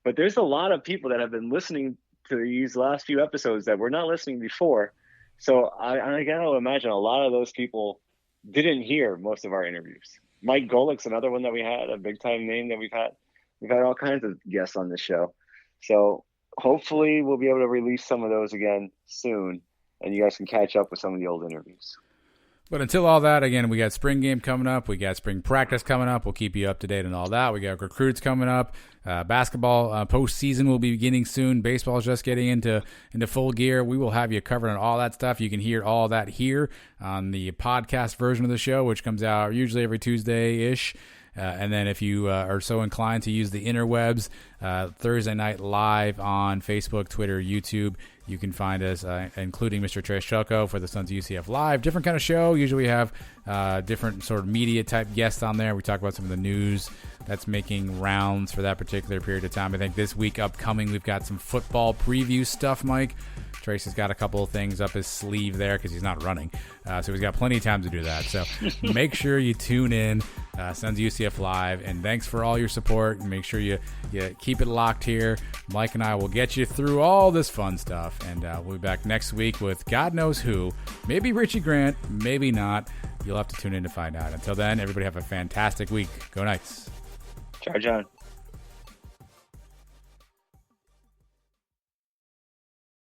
but there's a lot of people that have been listening to these last few episodes that were not listening before. So I got to imagine a lot of those people didn't hear most of our interviews. Mike Golick's another one that we had, a big-time name that we've had. We've had all kinds of guests on this show. So hopefully we'll be able to release some of those again soon. And you guys can catch up with some of the old interviews. But until all that, again, we got spring game coming up. We got spring practice coming up. We'll keep you up to date on all that. We got recruits coming up. Basketball postseason will be beginning soon. Baseball is just getting into full gear. We will have you covered on all that stuff. You can hear all that here on the podcast version of the show, which comes out usually every Tuesday-ish. And then if you are so inclined to use the interwebs, Thursday night live on Facebook, Twitter, YouTube, you can find us, including Mr. Trylko for the Sons of UCF Live. Different kind of show. Usually we have different sort of media-type guests on there. We talk about some of the news that's making rounds for that particular period of time. I think this week upcoming, we've got some football preview stuff, Mike. Tracy's got a couple of things up his sleeve there because he's not running. So he's got plenty of time to do that. So make sure you tune in, Sons of UCF Live. And thanks for all your support. Make sure you keep it locked here. Mike and I will get you through all this fun stuff. And we'll be back next week with God knows who. Maybe Richie Grant, maybe not. You'll have to tune in to find out. Until then, everybody have a fantastic week. Go Knights. Charge on.